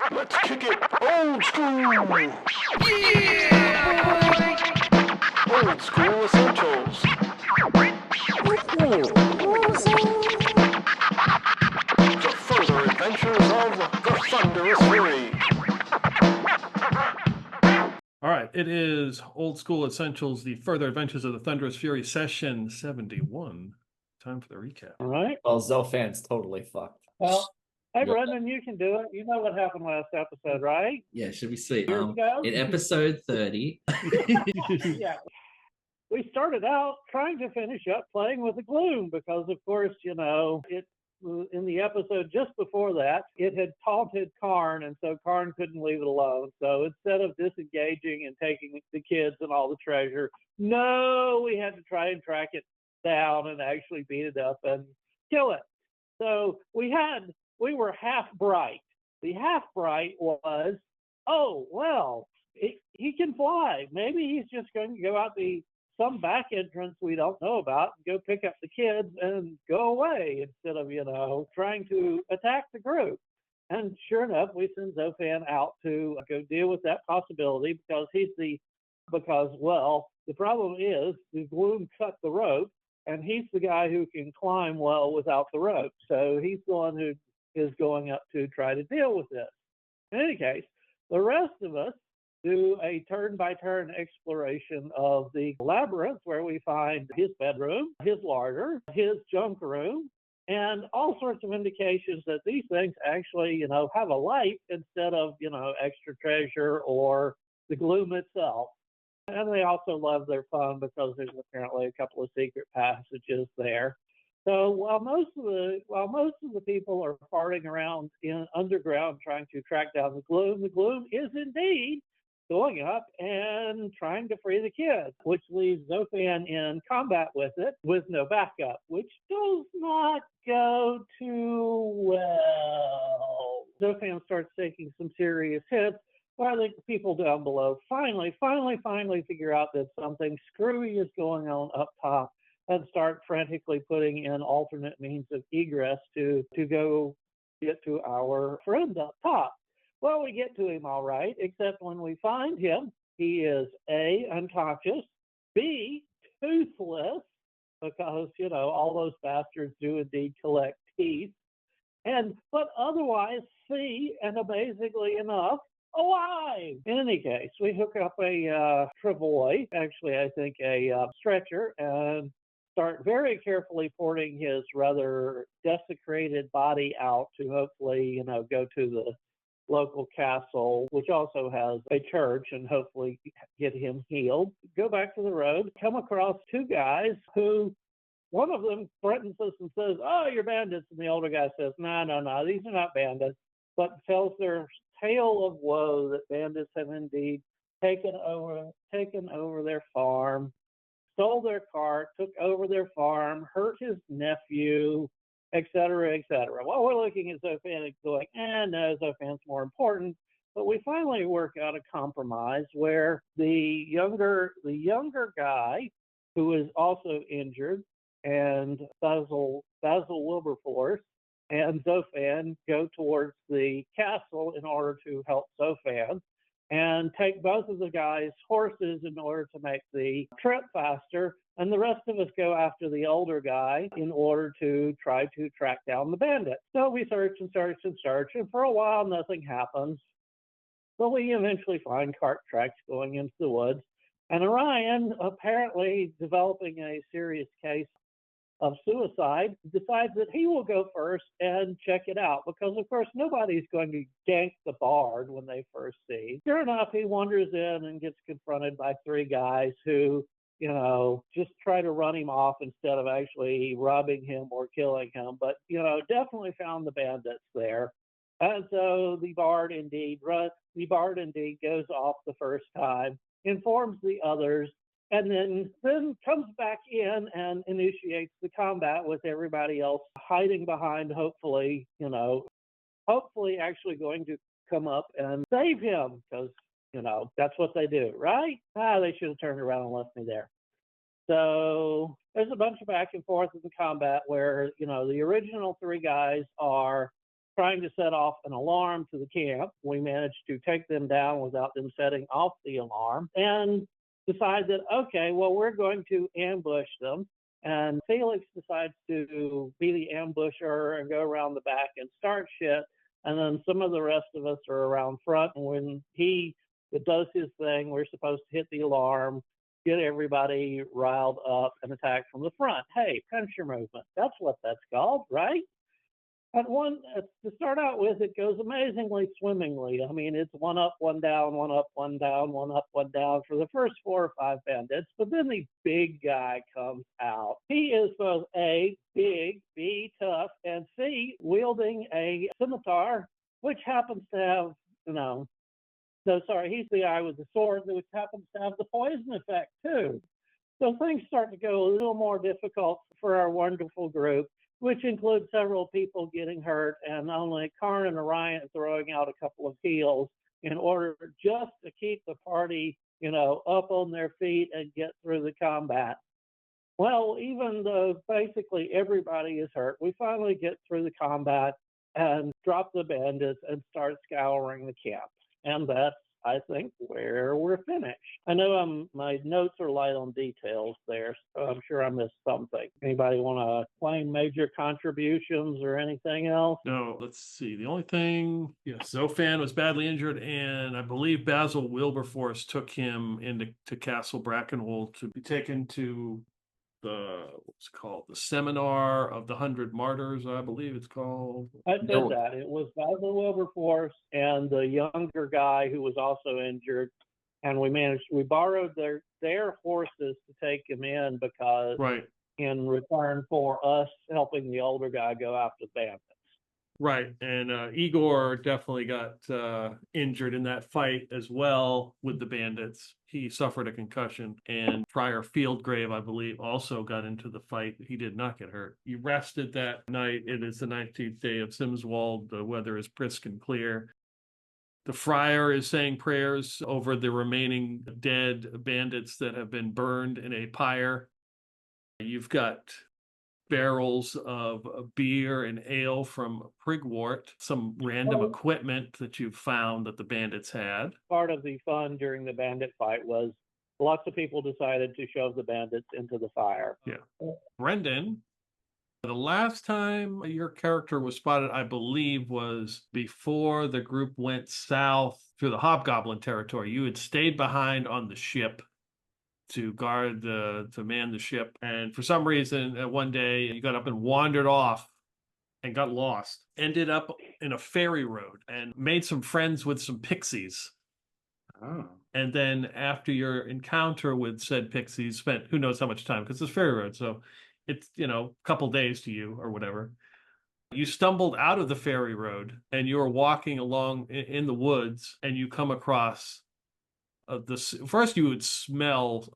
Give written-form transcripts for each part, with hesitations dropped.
Let's kick it old school! Yeah! Old school essentials. The further adventures of the Thunderous Fury. All right, it is Old School Essentials, the Further Adventures of the Thunderous Fury, session 71. Time for the recap. All right. Well, Zophan's totally fucked. Well, hey, Yeah. Brendan, you can do it. You know what happened last episode, right? Yeah, should be sweet. Years ago? In episode 30. Yeah. We started out trying to finish up playing with the Gloam because, of course, you know, it in the episode just before that, it had taunted Karn, and so Karn couldn't leave it alone. So instead of disengaging and taking the kids and all the treasure, no, we had to try and track it down and actually beat it up and kill it. So we were half bright. The half bright was, oh, well, he can fly. Maybe he's just going to go out some back entrance we don't know about and go pick up the kids and go away instead of, you know, trying to attack the group. And sure enough, we send Zophan out to go deal with that possibility because the problem is the Gloam cut the rope and he's the guy who can climb well without the rope. So he's the one who is going up to try to deal with this. In any case, the rest of us do a turn-by-turn exploration of the labyrinth where we find his bedroom, his larder, his junk room, and all sorts of indications that these things actually, you know, have a light instead of, you know, extra treasure or the Gloam itself. And they also love their fun because there's apparently a couple of secret passages there. So while most of the people are farting around in underground trying to track down the Gloam is indeed going up and trying to free the kids, which leaves Zophan in combat with it with no backup, which does not go too well. Zophan starts taking some serious hits, while the people down below finally figure out that something screwy is going on up top and start frantically putting in alternate means of egress to go get to our friend up top. Well, we get to him all right, except when we find him, he is A, unconscious, B, toothless, because, you know, all those bastards do indeed collect teeth, but otherwise C, and amazingly enough, alive. In any case, we hook up a travois, actually I think a stretcher, and start very carefully porting his rather desecrated body out to hopefully, you know, go to the local castle, which also has a church, and hopefully get him healed. Go back to the road, come across two guys who, one of them threatens us and says, "Oh, you're bandits," and the older guy says, No, these are not bandits," but tells their tale of woe that bandits have indeed taken over their farm, stole their cart, took over their farm, hurt his nephew, etc., etc. Well, we're looking at Zophan and going, no, Zophan's more important. But we finally work out a compromise where the younger guy, who is also injured, and Basil Wilberforce and Zophan go towards the castle in order to help Zophan and take both of the guys' horses in order to make the trip faster. And the rest of us go after the older guy in order to try to track down the bandit. So we search and search and search, and for a while nothing happens. But we eventually find cart tracks going into the woods. And Orion, apparently developing a serious case of suicide, decides that he will go first and check it out because, of course, nobody's going to gank the bard when they first see. Sure enough, he wanders in and gets confronted by three guys who, you know, just try to run him off instead of actually robbing him or killing him, but, you know, definitely found the bandits there. And so the bard indeed goes off the first time, informs the others, and then comes back in and initiates the combat with everybody else hiding behind, hopefully actually going to come up and save him, because, you know, that's what they do, right? They should have turned around and left me there. So there's a bunch of back and forth in the combat where, you know, the original three guys are trying to set off an alarm to the camp. We managed to take them down without them setting off the alarm and decide that, okay, well, we're going to ambush them. And Felix decides to be the ambusher and go around the back and start shit. And then some of the rest of us are around front. And when he does his thing, we're supposed to hit the alarm, get everybody riled up, and attack from the front. Hey, pincher movement. That's what that's called, right? To start out with, it goes amazingly swimmingly. I mean, it's one up, one down, one up, one down, one up, one down for the first 4 or 5 bandits. But then the big guy comes out. He is both A, big, B, tough, and C, wielding a scimitar, which happens to have, he's the guy with the sword, which happens to have the poison effect too. So things start to go a little more difficult for our wonderful group, which includes several people getting hurt and only Karn and Orion throwing out a couple of heals in order just to keep the party, up on their feet and get through the combat. Well, even though basically everybody is hurt, we finally get through the combat and drop the bandits and start scouring the camp. And that's, I think, where we're finished. I know my notes are light on details there, so I'm sure I missed something. Anybody want to claim major contributions or anything else? No, let's see. The only thing, Zofan was badly injured, and I believe Basil Wilberforce took him into Castle Brackenwold to be taken to the Seminar of the 100 Martyrs, I believe it's called. I said that. It was Basil Wilberforce and the younger guy who was also injured. And we borrowed their horses to take him in because in return for us helping the older guy go after the bandits. Right. And Igor definitely got injured in that fight as well with the bandits. He suffered a concussion. And Friar Fieldgrave, I believe, also got into the fight. He did not get hurt. You rested that night. It is the 19th day of Simswald. The weather is brisk and clear. The friar is saying prayers over the remaining dead bandits that have been burned in a pyre. You've got barrels of beer and ale from Prigwort, some random equipment that you've found that the bandits had. Part of the fun during the bandit fight was lots of people decided to shove the bandits into the fire. Yeah. Brendan, the last time your character was spotted, I believe, was before the group went south through the Hobgoblin territory. You had stayed behind on the ship to man the ship. And for some reason, one day you got up and wandered off and got lost. Ended up in a ferry road and made some friends with some pixies. Oh. And then after your encounter with said pixies, spent who knows how much time, because it's ferry road. So it's, a couple days to you or whatever. You stumbled out of the ferry road and you were walking along in the woods and you come across first you would smell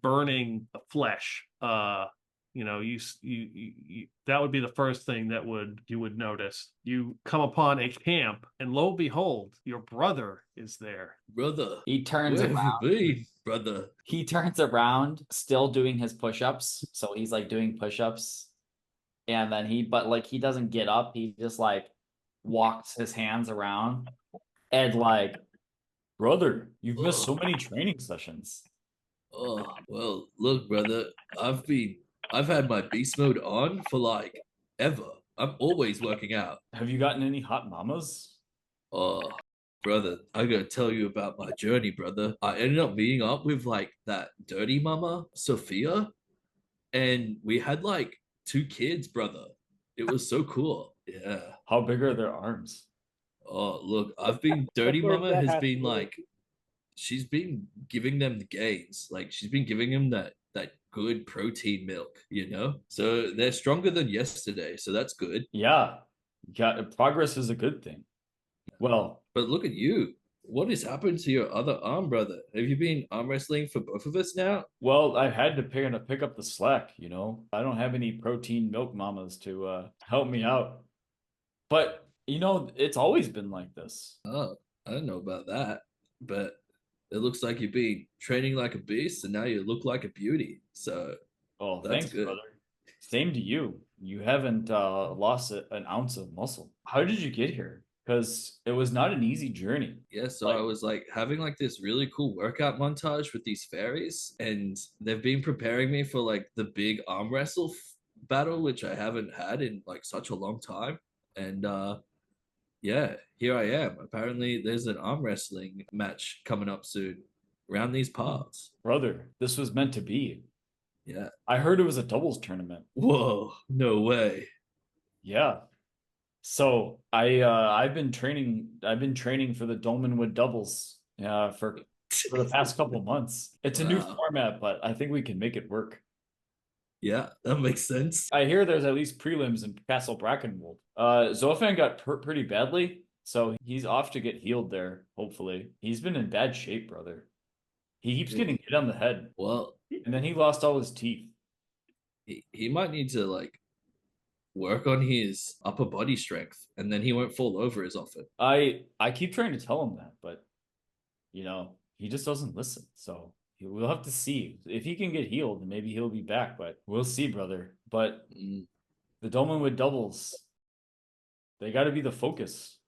burning flesh. That would be the first thing that you would notice. You come upon a camp, and lo and behold, your brother is there. Brother, He turns where have around. you been, brother? He turns around, still doing his push-ups. So he's like doing push-ups, and then he doesn't get up. He just like walks his hands around and like, brother, you've missed so many training sessions. Oh, well, look, brother, I've had my beast mode on for like ever. I'm always working out. Have you gotten any hot mamas? Oh, brother, I gotta tell you about my journey, brother. I ended up meeting up with like that dirty mama, Sophia, and we had like 2 kids, brother. It was so cool. Yeah. How big are their arms? Oh, look, dirty mama has been like, she's been giving them the gains. Like, she's been giving them that good protein milk, So they're stronger than yesterday, so that's good. Yeah. Progress is a good thing. Well, but look at you. What has happened to your other arm, brother? Have you been arm wrestling for both of us now? Well, I had to pick up the slack, I don't have any protein milk mamas to help me out. But it's always been like this. Oh, I don't know about that, but it looks like you've been training like a beast, and now you look like a beauty. So, Oh, that's thanks, good. brother. Same to you. You haven't lost an ounce of muscle. How did you get here? Because it was not an easy journey. Yeah, so Like- I was like having like this really cool workout montage with these fairies, and they've been preparing me for like the big arm wrestle battle, which I haven't had in like such a long time. And yeah, here I am. Apparently, there's an arm wrestling match coming up soon around these parts. Brother, this was meant to be. Yeah. I heard it was a doubles tournament. Whoa, no way. Yeah. So I've been training for the Dolmenwood Doubles for the past couple of months. It's a new Wow. format, but I think we can make it work. Yeah, that makes sense. I hear there's at least prelims in Castle Brackenwold. Zofan got hurt pretty badly, so he's off to get healed there, hopefully. He's been in bad shape, brother. He keeps getting hit on the head, Well, and then he lost all his teeth. he might need to like work on his upper body strength, and then he won't fall over as often. I keep trying to tell him that, but you know, he just doesn't listen. So we'll have to see if he can get healed. Maybe he'll be back, but we'll see, brother. But the Dolmenwood Doubles, they got to be the focus.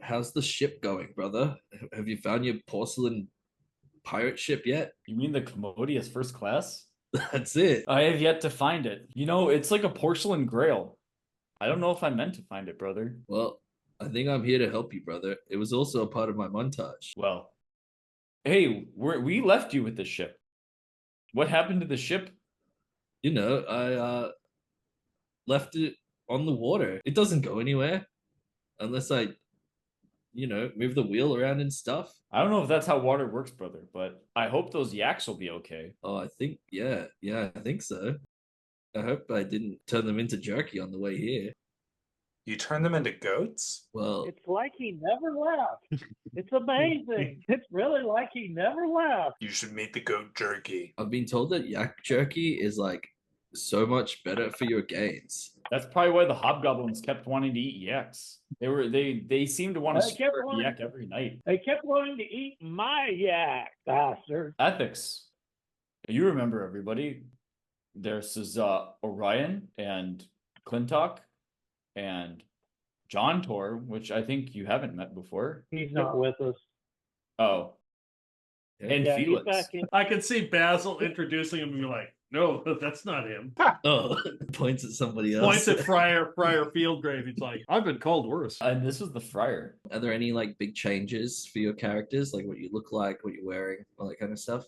How's the ship going, brother? Have you found your porcelain pirate ship yet? You mean the Commodious First Class? That's it. I have yet to find it. You know, it's like a porcelain grail. I don't know if I meant to find it, brother. Well, I think I'm here to help you, brother. It was also a part of my montage. Well, hey, we left you with the ship. What happened to the ship? You know, I left it on the water. It doesn't go anywhere unless I, you know, move the wheel around and stuff. I don't know if that's how water works, brother, but I hope those yaks will be okay. Oh, I think, yeah, I think so. I hope I didn't turn them into jerky on the way here. You turn them into goats? Well, It's like he never left. It's amazing. It's really like he never left. You should meet the goat jerky. I've been told that yak jerky is like so much better for your gains. That's probably why the hobgoblins kept wanting to eat yaks. They seemed to want to They kept stir wanting- yak every night. They kept wanting to eat my yak, bastard. Ethics. You remember everybody. There's Orion and Clintock and John Tor, which I think you haven't met before. He's not with us. Oh. And Yeah, he's Felix. back in. I can see Basil introducing him and be like, no, that's not him. Oh, points at somebody else. Points at Friar Fieldgrave. He's like, I've been called worse. And this was the friar. Are there any like big changes for your characters, like what you look like, what you're wearing, all that kind of stuff?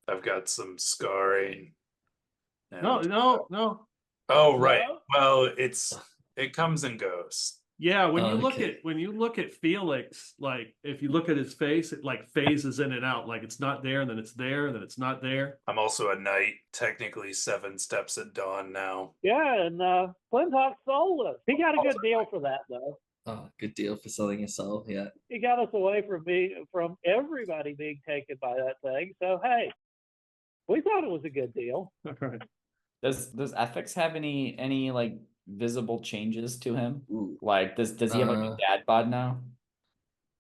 I've got some scarring. No. Oh, right. No? Well, it comes and goes. Yeah, when Okay. you look at Felix, like if you look at his face, it like phases in and out. Like it's not there, and then it's there, and then it's not there. I'm also a knight, technically 7 steps at dawn now. Yeah, and Clintock sold us. He got a good deal for that, though. Oh, good deal for selling your soul. Yeah. He got us away from everybody being taken by that thing. So hey, we thought it was a good deal. Right. Does Ethics have any like visible changes to him? Ooh. Like does he have like a dad bod now?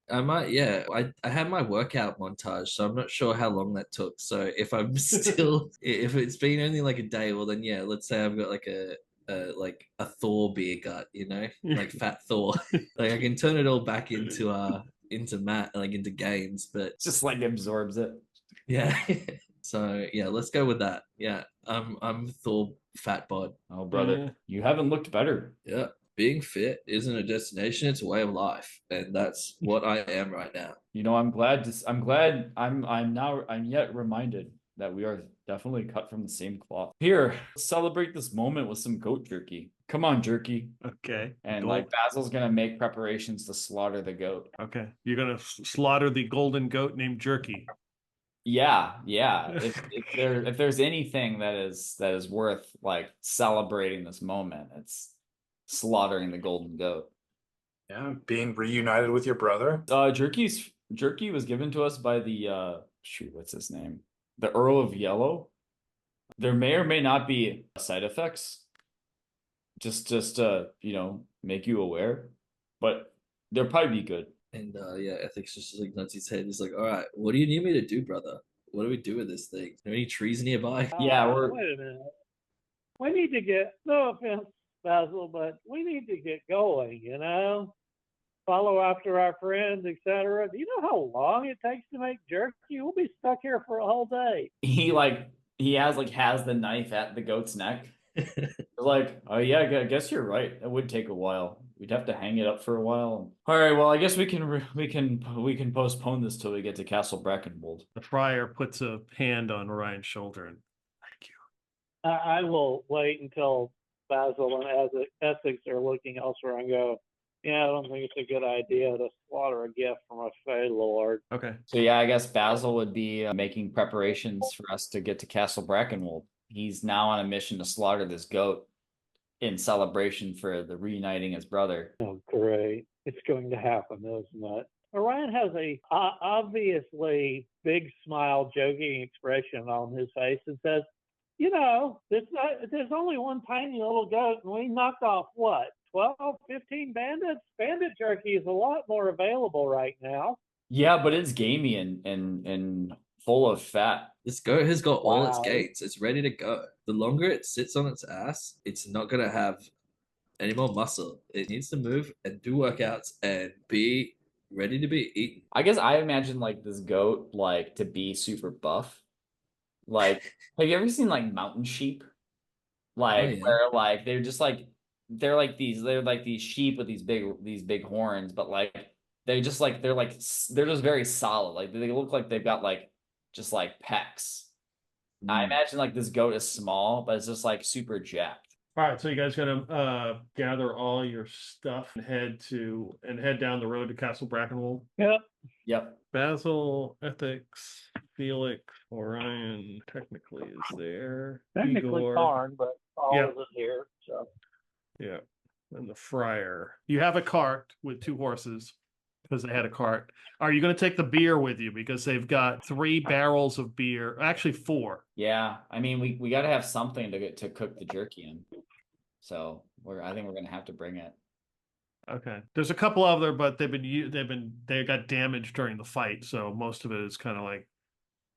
I might, yeah. I had my workout montage, so I'm not sure how long that took. So if I'm still, if it's been only like a day, well then yeah, let's say I've got like a Thor beer gut, you know, like fat Thor. Like I can turn it all back into Matt, like into gains, but Just like absorbs it. yeah. So yeah, let's go with that. Yeah, I'm Thor fat bod. Oh brother, Yeah. you haven't looked better. Yeah, being fit isn't a destination; it's a way of life, and that's what I am right now. You know, I'm yet reminded that we are definitely cut from the same cloth. Here, let's celebrate this moment with some goat jerky. Come on, jerky. Okay. And Gold- like Basil's gonna make preparations to slaughter the goat. okay, you're gonna slaughter the golden goat named Jerky. Yeah. If there's anything that is worth like celebrating this moment, it's slaughtering the golden goat. Yeah, being reunited with your brother. Jerky was given to us by the what's his name? The Earl of Yellow. There may or may not be side effects. Just to, you know, make you aware. But they'll probably be good. And yeah, Ethics just like nods his head. He's like, "All right, what do you need me to do, brother? What do we do with this thing? Are there any trees nearby?" Yeah, Wait a minute. we need to get, no offense, Basil, but we need to get going, you know? Follow after our friends, etc. Do you know how long it takes to make jerky? We'll be stuck here for a whole day. He has the knife at the goat's neck. Like, oh yeah, I guess you're right. It would take a while. We'd have to hang it up for a while. All right, well, I guess we can postpone this till we get to Castle Brackenwold. The friar puts a hand on Orion's shoulder and thank you. I will wait until Basil and Essex are looking elsewhere and go, yeah, I don't think it's a good idea to slaughter a gift from a Fey Lord. Okay. So yeah, I guess Basil would be making preparations for us to get to Castle Brackenwold. He's now on a mission to slaughter this goat in celebration for the reuniting his brother. Oh, great. It's going to happen, isn't it? Orion has a obviously big smile, joking expression on his face and says, you know, there's only one tiny little goat and we knocked off what? 12, 15 bandits? Bandit jerky is a lot more available right now. Yeah, but it's gamey and full of fat. This goat has got all its Wow. gates. It's ready to go. The longer it sits on its ass, it's not going to have any more muscle. It needs to move and do workouts and be ready to be eaten. I guess I imagine like this goat like to be super buff. Like, have you ever seen like mountain sheep? Like yeah. where like they're like these sheep with these big horns, but like they're just very solid. Like they look like they've got like just like pecs. I imagine like this goat is small, but it's just like super jacked. All right, so you guys gonna gather all your stuff and head down the road to Castle Brackenwold. Yep. Basil, Ethex, Felix, Orion technically is there. Technically Igor, Karn, but all Yeah. isn't here. So yeah, and the friar. You have a cart with 2 horses because they had a cart. Are you going to take the beer with you because they've got 3 barrels of beer? Actually, 4. Yeah. I mean, we got to have something to cook the jerky in. So I think we're gonna have to bring it. Okay. There's a couple other, but they got damaged during the fight, so most of it is kind of like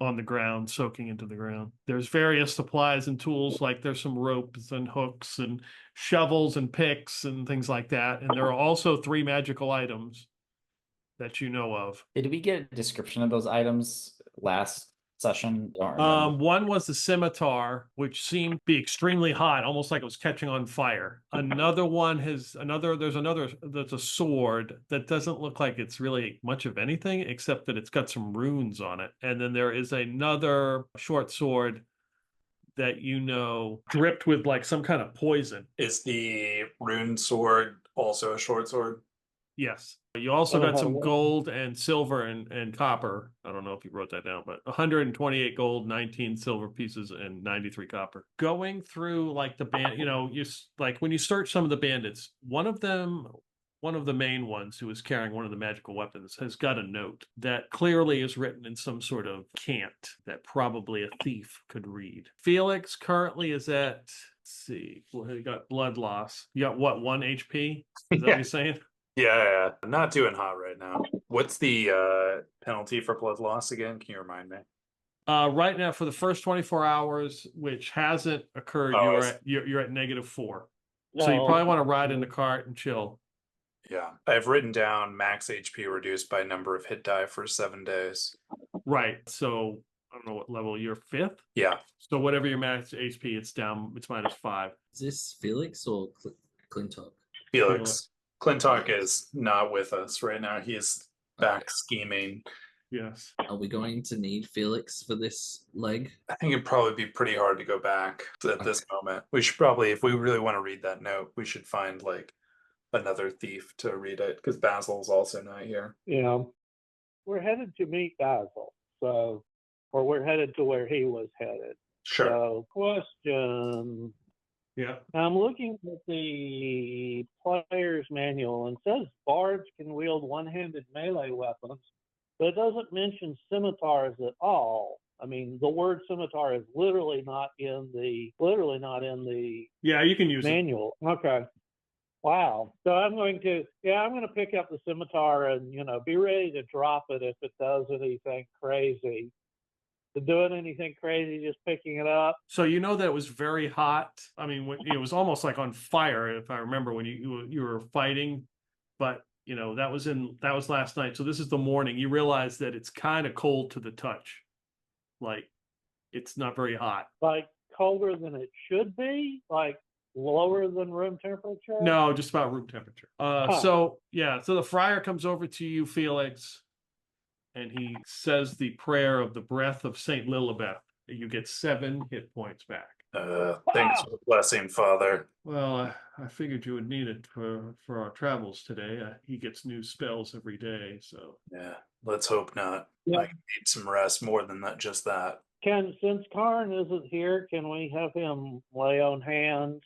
on the ground, soaking into the ground. There's various supplies and tools, like there's some ropes and hooks and shovels and picks and things like that. And there are also 3 magical items that you know of. Did we get a description of those items last session? I don't remember. One was the scimitar, which seemed to be extremely hot, almost like it was catching on fire. Another one there's a sword that doesn't look like it's really much of anything, except that it's got some runes on it. And then there is another short sword that dripped with like some kind of poison. Is the rune sword also a short sword? Yes. You also got some what? gold and silver and copper. I don't know if you wrote that down, but 128 gold, 19 silver pieces, and 93 copper. Going through like the band, like when you search some of the bandits, one of the main ones who is carrying one of the magical weapons has got a note that clearly is written in some sort of cant that probably a thief could read. Felix currently is at, let's see, he got blood loss. You got what, 1 HP? Is that what you're saying? Yeah, not doing hot right now. What's the penalty for blood loss again? Can you remind me? Right now, for the first 24 hours, which hasn't occurred, you're at -4. So you probably want to ride in the cart and chill. Yeah, I've written down max HP reduced by number of hit die for 7 days. Right. So I don't know what level you're 5th. Yeah. So whatever your max HP, it's -5. Is this Felix or Clintock? Felix. Clintock is not with us right now. He is back scheming. Yes. Are we going to need Felix for this leg? I think it'd probably be pretty hard to go back at this moment. We should probably, if we really want to read that note, we should find like another thief to read it, because Basil's also not here. Yeah. We're headed to meet Basil. So, or we're headed to where he was headed. Sure. So, question. Yeah. I'm looking at the player's manual and it says bards can wield one-handed melee weapons, but it doesn't mention scimitars at all. I mean, the word scimitar is literally not in the Yeah, you can use manual. Okay. Wow. So I'm going to pick up the scimitar and, be ready to drop it if it does anything crazy. doing anything crazy, just picking it up. So you know that it was very hot. I mean, when, it was almost like on fire, if I remember when you were fighting. But you know that was last night. So this is the morning. You realize that it's kind of cold to the touch, like it's not very hot. Like colder than it should be, like lower than room temperature. No, just about room temperature. So yeah, so the friar comes over to you, Felix, and he says the prayer of the breath of Saint Lilibeth. You get 7 hit points back. Thanks for the blessing, Father. Well, I figured you would need it for our travels today. He gets new spells every day, so. Yeah, let's hope not. Yeah. I need some rest more than that. Just that. Since Karn isn't here, can we have him lay on hands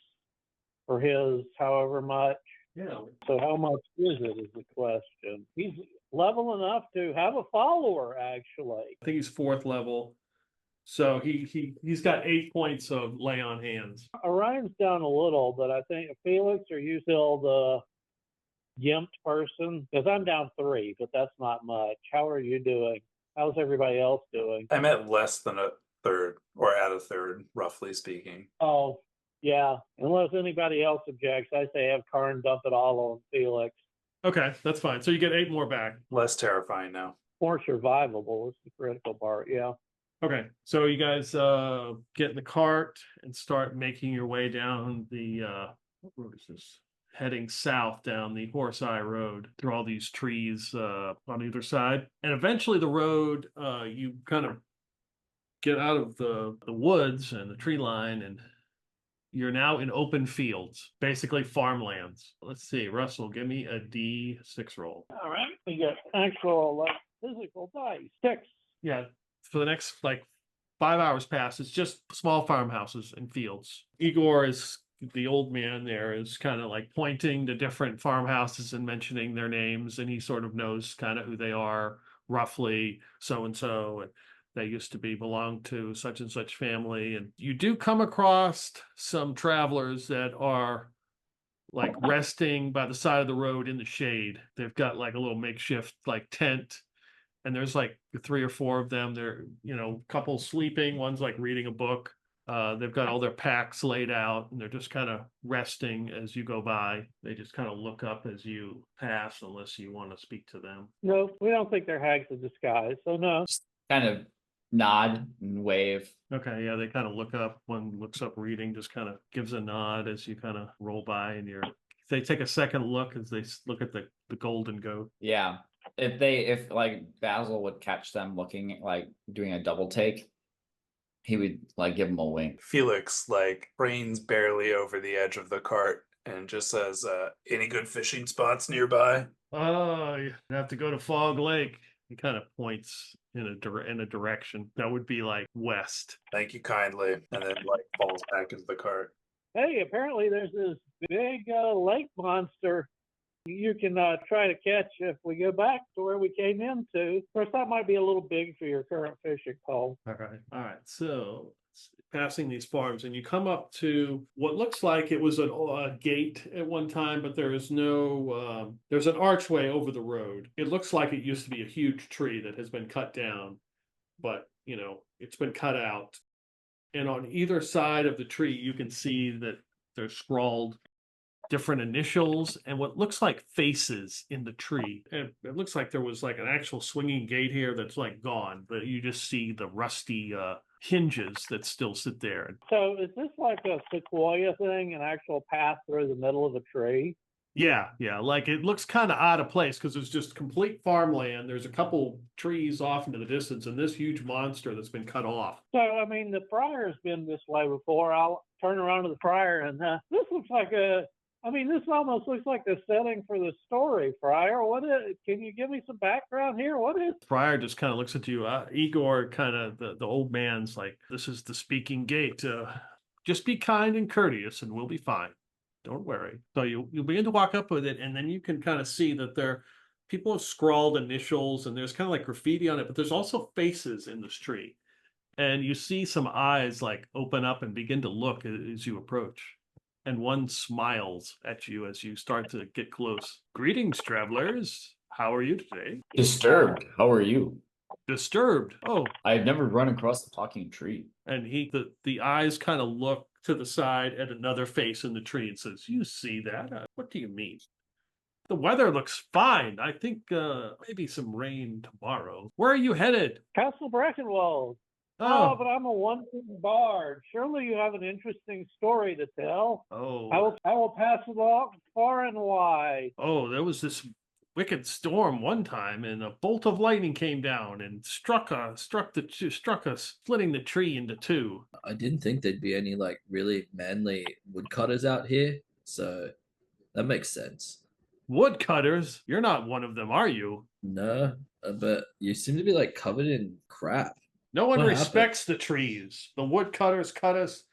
for his however much? Yeah. So how much is it is the question. He's level enough to have a follower, actually. I think he's 4th level. So he's got 8 points of lay on hands. Orion's down a little, but I think Felix, are you still the gimped person? Because I'm down 3, but that's not much. How are you doing? How's everybody else doing? I'm at less than a third, or at a third, roughly speaking. Oh, yeah. Unless anybody else objects, I say have Karn dump it all on Felix. Okay, that's fine. So you get 8 more back. Less terrifying now. More survivable is the critical part, yeah. Okay, so you guys get in the cart and start making your way down the what road is this? Heading south down the Horse Eye Road through all these trees on either side. And eventually the road, you kind of get out of the woods and the tree line, and you're now in open fields, basically farmlands. Let's see, Russell, give me a D6 roll. All right, we get actual physical dice. 6. Yeah, for the next like 5 hours past, it's just small farmhouses and fields. Igor is the old man there, is kind of like pointing to different farmhouses and mentioning their names, and he sort of knows kind of who they are roughly, so and so, and they used to belong to such and such family. And you do come across some travelers that are like resting by the side of the road in the shade. They've got like a little makeshift like tent, and there's like 3 or 4 of them. They're, you know, couple sleeping, one's like reading a book. They've got all their packs laid out, and they're just kind of resting as you go by. They just kind of look up as you pass, unless you want to speak to them. No, we don't think they're hags of disguise, so no. Kind of nod and wave. Okay, yeah, they kind of look up. One looks up reading, just kind of gives a nod as you kind of roll by, and they take a second look as they look at the golden goat. Yeah. If like Basil would catch them looking like doing a double take, he would like give them a wink. Felix like cranes barely over the edge of the cart and just says, any good fishing spots nearby? Oh, you have to go to Fog Lake. He kind of points in a direction that would be like west. Thank you kindly. And then like falls back into the cart. Hey, apparently there's this big lake monster you can try to catch if we go back to where we came into. Of course, that might be a little big for your current fishing pole. All right. So passing these farms, and you come up to what looks like it was a gate at one time, but there is no. There's an archway over the road. It looks like it used to be a huge tree that has been cut down, but you know it's been cut out. And on either side of the tree, you can see that there's scrawled different initials and what looks like faces in the tree. And it looks like there was like an actual swinging gate here that's like gone, but you just see the rusty hinges that still sit there. So is this like a sequoia thing, an actual path through the middle of a tree? Yeah. Like it looks kind of out of place because it's just complete farmland. There's a couple trees off into the distance and this huge monster that's been cut off. So, I mean, the friar's been this way before. I'll turn around to the friar and this looks like this almost looks like the setting for the story, Friar. Can you give me some background here? What is? Friar just kind of looks at you. Igor, kind of the old man's like, this is the speaking gate. Just be kind and courteous and we'll be fine. Don't worry. So you'll begin to walk up with it, and then you can kind of see that people have scrawled initials, and there's kind of like graffiti on it, but there's also faces in this tree. And you see some eyes like open up and begin to look as you approach. And one smiles at you as you start to get close. Greetings, travelers. How are you today? Disturbed. How are you? disturbed. Oh, I've never run across a talking tree. and the eyes kind of look to the side at another face in the tree and says, "You see that? What do you mean? The weather looks fine. I think maybe some rain tomorrow. Where are you headed?" Castle Brackenwold. Oh, but I'm a one-man bard. Surely you have an interesting story to tell. Oh, I will pass it along far and wide. oh, there was this wicked storm one time, and a bolt of lightning came down and struck us, splitting the tree into two. I didn't think there'd be any like really manly woodcutters out here, so that makes sense. Woodcutters? You're not one of them, are you? No, but you seem to be like covered in crap. No one What respects the trees. The woodcutters cut us,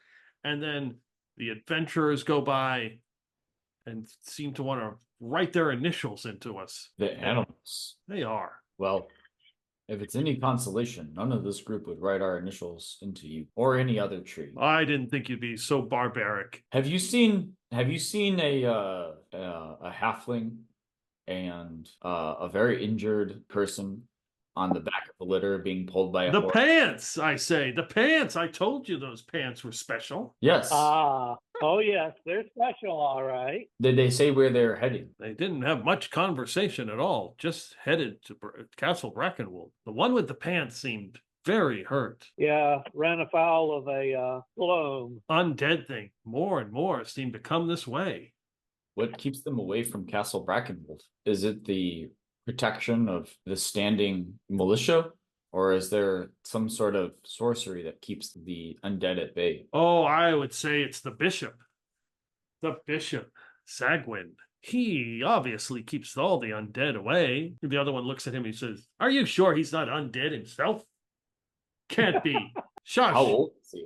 and then the adventurers go by and seem to want to write their initials into us. The animals. They are. Well, if it's any consolation, none of this group would write our initials into you or any other tree. I didn't think you'd be so barbaric. Have you seen a halfling and a very injured person on the back of the litter being pulled by a The horse? pants, I say. The pants. I told you those pants were special. Yes. Oh yes, they're special, all right. Did they say where they're heading? They didn't have much conversation at all, just headed to Castle Brackenwold. The one with the pants seemed very hurt. Yeah, ran afoul of a Gloam. Undead thing. More and more seem to come this way. What keeps them away from Castle Brackenwold? Is it the protection of the standing militia, or is there some sort of sorcery that keeps the undead at bay? Oh, I would say it's the bishop. The bishop, Sagwin. He obviously keeps all the undead away. The other one looks at him and he says, "Are you sure he's not undead himself?" Can't be. Shush. How old is he?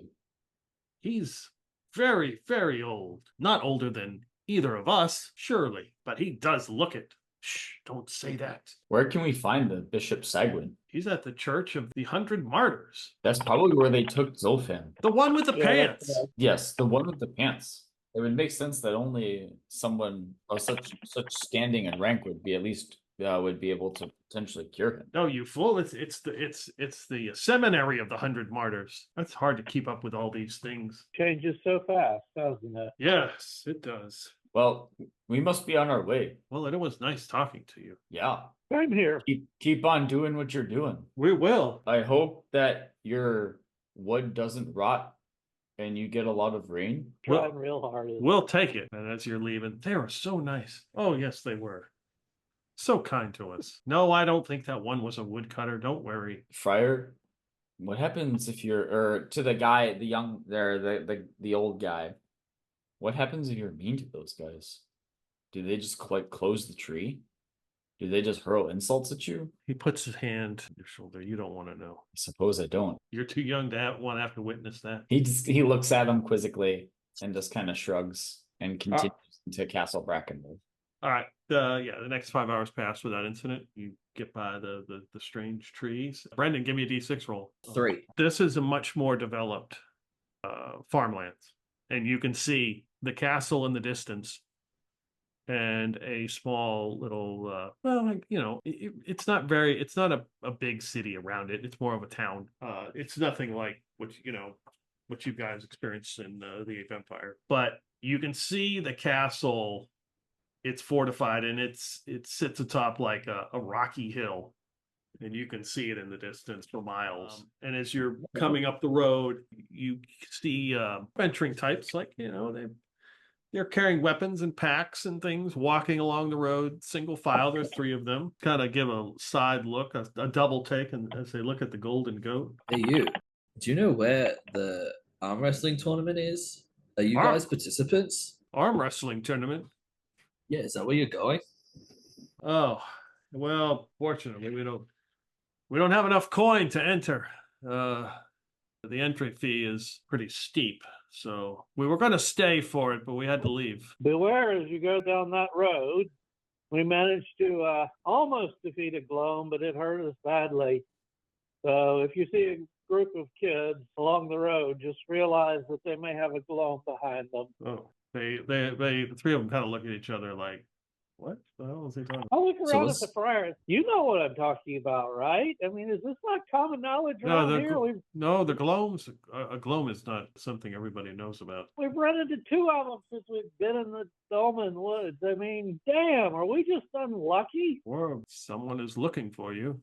He's very, very old. Not older than either of us, surely, but he does look it. Shh, don't say that. Where can we find the Bishop Sagwin? He's at the Church of the 100 Martyrs. That's probably where they took Zolfan. The one with the Yeah, pants. that's right. Yes, the one with the pants. It would make sense that only someone of such standing and rank would be able to potentially cure him. No, you fool! It's the Seminary of the 100 Martyrs. That's hard to keep up with all these things. Changes so fast, doesn't it? Yes, it does. Well, we must be on our way. Well, it was nice talking to you. Yeah. I'm here. Keep on doing what you're doing. We will. I hope that your wood doesn't rot and you get a lot of rain. Trying real hard. We'll take it. And as you're leaving, they were so nice. Oh, yes, they were. So kind to us. No, I don't think that one was a woodcutter. Don't worry. Friar, what happens if or to the guy, the old guy, what happens if you're mean to those guys? Do they just close the tree? Do they just hurl insults at you? He puts his hand on your shoulder. You don't want to know. I suppose I don't. You're too young to have to witness that. He looks at him quizzically and just kind of shrugs and continues into Castle Brackenwold. All right. The next 5 hours pass without incident. You get by the strange trees. Brendan, give me a D6 roll. 3. This is a much more developed farmlands. And you can see the castle in the distance and a small little, it's not a big city around it. It's more of a town. It's nothing like what you guys experienced in the Age of Empire. But you can see the castle. It's fortified and it sits atop like a rocky hill, and you can see it in the distance for miles. And as you're coming up the road, you see venturing types, like they're carrying weapons and packs and things, walking along the road, single file. There's 3 of them. Kind of give a side look, a double take, and as they look at the golden goat. Hey, you. Do you know where the arm wrestling tournament is? Are you guys participants? Arm wrestling tournament. Yeah, is that where you're going? Oh, well, fortunately, we don't have enough coin to enter. The entry fee is pretty steep, so we were going to stay for it, but we had to leave. Beware as you go down that road. We managed to almost defeat a Gloam, but it hurt us badly. So if you see a group of kids along the road, just realize that they may have a Gloam behind them. Oh, the 3 of them kind of look at each other like, What the hell is he talking about? I look So around at the what's- friars. You know what I'm talking about, right? I mean, is this not common knowledge No, around the here? no, the Gloams. A Gloam is not something everybody knows about. We've run into two of them since we've been in the Dolmen Woods. I mean, damn, are we just unlucky? Or someone is looking for you,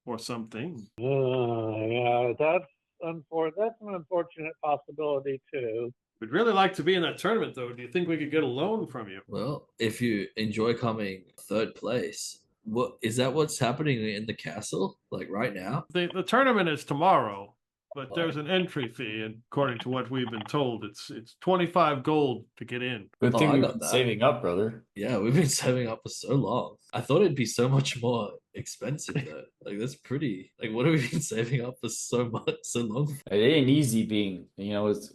or something. Yeah, that's that's an unfortunate possibility too. We'd really like to be in that tournament, though. Do you think we could get a loan from you? Well, if you enjoy coming third place, what is that? What's happening in the castle like right now? The tournament is tomorrow, but Oh. there's an entry fee, and according to what we've been told, it's 25 gold to get in. Good Oh, thing I we've got been that. saving up, brother. Yeah, we've been saving up for so long. I thought it'd be so much more expensive though. Like that's pretty. Like what have we been saving up for so long? It ain't easy being,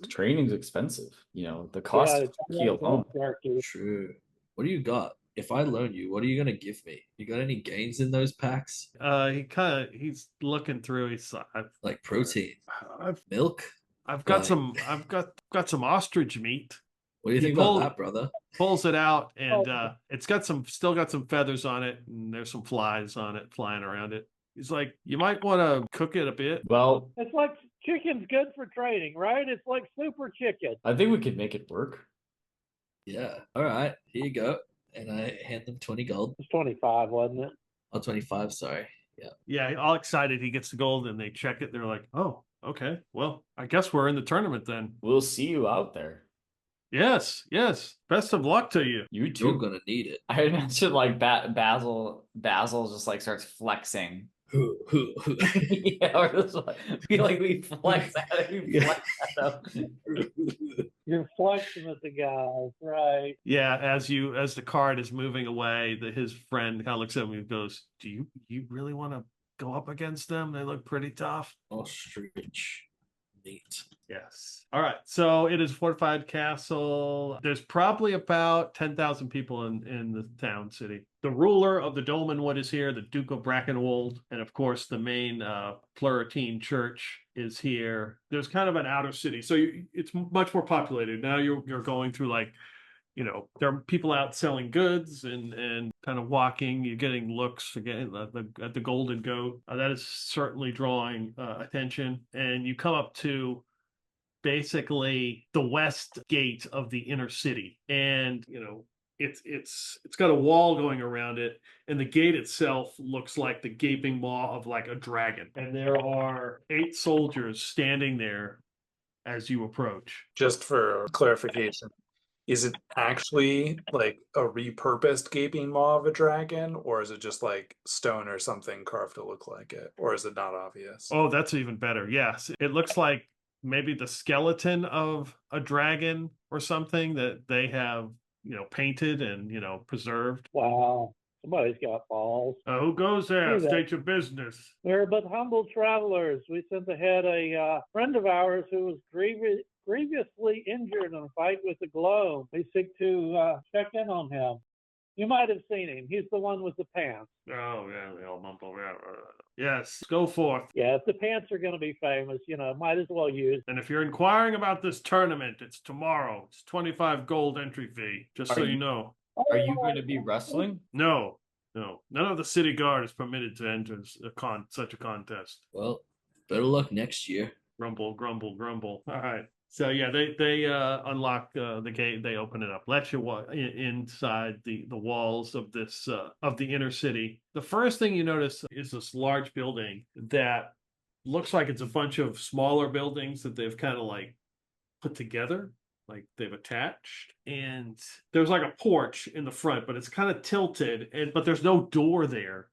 training's expensive. The cost of key alone. True. What do you got? If I loan you, what are you gonna give me? You got any gains in those packs? He's looking through. Like protein, I've milk? got Like- some some ostrich meat. What do you He think pulled- about that, brother? Pulls it out, and it's got still got some feathers on it, and there's some flies on it flying around it. He's like, you might want to cook it a bit. Well, It's like chicken's good for training, right? It's like super chicken. I think we could make it work. Yeah. All right. Here you go. And I hand them 20 gold. It's 25, wasn't it? Oh, 25, sorry. Yeah. Yeah, all excited. He gets the gold, and they check it. They're like, oh, okay. Well, I guess we're in the tournament then. We'll see you out there. Yes. Best of luck to you. You You're too. gonna need it. I imagine like Basil just like starts flexing. Yeah, or just like, we flex at it. We flex at them. You're flexing at the guys, right? Yeah, as the card is moving away, his friend kind of looks at him and goes, "Do you really want to go up against them? They look pretty tough." Ostrich meat. Yes. All right. So it is a fortified castle. There's probably about 10,000 people in the town city. The ruler of the Dolmenwood is here, the Duke of Brackenwold, and of course the main Pleuratine church is here. There's kind of an outer city, so it's much more populated. Now you're going through there are people out selling goods and kind of walking. You're getting looks again at the Golden Goat. That is certainly drawing attention. And you come up to basically the west gate of the inner city, and it's got a wall going around it, and the gate itself looks like the gaping maw of like a dragon. And there are 8 soldiers standing there as you approach. Just for clarification, is it actually like a repurposed gaping maw of a dragon, or is it just like stone or something carved to look like it, or is it not obvious? Oh, that's even better. Yes, it looks like maybe the skeleton of a dragon or something that they have, painted and, preserved. Wow. Somebody's got balls. Who goes there? Who's that? State your business. We're but humble travelers. We sent ahead a friend of ours who was grievously injured in a fight with the Gloam. We seek to check in on him. You might have seen him. He's the one with the pants. Oh, yeah, they all mumble. Yes, go forth. Yeah, if the pants are going to be famous, might as well use. And if you're inquiring about this tournament, it's tomorrow. It's 25 gold entry fee, just so you know. Are you going to be wrestling? No. None of the city guard is permitted to enter such a contest. Well, better luck next year. Grumble, grumble, grumble. All right. So yeah, they unlock the gate. They open it up, let you inside the walls of this of the inner city. The first thing you notice is this large building that looks like it's a bunch of smaller buildings that they've kind of like put together, like they've attached. And there's like a porch in the front, but it's kind of tilted, but there's no door there.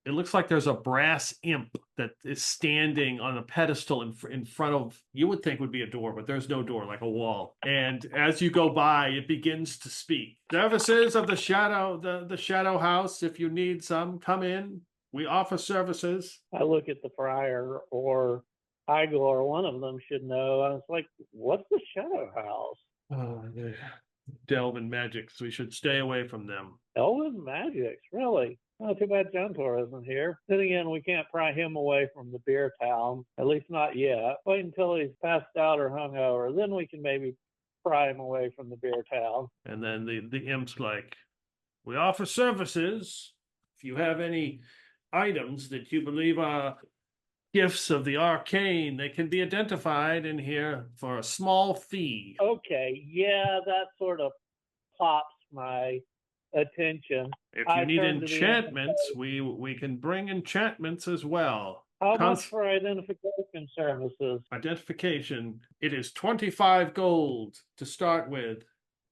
It looks like there's a brass imp that is standing on a pedestal in front of, you would think would be a door, but there's no door, like a wall. And as you go by, it begins to speak. Services of the Shadow House. If you need some, come in. We offer services. I look at the friar or Igor, one of them should know. I was like, what's the Shadow House? They delve in magic, so we should stay away from them. Elven magics, really? Oh, too bad Juntor isn't here. Then again, we can't pry him away from the beer town, at least not yet. Wait until he's passed out or hungover, then we can maybe pry him away from the beer town. And then the imp's like, We offer services. If you have any items that you believe are gifts of the arcane, they can be identified in here for a small fee. Okay, yeah, that sort of pops my attention. If I you need turn to the enchantments, we can bring enchantments as well. How much Cons- for identification services? Identification. It is 25 gold to start with.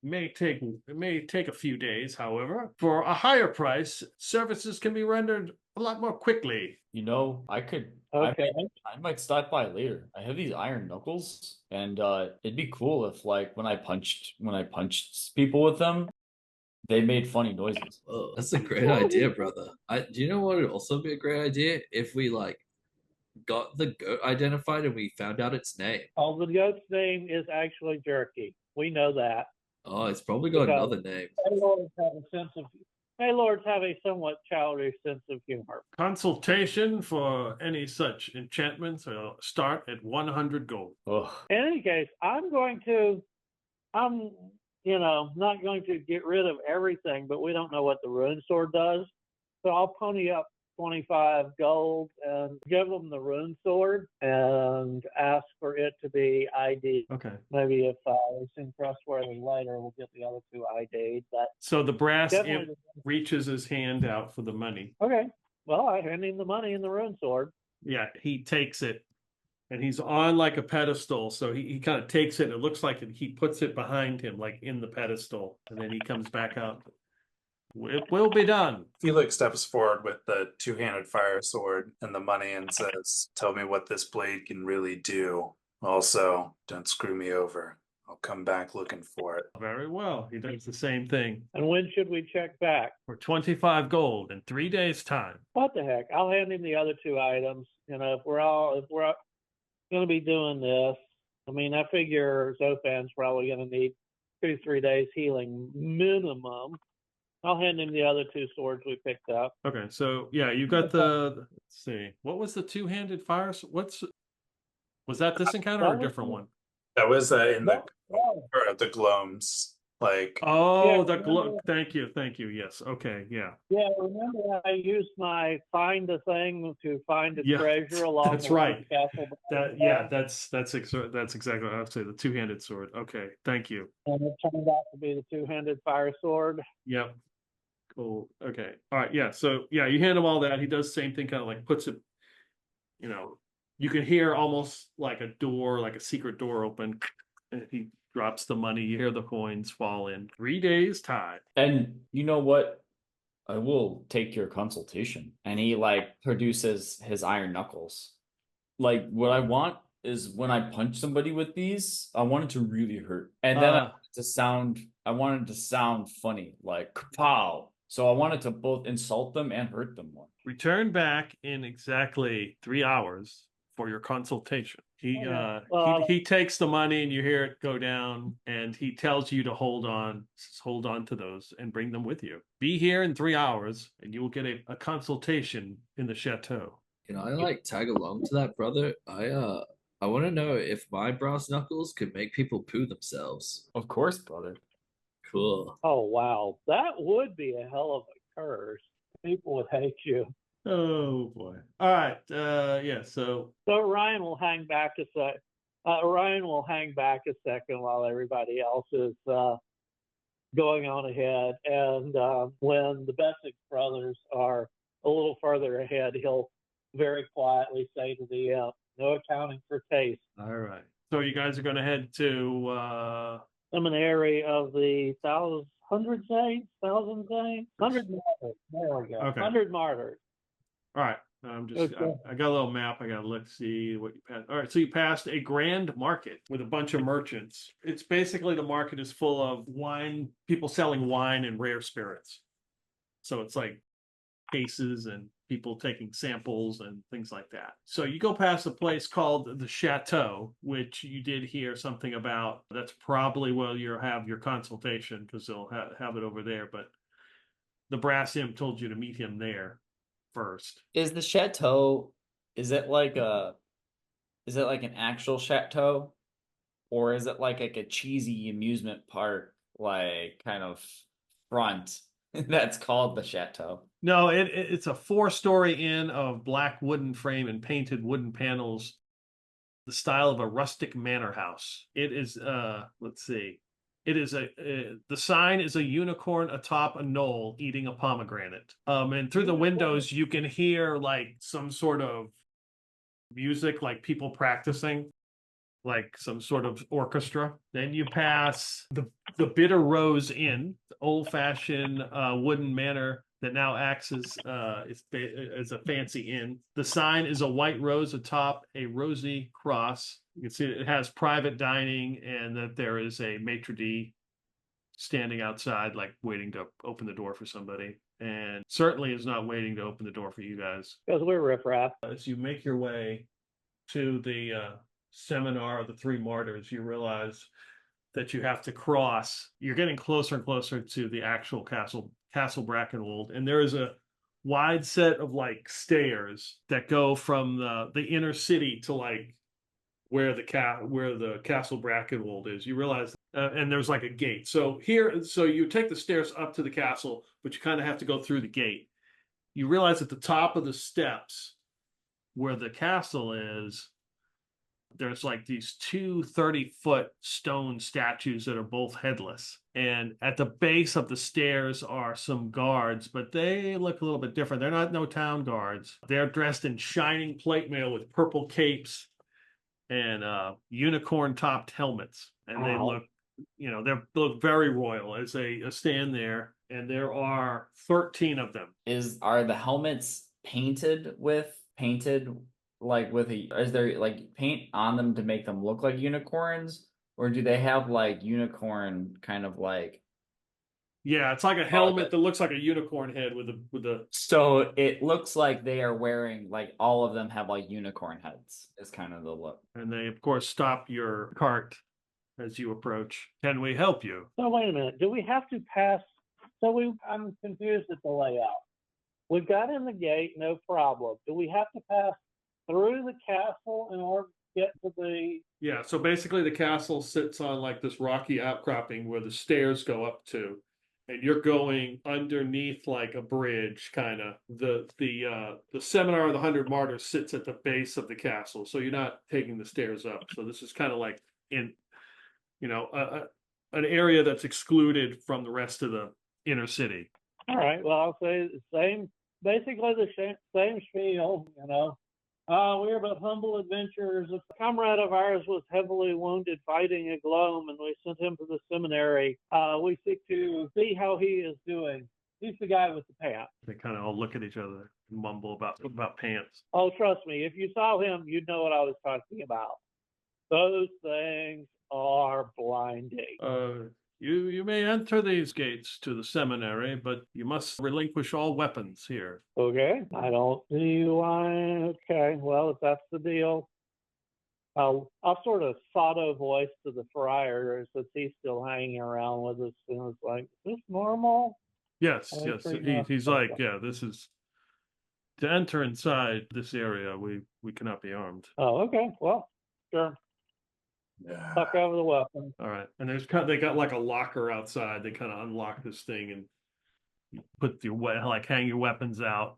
It may take a few days, however. For a higher price, services can be rendered a lot more quickly. You know, I could. Okay. I might stop by later. I have these iron knuckles, and it'd be cool if, like, when I punched people with them, they made funny noises. Oh, that's a great idea, brother. Do you know what would also be a great idea if we like got the goat identified and we found out its name? Oh, the goat's name is actually Jerky. We know that. Oh, it's probably got Because- another name. Lords have a somewhat childish sense of humor. Consultation for any such enchantments will start at 100 gold. Ugh. In any case, I'm not going to get rid of everything, but we don't know what the rune sword does. So I'll pony up 25 gold and give them the rune sword and ask for it to be ID. Okay. Maybe if they seem trustworthy later, we'll get the other two ID'd. But So the brass imp definitely, reaches his hand out for the money. okay. Well, I hand him the money and the rune sword. Yeah, he takes it and he's on like a pedestal. So he kind of takes it. And it looks like he puts it behind him, like in the pedestal. And then he comes back out. It will be done. Felix steps forward with the two-handed fire sword and the money and says, "Tell me what this blade can really do. Also, don't screw me over. I'll come back looking for it." Very well. He does the same thing And when should we check back? for 25 gold in 3 days' time. What the heck? I'll hand him the other two items. You know, if we're going to be doing this, I mean, I figure Zofan's probably going to need 2-3 days healing minimum. I'll hand him the other two swords we picked up. Okay, so yeah, you got let's see. What was the two-handed fire? Was that this encounter or a different one? That was in the Oh, Gloams. Like, Oh, Yeah, the glow. remember- Thank you. Yes. Okay. Yeah. yeah, remember I used my find a thing to find a Yeah, treasure along that's the right. castle. That's exactly what I would say. The two-handed sword. Okay. Thank you. And it turned out to be the two-handed fire sword. Yep. Cool. Okay. All right. Yeah. So yeah, you hand him all that. He does the same thing, kind of like puts it, you can hear almost like a door, like a secret door open. And he drops the money. You hear the coins fall in. 3 days' time. And you know what? I will take your consultation. And he like produces his iron knuckles. Like what I want is when I punch somebody with these, I want it to really hurt. And then I want it to sound funny, like kapow. So I wanted to both insult them and hurt them more. Return back in exactly 3 hours for your consultation. He takes the money and you hear it go down, and he tells you to hold on to those and bring them with you. Be here in 3 hours and you will get a consultation in the chateau. Can I like tag along to that, brother? I want to know if my brass knuckles could make people poo themselves. Of course, brother. Cool. Oh, wow. That would be a hell of a curse. People would hate you. Oh boy. All right. Yeah. So Ryan will hang back a sec. Ryan will hang back a second while everybody else is going on ahead. And when the Bessex brothers are a little further ahead, he'll very quietly say to the no accounting for taste. all right. So you guys are going to head to Seminary of the Hundred Saints. There we go. Okay. 100 Martyrs. all right. I'm just Okay. I got a little map. I gotta look, see what you passed. All right, so you passed a grand market with a bunch of merchants. It's basically, the market is full of wine, people selling wine and rare spirits. So it's like cases and people taking samples and things like that. So you go past a place called the Chateau, which you did hear something about. That's probably where you'll have your consultation, because they'll have it over there. But the brass imp told you to meet him there first. Is the chateau, is it like an actual chateau? Or is it like a cheesy amusement park, like kind of front? That's called the chateau. No, it's a 4-story inn of black wooden frame and painted wooden panels, the style of a rustic manor house. It is let's see. It is the sign is a unicorn atop a knoll eating a pomegranate. And through the windows you can hear like some sort of music, like people practicing, like some sort of orchestra. Then you pass the Bitter Rose Inn, old-fashioned wooden manor that now acts as a fancy inn. The sign is a white rose atop a rosy cross. You can see it has private dining, and that there is a maitre d' standing outside, like waiting to open the door for somebody. And certainly is not waiting to open the door for you guys. Because we're riffraff. As you make your way to the seminar of the Three Martyrs, you realize that you have to cross. You're getting closer and closer to the actual Castle Brackenwold, and there is a wide set of like stairs that go from the inner city to like where the Castle Brackenwold is. You realize, and there's like a gate. So you take the stairs up to the castle, but you kind of have to go through the gate. You realize at the top of the steps where the castle is, there's like these two 30-foot stone statues that are both headless. And at the base of the stairs are some guards, but they look a little bit different. They're not no town guards. They're dressed in shining plate mail with purple capes and unicorn-topped helmets. And they look, they look very royal as they stand there. And there are 13 of them. Are the helmets painted like with is there like paint on them to make them look like unicorns, or do they have like unicorn kind of like? Yeah, it's like a helmet that looks like a unicorn head with a. So it looks like they are wearing, like, all of them have like unicorn heads. Is kind of the look. And they of course stop your cart as you approach. Can we help you? So wait a minute. Do we have to pass? I'm confused at the layout. We've got in the gate, no problem. Do we have to pass through the castle in order to get to the? Yeah, so basically the castle sits on like this rocky outcropping where the stairs go up to, and you're going underneath like a bridge, kind of. The Seminar of the 100 Martyrs sits at the base of the castle, so you're not taking the stairs up. So this is kind of like in, an area that's excluded from the rest of the inner city. All right. Well, I'll say the same, basically the same spiel. We're but humble adventurers. A comrade of ours was heavily wounded fighting at Gloam, and we sent him to the seminary. We seek to see how he is doing. He's the guy with the pants. They kind of all look at each other and mumble about pants. Oh, trust me, if you saw him, you'd know what I was talking about. Those things are blinding. You may enter these gates to the seminary, but you must relinquish all weapons here. Okay, I don't see why. Okay, well, if that's the deal, I'll sort of Sado voice to the friar since he's still hanging around with us, and it's like, is this normal? Yes. He's like, yeah, this is to enter inside this area. We cannot be armed. Oh, okay, well, sure. Yeah. Tuck over the weapon. All right, and they got like a locker outside. They kind of unlock this thing and you put hang your weapons out.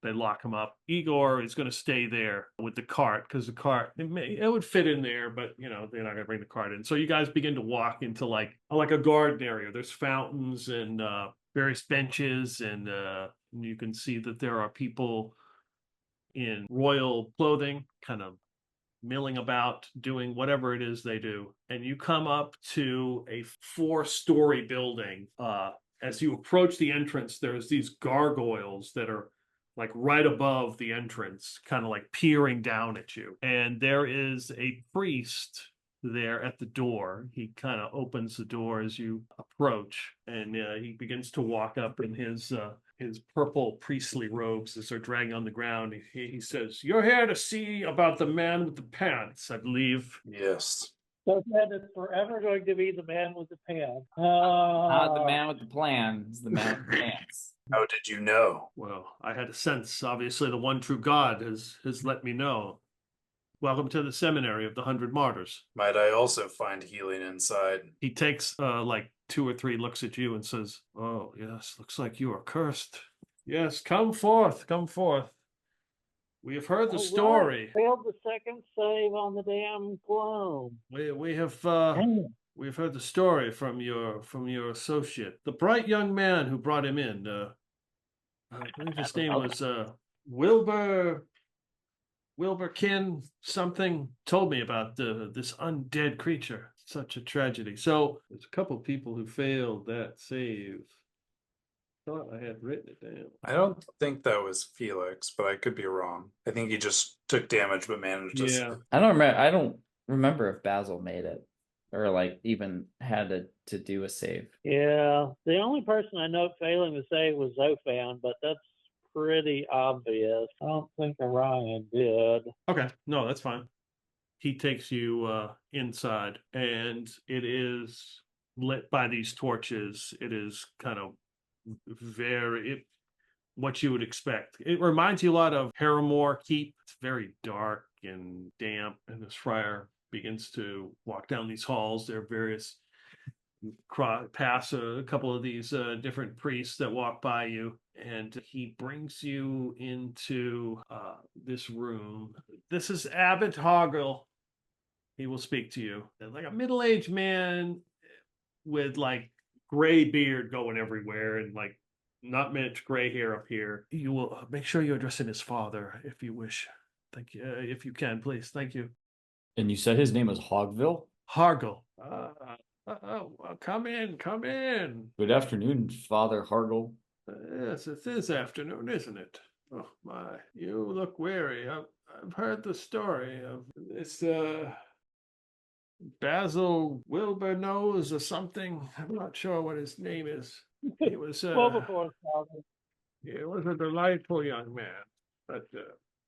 They lock them up. Igor is going to stay there with the cart because the cart it would fit in there, but they're not going to bring the cart in. So you guys begin to walk into like a garden area. There's fountains and various benches, and you can see that there are people in royal clothing, kind of milling about, doing whatever it is they do. And you come up to a 4-story building. As you approach the entrance, there's these gargoyles that are like right above the entrance, kind of like peering down at you. And there is a priest there at the door. He kind of opens the door as you approach, and he begins to walk up in his purple priestly robes as they're dragging on the ground. He says, "You're here to see about the man with the pants, I believe." Yes. So then it's forever going to be the man with the pants. Not the man with the plan. It's the man with the pants. How did you know? Well, I had a sense. Obviously, the one true God has let me know. Welcome to the Seminary of the 100 Martyrs. Might I also find healing inside? He takes like 2 or 3 looks at you and says, "Oh, yes, looks like you are cursed. Yes, come forth, come forth. We have heard the All right, story. Failed the second save on the damn Gloam. We have Damn. we've heard the story from your associate, the bright young man who brought him in. I believe his name was Wilbur Kin something. Told me about this undead creature. Such a tragedy. So there's a couple of people who failed that save. Thought I had written it down. I don't think that was Felix, but I could be wrong. I think he just took damage but managed to. Yeah. I don't remember if Basil made it or like even had to do a save. Yeah, the only person I know failing to save was Zofan, but that's pretty obvious. I don't think Orion did. Okay, no, that's fine. He takes you inside, and it is lit by these torches. It is kind of what you would expect. It reminds you a lot of Harrowmore Keep. It's very dark and damp, and this friar begins to walk down these halls. There are various pass a couple of these different priests that walk by you, and he brings you into this room. This is Abbot Hoggle. He will speak to you. Like a middle-aged man with like gray beard going everywhere and like not much gray hair up here. You will make sure you address him as father if you wish. Thank you. If you can, please. Thank you. And you said his name was Hogville? Hargle. Come in, come in. Good afternoon, Father Hargle. Yes, it is afternoon, isn't it? Oh my, you look weary. I've heard the story of this Basil Wilbur Nose or something. I'm not sure what his name is. He was Well before his father. he was a delightful young man. But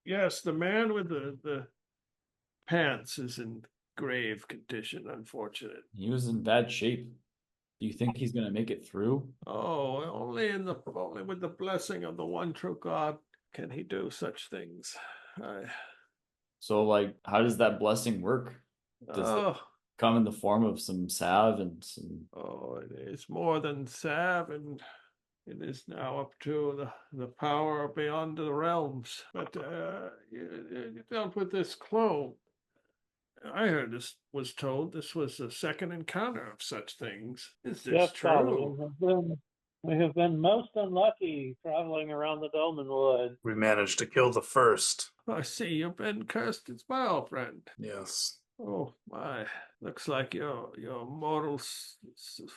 yes, the man with the pants is in grave condition, unfortunate. He was in bad shape. Do you think he's gonna make it through? Oh, only with the blessing of the one true God can he do such things. So like how does that blessing work? Does it come in the form of some salve and some it is more than salve, and it is now up to the power beyond the realms. But you dealt with this Gloam. I heard was told this was the second encounter of such things. Is this Yes, Father, true? we have been most unlucky traveling around the Dolmenwood. We managed to kill the first. I see you've been cursed as well, friend. Yes. Oh my! Looks like your mortal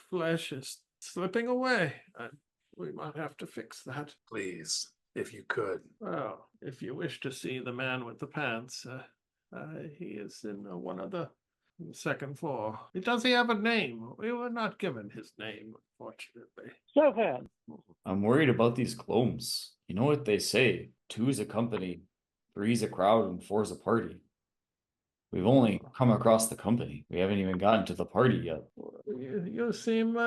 flesh is slipping away. We might have to fix that. Please, if you could. Well, if you wish to see the man with the pants, he is in one of the second floor. Does he have a name? We were not given his name, unfortunately. Zofan. I'm worried about these Gloams. You know what they say? 2 is a company, 3 is a crowd, and 4 is a party. We've only come across the company. We haven't even gotten to the party yet. You seem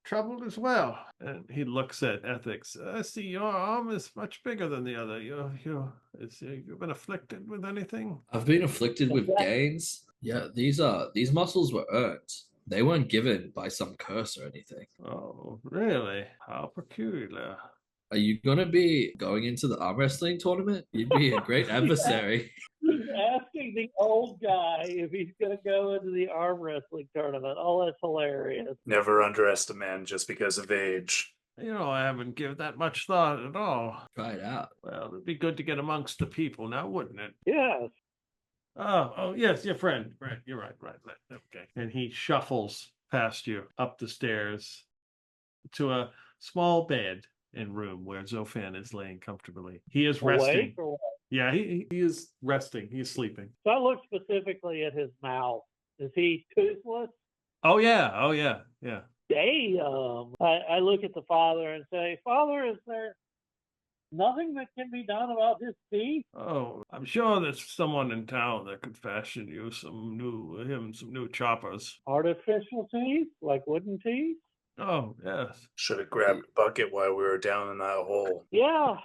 troubled as well. And he looks at Ethex. I see your arm is much bigger than the other. You've been afflicted with anything? I've been afflicted with gains. Yeah, these muscles were earned. They weren't given by some curse or anything. Oh, really? How peculiar. Are you gonna be going into the arm wrestling tournament? You'd be a great adversary. He's asking the old guy if he's going to go into the arm wrestling tournament. Oh, that's hilarious. Never underestimate a man just because of age. I haven't given that much thought at all. Try it out. Well, it'd be good to get amongst the people now, wouldn't it? Yes. Oh, yes, your friend. Right, you're right. Okay. And he shuffles past you up the stairs to a small bed and room where Zofan is laying comfortably. He is resting. Awake or what? Yeah, he is resting. He's sleeping. So I look specifically at his mouth. Is he toothless? Oh yeah. Damn. I look at the father and say, Father, is there nothing that can be done about his teeth? Oh, I'm sure there's someone in town that could fashion you some new choppers. Artificial teeth? Like wooden teeth? Oh, yes. Should have grabbed a bucket while we were down in that hole. Yeah.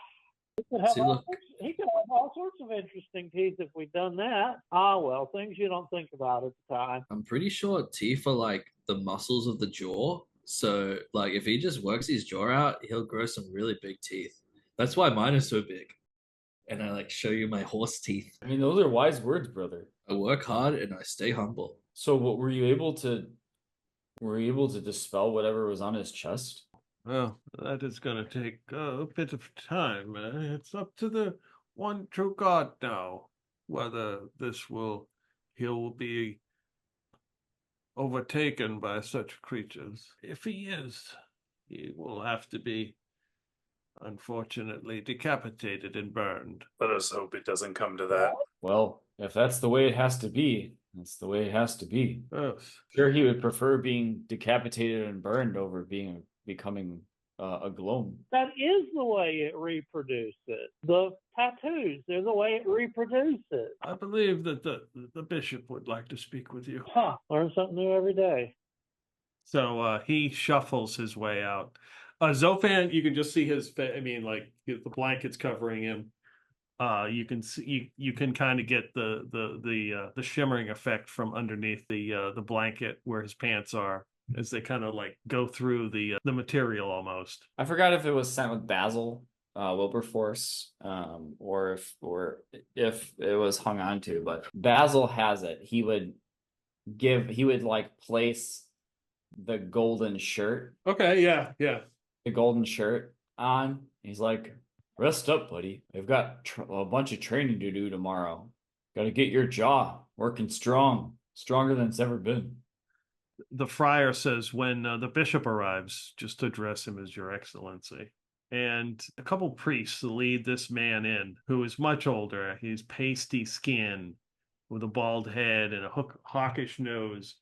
See, look, He could have all sorts of interesting teeth if we'd done that. Ah, well, things you don't think about at the time. I'm pretty sure teeth are like the muscles of the jaw. So, like, if he just works his jaw out, he'll grow some really big teeth. That's why mine are so big. And I like show you my horse teeth. I mean, those are wise words, brother. I work hard and I stay humble. So, what were you able to? Were you able to dispel whatever was on his chest? Well, that is going to take a bit of time. It's up to the one true God now, whether he'll be overtaken by such creatures. If he is, he will have to be, unfortunately, decapitated and burned. Let us hope it doesn't come to that. Well, if that's the way it has to be, that's the way it has to be. Yes. Sure, he would prefer being decapitated and burned over becoming a Gloam. That is the way it reproduces. The tattoos, they're the way it reproduces. I believe that the bishop would like to speak with you. Huh, learn something new every day. So he shuffles his way out. Zofan, you can just see his the blankets covering him. You can see you can kind of get the shimmering effect from underneath the blanket where his pants are as they kind of like go through the material almost. I forgot if it was sent with Basil Wilberforce, or if it was hung on to, but Basil has it. He would like place the golden shirt. Okay, yeah. The golden shirt on. He's like, rest up, buddy. I've got a bunch of training to do tomorrow. Got to get your jaw working stronger than it's ever been. The friar says when the bishop arrives, just to address him as Your Excellency. And a couple priests lead this man in, who is much older. He's pasty skin with a bald head and a hawkish nose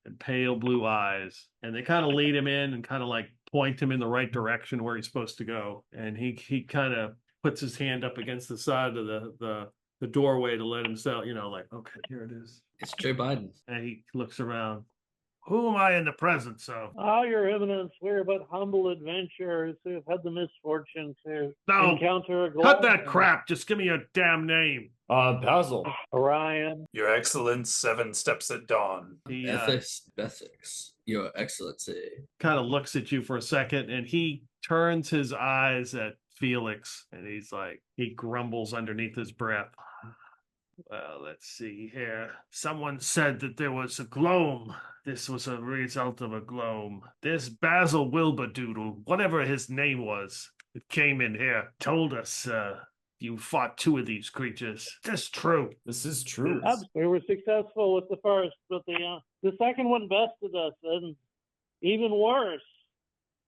and pale blue eyes. And they kind of lead him in and kind of like point him in the right direction where he's supposed to go. And he kind of puts his hand up against the side of the doorway to let himself, like, okay, here it is. It's Joe Biden. And he looks around. Who am I in the presence of? Oh, Your Eminence, we're but humble adventurers who have had the misfortune to No, encounter a cut that crap. Just give me your damn name. Basil. Orion. Your Excellence, 7 steps at dawn. He Bessex, Your Excellency. kind of looks at you for a second and he turns his eyes at Felix and he's like, he grumbles underneath his breath. Well, let's see here. Someone said that there was a Gloam. This was a result of a Gloam. This Basil Wilberdoodle, whatever his name was, that came in here, told us you fought 2 of these creatures. This true. This is true. We were successful with the first, but the second one bested us, and even worse,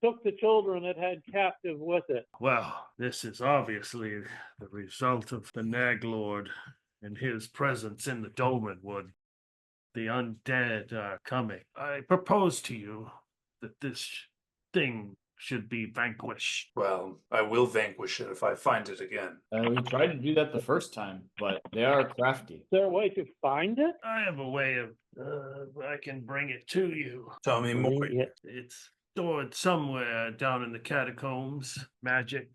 took the children it had captive with it. Well, this is obviously the result of the Nag Lord and his presence in the Dolmenwood. The undead are coming. I propose to you that this thing should be vanquished. Well, I will vanquish it if I find it again. We tried to do that the first time, but they are crafty. Is there a way to find it? I have a way of, I can bring it to you. Tell me more. Yeah. It's stored somewhere down in the catacombs. Magic,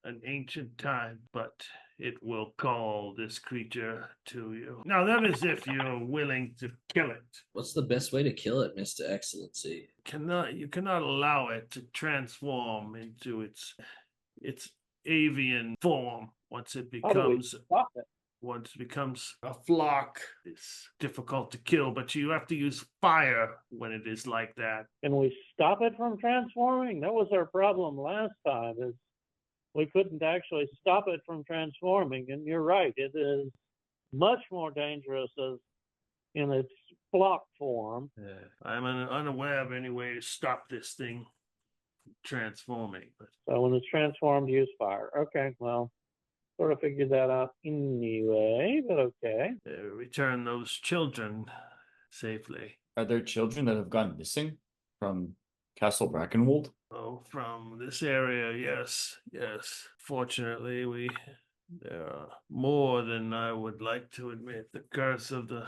an ancient time, but it will call this creature to you. Now, that is if you're willing to kill it. What's the best way to kill it, Mr. Excellency? You cannot allow it to transform into its avian form once it How do we becomes stop it? a flock. It's difficult to kill, but you have to use fire when it is like that. Can we stop it from transforming? That was our problem last time, is we couldn't actually stop it from transforming. And you're right, it is much more dangerous as in its flock form. I'm unaware of any way to stop this thing from transforming. But So when it's transformed, use fire. Okay, well, sort of figured that out anyway, but okay. return those children safely. Are there children that have gone missing from Castle Brackenwold? Oh, from this area, yes. Fortunately, there are more than I would like to admit. The curse of the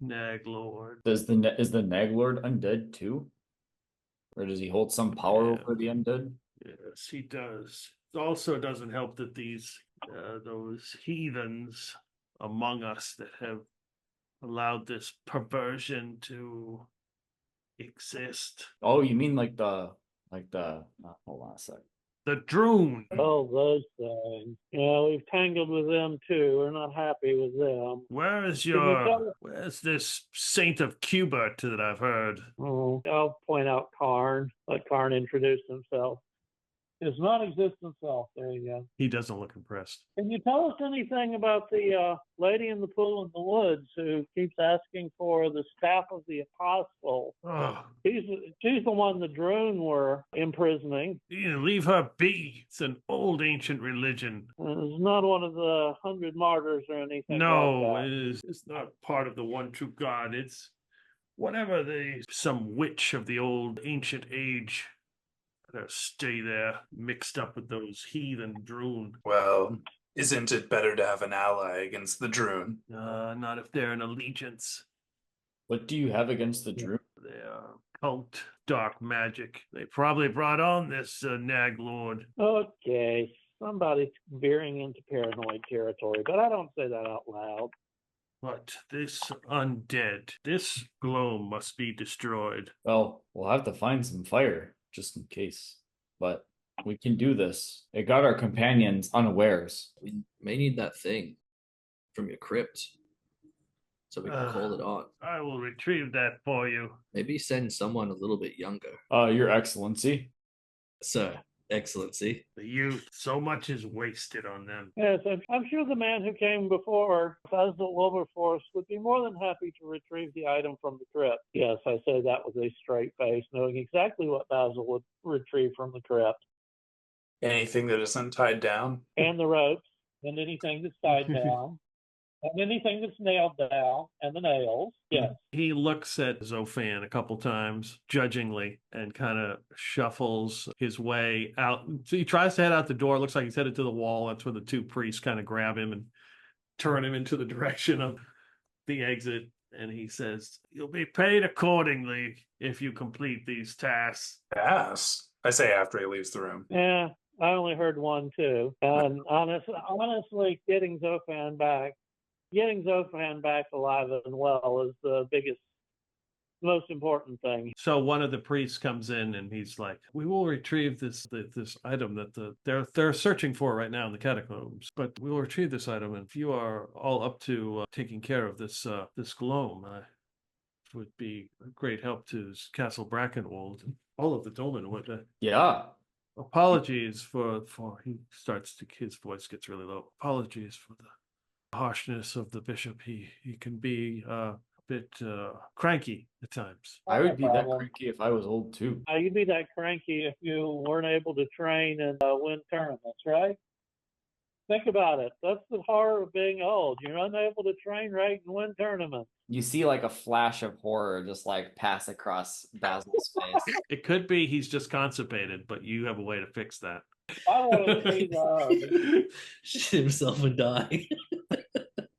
Nag Lord. Is the Nag Lord undead too? Or does he hold some power Yeah. over the undead? Yes, he does. also doesn't help that those heathens among us that have allowed this perversion to exist. Oh, you mean like the hold on a sec. The Droon. Oh, those things. Yeah, we've tangled with them too. We're not happy with them. Where's this Saint of Cubert that I've heard? Oh, I'll point out Karn. Let Karn introduce himself. His non-existent self. There you go. He doesn't look impressed. Can you tell us anything about the lady in the pool in the woods who keeps asking for the staff of the apostle? Oh, She's the one the Droon were imprisoning. leave her be. It's an old ancient religion. It's not one of the 100 martyrs or anything. No, like it's not part of the one true God. It's whatever some witch of the old ancient age. Stay there, mixed up with those heathen Droon. Well, isn't it better to have an ally against the Droon? Not if they're an allegiance. What do you have against the Drew? They're cult, dark magic. They probably brought on this Nag Lord. Okay, somebody's veering into paranoid territory, but I don't say that out loud. But this undead, this Gloam must be destroyed. Well, we'll have to find some fire just in case, but we can do this. It got our companions unawares. We may need that thing from your crypt so we can call it on. I will retrieve that for you. Maybe send someone a little bit younger. Your Excellency. Sir, Excellency. The youth, so much is wasted on them. Yes, I'm sure the man who came before, Basil Wilberforce, would be more than happy to retrieve the item from the crypt. Yes, I say that with a straight face, knowing exactly what Basil would retrieve from the crypt. Anything that isn't tied down? And the ropes, and anything that's tied down, and anything that's nailed down, and the nails. Yes. He looks at Zofan a couple times, judgingly, and kind of shuffles his way out. So he tries to head out the door. Looks like he's headed to the wall. That's where the two priests kind of grab him and turn him into the direction of the exit. And he says, "You'll be paid accordingly if you complete these tasks." Yes. I say after he leaves the room. Yeah, I only heard one too. And honestly, getting Zofan back alive and well is the most important thing. So one of the priests comes in and he's like, "We will retrieve this item that they're searching for right now in the catacombs. But we will retrieve this item, and if you are all up to taking care of this Gloam, it would be a great help to Castle Brackenwold and all of the Dolmenwood." Yeah. Apologies for he starts to, his voice gets really low. Apologies for the harshness of the bishop. He can be a bit cranky at times. I would be that problem. cranky if I was old too. You'd be that cranky if you weren't able to train and win tournaments, right? Think about it. That's the horror of being old. You're unable to train right and win tournaments. You see like a flash of horror just like pass across Basil's face. It could be he's just constipated, but you have a way to fix that. I want to see those. Shit himself and die.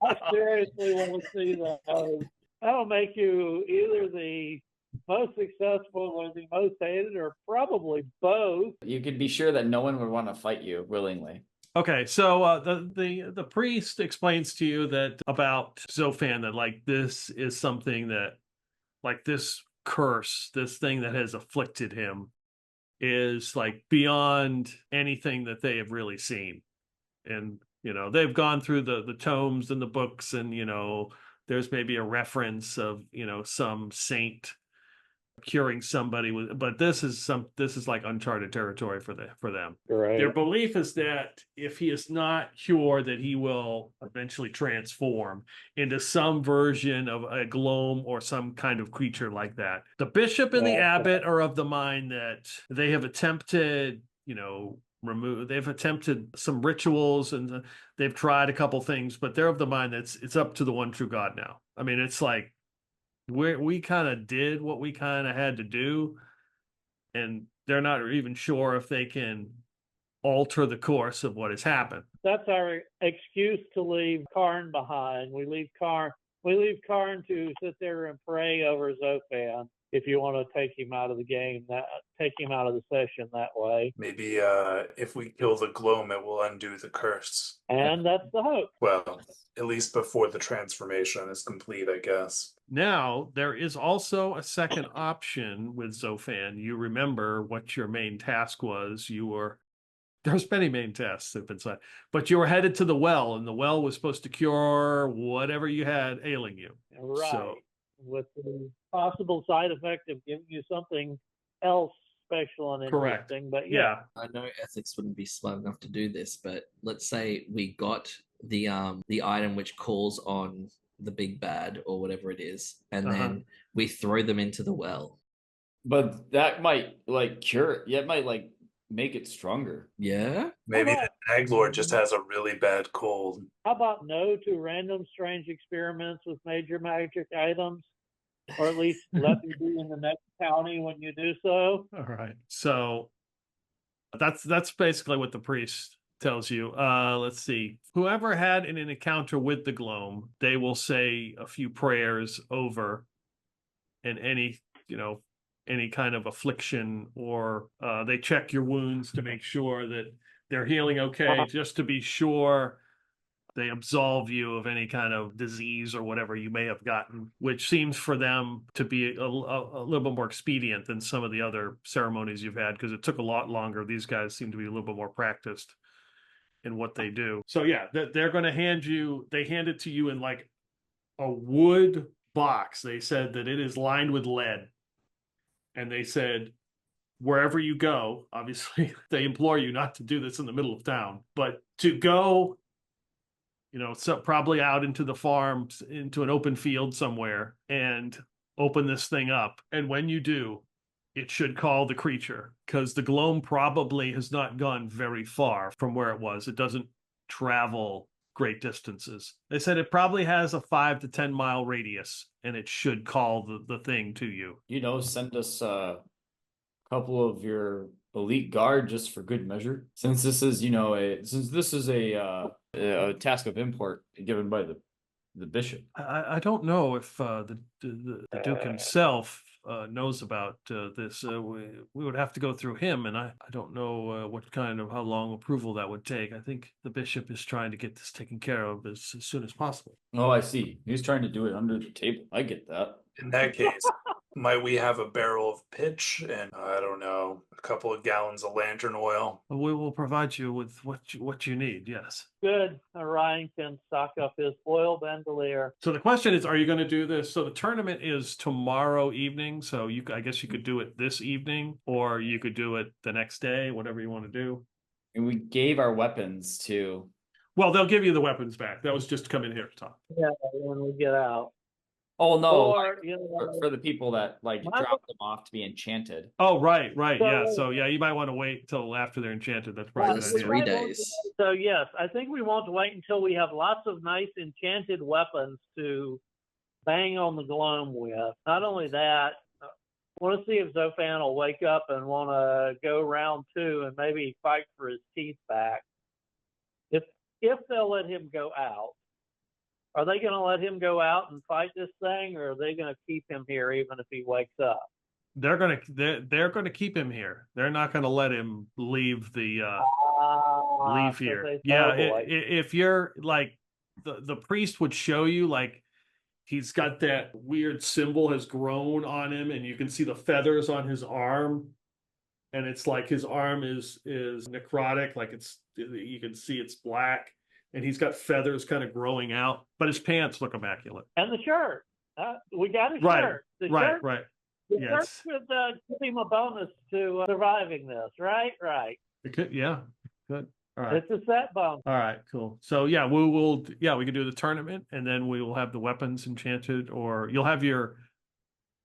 I seriously want to see those. That'll make you either the most successful or the most hated, or probably both. You could be sure that no one would want to fight you willingly. Okay, so the priest explains to you that about Zofan, that like this is something that, like this curse, this thing that has afflicted him, is like beyond anything that they have really seen. And they've gone through the tomes and the books, and there's maybe a reference of some saint curing somebody with, but this is like uncharted territory for them. Right. Their belief is that if he is not cured, that he will eventually transform into some version of a Gloam or some kind of creature like that. The bishop and the abbot are of the mind that they have attempted they've attempted some rituals, and they've tried a couple things, but they're of the mind that it's up to the one true God now. I mean, it's like we kind of did what we kind of had to do, and they're not even sure if they can alter the course of what has happened. That's our excuse to leave Karn behind. We We leave Karn to sit there and pray over Zofan if you want to take him out of the game, take him out of the session that way. Maybe if we kill the Gloam, it will undo the curse. And that's the hope. Well, at least before the transformation is complete, I guess. Now, there is also a second option with Zofan. You remember what your main task was. There's many main tasks that have been signed, but you were headed to the well, and the well was supposed to cure whatever you had ailing you. Right. So, with the possible side effect of giving you something else special and correct. interesting. But Yeah. I know Ethics wouldn't be smart enough to do this, but let's say we got the item which calls on the big bad or whatever it is, and then we throw them into the well. But that might like cure it. Yeah, it might like make it stronger. Yeah. Maybe How the Hag Lord just has a really bad cold. How about no to random strange experiments with major magic items? Or at least let me be in the next county when you do so. All right. So that's basically what the priest tells you. Let's see. Whoever had an encounter with the Gloam, they will say a few prayers over and any kind of affliction, or they check your wounds to make sure that they're healing okay, just to be sure they absolve you of any kind of disease or whatever you may have gotten, which seems for them to be a little bit more expedient than some of the other ceremonies you've had, because it took a lot longer. These guys seem to be a little bit more practiced in what they do. So yeah, they're going to hand it to you in like a wood box. They said that it is lined with lead. And they said, wherever you go, obviously they implore you not to do this in the middle of town, but to go, so probably out into the farms, into an open field somewhere, and open this thing up. And when you do, it should call the creature, because the Gloam probably has not gone very far from where it was. It doesn't travel great distances. They said it probably has a 5 to 10 mile radius, and it should call the thing to you. Send us a couple of your elite guard just for good measure. Since this is, a task of import given by the bishop. I don't know if the Duke himself knows about this. We would have to go through him, and I don't know how long approval that would take. I think the bishop is trying to get this taken care of as soon as possible. Oh, I see. He's trying to do it under the table. I get that. In that case, might we have a barrel of pitch and, I don't know, a couple of gallons of lantern oil? We will provide you with what you need, yes. Good. Orion can stock up his oil bandolier. So the question is, are you going to do this? So the tournament is tomorrow evening, so I guess you could do it this evening, or you could do it the next day, whatever you want to do. And we gave our weapons to... Well, they'll give you the weapons back. That was just to come in here to talk. Yeah, when we get out. Oh, no, Or, for the people that drop them off to be enchanted. Oh, right. Yeah. So- So yeah, you might want to wait till after they're enchanted. That's probably a That's good idea. 3 days. So yes, I think we want to wait until we have lots of nice enchanted weapons to bang on the Gloam with. Not only that, I want to see if Zofan will wake up and want to go round 2 and maybe fight for his teeth back. If they'll let him go out. Are they going to let him go out and fight this thing, or are they going to keep him here even if he wakes up? They're gonna keep him here. They're not gonna let him leave the leave here. Yeah, if you're like the priest would show you, like he's got that weird symbol has grown on him, and you can see the feathers on his arm, and it's like his arm is necrotic, like you can see it's black. And he's got feathers kind of growing out, but his pants look immaculate. And the shirt. We got his Right, shirt. The right. The Yes. shirt would give him a bonus to surviving this, right? Right. It could, yeah. Good. All right. It's a set bonus. All right, cool. So yeah, we can do the tournament, and then we will have the weapons enchanted, or you'll have your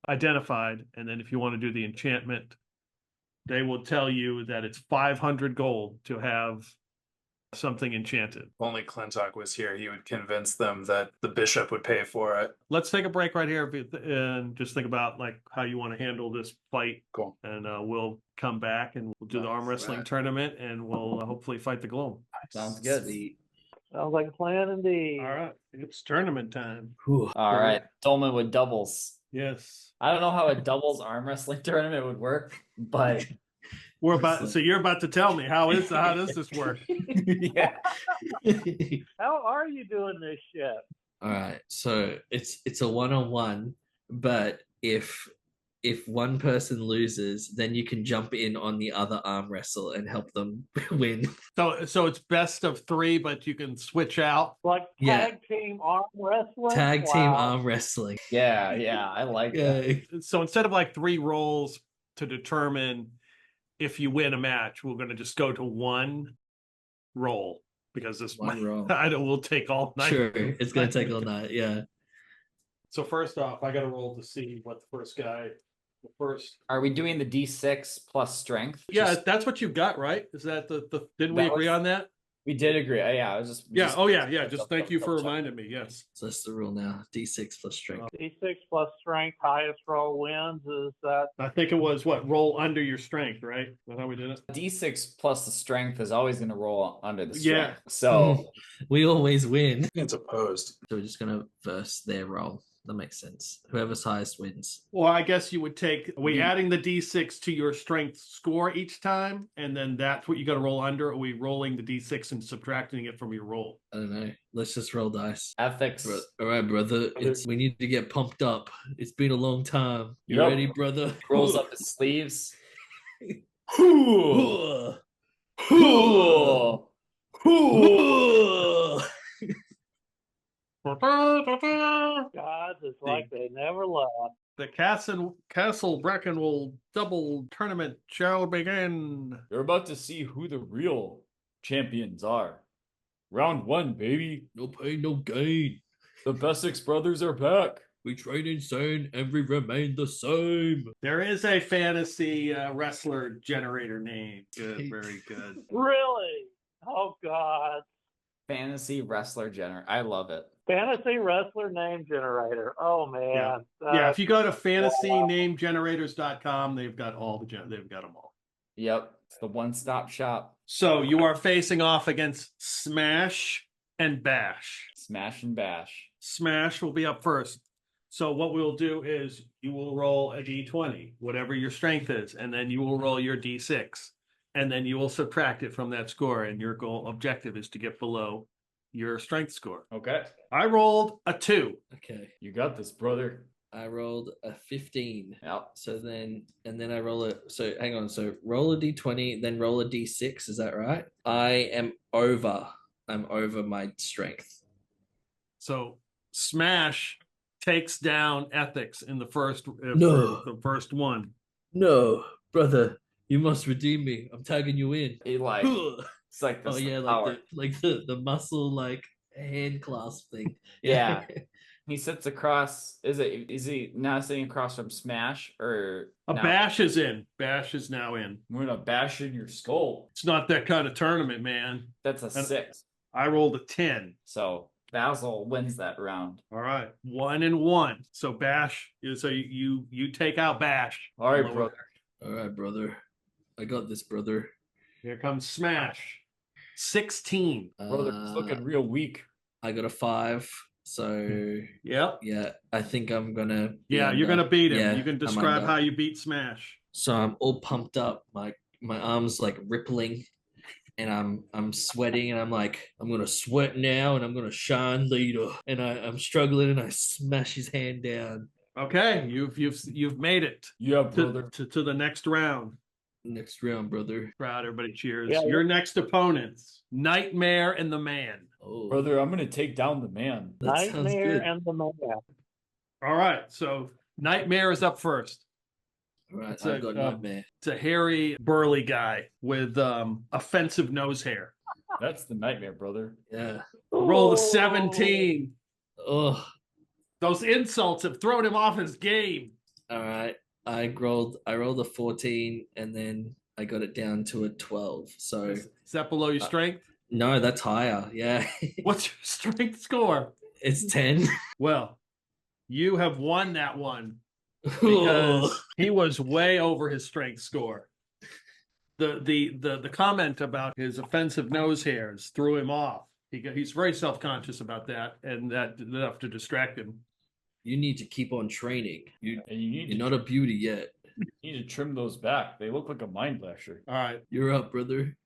identified, and then if you want to do the enchantment, they will tell you that it's 500 gold to have something enchanted. If only Clintock was here, he would convince them that the bishop would pay for it. Let's take a break right here and just think about like how you want to handle this fight. Cool. And we'll come back and we'll do the arm wrestling tournament, and we'll hopefully fight the Gloam. Sounds good. Sounds like a plan indeed. All right, it's tournament time. Whew. All right, Dolmenwood Doubles. Yes, I don't know how a doubles arm wrestling tournament would work, but we're about. So you're about to tell me how does this work? yeah. How are you doing this shit? All right, so it's a one-on-one, but if one person loses, then you can jump in on the other arm wrestle and help them win. So it's best of 3, but you can switch out. Like Yeah. tag team arm wrestling? Tag team Wow. arm wrestling. Yeah, I like that. Yeah. So instead of like 3 rolls to determine if you win a match, we're going to just go to 1 roll because this One roll. I know we'll take all night. Sure, it's gonna take all night. Yeah. So first off, I got to roll to see what the first. Are we doing the D6 plus strength? Yeah, Just- that's what you got, right? Is that the didn't we That agree was- on that? we did agree. Yeah, I was just. Yeah. just- Oh yeah. Just thank you for reminding me. Yes. So that's the rule now. D6 plus strength. D6 plus strength, highest roll wins. Is that I think it was what roll under your strength, right? Is that how we did it? D6 plus the strength is always going to roll under the Yeah. strength. So We always win. It's opposed. So we're just gonna verse their roll. That makes sense. Whoever's highest wins. Well, I guess you would take. Are we adding the D6 to your strength score each time, and then that's what you got to roll under? Or are we rolling the D6 and subtracting it from your roll? I don't know. Let's just roll dice. ethics. All right, brother. We need to get pumped up. It's been a long time. You Yep. ready, brother? Rolls up his sleeves. Ooh. Ooh. Ooh. God? It's like they never left. The Castle Brackenwold double tournament shall begin. You're about to see who the real champions are. Round 1, baby. No pain, no gain. The Bessex brothers are back. We train insane and we remain the same. There is a fantasy wrestler generator name. Good, very good. Really? Oh God. Fantasy wrestler generator. I love it. Fantasy wrestler name generator. Oh man. Yeah, if you go to fantasynamegenerators.com, they've got they've got them all. Yep. It's the one-stop shop. So you are facing off against Smash and Bash. Smash and bash. Smash will be up first. So what we'll do is you will roll a d20, whatever your strength is, and then you will roll your d6, and then you will subtract it from that score. And your goal objective is to get below your strength score. Okay. I rolled a 2. Okay. You got this, brother. I rolled a 15. Yep. So then I roll hang on. So roll a d20, then roll a d6. Is that right? I'm over my strength. So Smash takes down Ethex in the first No. the first one. No, brother, you must redeem me. I'm tagging you in. He like it's like this Oh yeah, power. like the muscle like hand clasp thing. Yeah. He sits across. Is he now sitting across from Smash or A no? Bash is in. Bash is now in. I'm gonna bash in your skull. It's not that kind of tournament, man. That's a 6. I rolled a 10. So Basil wins that round. All right, 1 and 1. So Bash, so you take out Bash. All right, Lower. brother. All right, brother. I got this, brother. Here comes Smash. 16. Brother, it's looking real weak. I got a 5. So Yep. yeah, I think I'm gonna. be Yeah, you're under. gonna beat him. Yeah, You can I'm describe under. how you beat Smash. So I'm all pumped up. My arms like rippling, and I'm sweating, and I'm like, I'm gonna sweat now, and I'm gonna shine later. And I'm struggling, and I smash his hand down. Okay, you've made it Yeah, brother. to the next round. Next round, brother. Crowd, everybody cheers. Yeah. Your next opponents, Nightmare and the Man. Oh, Brother, I'm gonna take down the man. that sounds Nightmare good. and the Man. All right, so Nightmare is up first. All right, It's I've a, got nightmare. It's a hairy, burly guy with offensive nose hair. That's the nightmare, brother. Yeah. Roll the Oh. 17. Oh, Those insults have thrown him off his game. all right. I rolled a 14, and then I got it down to a 12. So Is that below your strength? no, that's higher. Yeah, What's your strength score? it's 10. Well, you have won that one because he was way over his strength score. The comment about his offensive nose hairs threw him off. He's very self-conscious about that, and that enough to distract him. You need to keep on training. And you need You're to, not a beauty yet. need to trim those back. They look like a mind lasher. All right, You're up, brother.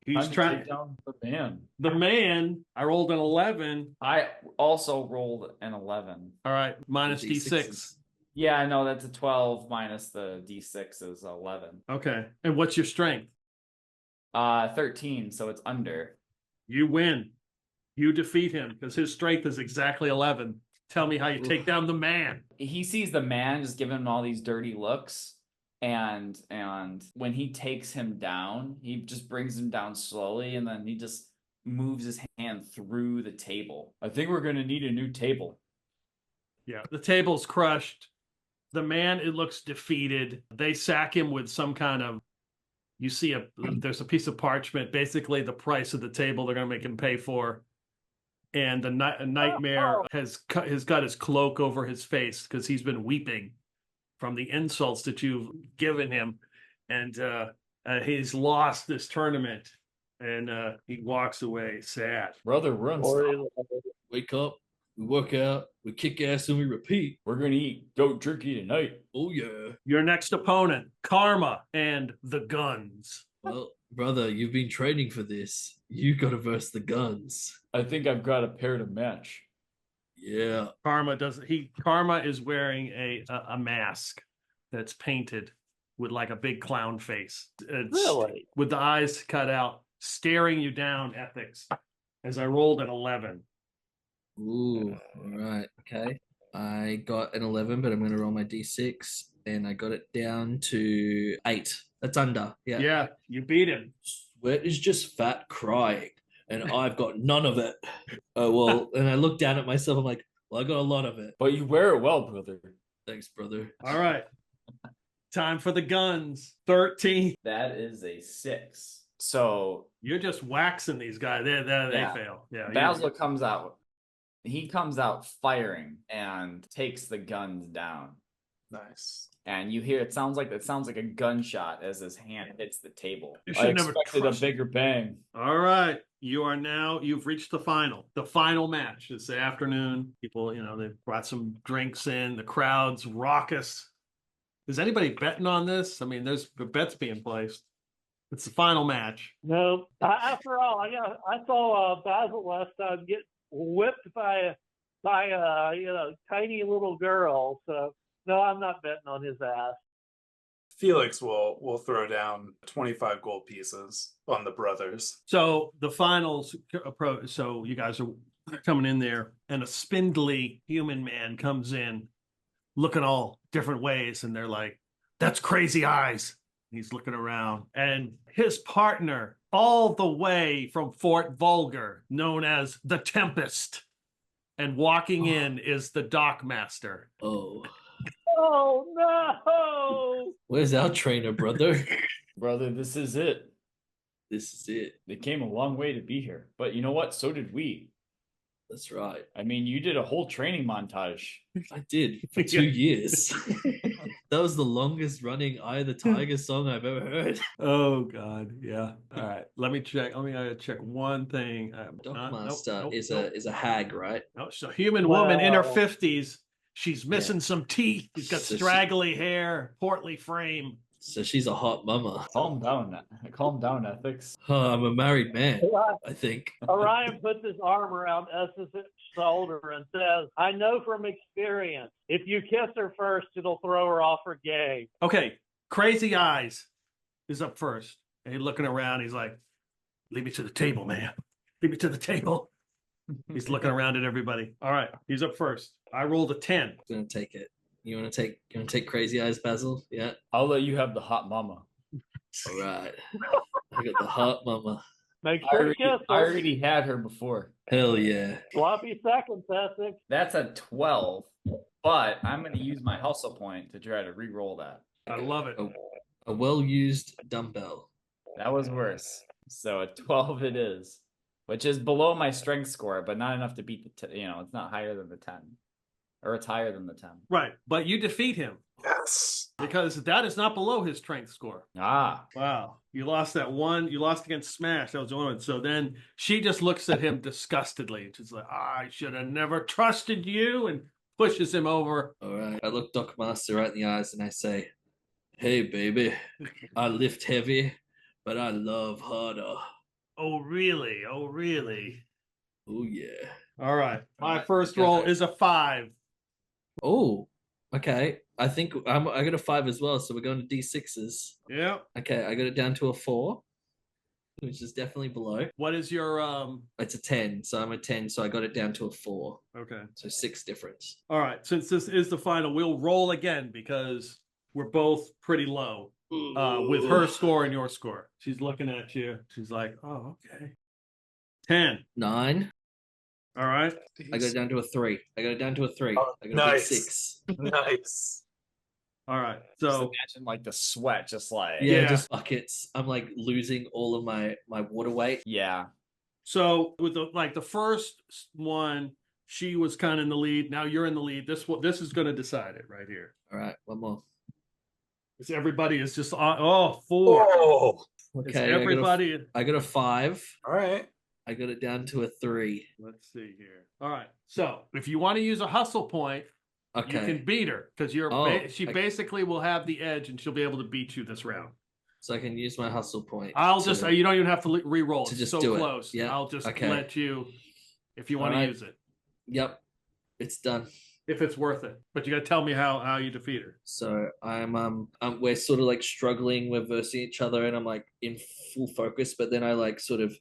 he's Time to trying. take down the man. The man, I rolled an 11. I also rolled an 11. All right, minus D6 D6. Yeah, I know that's a 12 minus the D6 is 11. Okay, and what's your strength? 13, so it's under. You win. You defeat him because his strength is exactly 11. Tell me how you take down the man. He sees the man just giving him all these dirty looks, and when he takes him down, he just brings him down slowly, and then he just moves his hand through the table. I think we're gonna need a new table. Yeah, the table's crushed. The man, it looks defeated. They sack him with some kind of, you see there's a piece of parchment, basically the price of the table they're going to make him pay for. And the nightmare has got his cloak over his face because he's been weeping from the insults that you've given him. And he's lost this tournament. And he walks away sad. Brother, we're unstoppable. Wake up, we work out, we kick ass, and we repeat. We're gonna eat goat jerky tonight. Oh, yeah. Your next opponent, Karma and the Guns. Well, brother, you've been training for this. You gotta verse the guns. I think I've got a pair to match. Yeah. Karma is wearing a mask that's painted with like a big clown face. It's, Really? with the eyes cut out, staring you down, Ethex. As I rolled an 11. Ooh, all right, okay. I got an 11, but I'm going to roll my d6, and I got it down to 8. That's under. Yeah. Yeah, you beat him. Sweat is just fat crying, and I've got none of it. Oh, well, and I look down at myself. I'm like, well, I got a lot of it. But you wear it well, brother. Thanks, brother. All right. Time for the Guns. 13. That is a 6. So You're just waxing these guys. They Yeah. fail. Yeah. Basil comes out. He comes out firing and takes the guns down. Nice. And you hear it sounds like a gunshot as his hand hits the table. You I should never expected a trust- bigger bang. All right. You've reached the final match. It's the afternoon. People, they've brought some drinks in. The crowd's raucous. Is anybody betting on this? I mean, there's bets being placed. It's the final match. No. After all, I saw Basil last time get whipped by a tiny little girl. So no, I'm not betting on his ass. Felix will throw down 25 gold pieces on the brothers. So the finals approach. So you guys are coming in there, and a spindly human man comes in, looking all different ways, and they're like, "That's Crazy Eyes." He's looking around, and his partner, all the way from Fort Vulgar, known as the Tempest, and walking in is the Dockmaster. Oh, Oh no! where's our trainer, brother? Brother, this is it. This is it. They came a long way to be here. But you know what? So did we. That's right. I mean, you did a whole training montage. I did for 2 years. That was the longest running Eye of the Tiger song I've ever heard. Oh God, yeah. All right, let me check. I gotta check one thing. Dockmaster is a hag, right? No, it's a human woman in her Wow. 50s. She's missing some teeth. She's got So she- straggly hair, portly frame. So she's a hot mama. Calm down, Ethex. I'm a married man, I think. Orion puts his arm around S's shoulder and says, "I know from experience, if you kiss her first, it'll throw her off her game." Okay, Crazy Eyes is up first. And he's looking around. He's like, "Lead me to the table, man. Lead me to the table." He's looking around at everybody. All right, he's up first. I rolled a 10. I'm gonna take it. You wanna take Crazy Eyes, Basil? Yeah. I'll let you have the hot mama. All right. I got the hot mama. Make I sure to already, kiss I her. already had her before. Hell yeah. Sloppy seconds, Essex. That's a 12, but I'm going to use my hustle point to try to re-roll that. I love it. A well-used dumbbell. That was worse. So a 12 it is, which is below my strength score, but not enough to beat the, it's not higher than the 10. Or it's higher than the 10. Right, but you defeat him. Yes. because that is not below his strength score. Ah, Wow. You lost that one. You lost against Smash. That was the one. So then she just looks at him disgustedly. She's like, I should have never trusted you, and pushes him over. All right. I look Doc Master right in the eyes and I say, hey, baby, I lift heavy, but I love harder. Oh, really? Oh, really? Oh, yeah. All right. My Alright, first okay. roll is a 5. Oh, okay. I think I got a 5 as well, so we're going to D6s. Yeah. Okay, I got it down to a 4, which is definitely below. What is your It's a 10, so I'm a 10, so I got it down to a 4. Okay. So 6 difference. All right. Since this is the final, we'll roll again because we're both pretty low with her score and your score. She's looking at you. She's like, oh, okay. 10. 9. All right. I got it down to a 3. I got it down to a 3. Oh, I got a big nice. 6. Nice. All right. just So imagine like the sweat, just like Yeah, Yeah. just buckets. I'm like losing all of my water weight. yeah. so with the first one, she was kind of in the lead. Now you're in the lead. This is going to decide it right here. All right, one more. Because everybody is just on 4. Oh, It's Okay, everybody. I got a 5. all right. I got it down to a 3. Let's see here. All right. So if you want to use a hustle point, Okay. you can beat her because she basically will have the edge and she'll be able to beat you this round. So I can use my hustle point. I'll just to- you don't even have to re-roll. to It's just so do it. close. Yeah, I'll just okay. let you if you want to Alright. use it. Yep, it's done. If it's worth it. But you got to tell me how you defeat her. So we're sort of like struggling, we're versing each other, and I'm like in full focus. But then I like sort of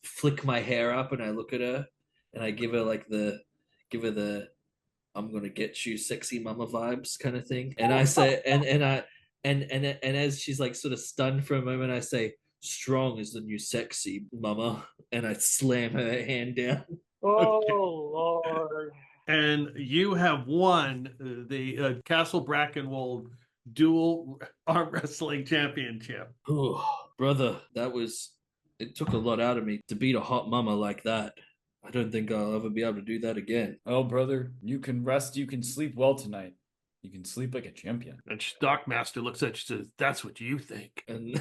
flick my hair up and I look at her and I give her the I'm gonna get you sexy mama vibes kind of thing. And I say and as she's like sort of stunned for a moment, I say, strong is the new sexy mama, and I slam her hand down. Oh Lord. And you have won the Castle Brackenwold dual arm wrestling championship. Oh, brother, it took a lot out of me to beat a hot mama like that. I don't think I'll ever be able to do that again. Oh, brother, you can rest. You can sleep well tonight. You can sleep like a champion. And Stockmaster looks at you and says, that's what you think. And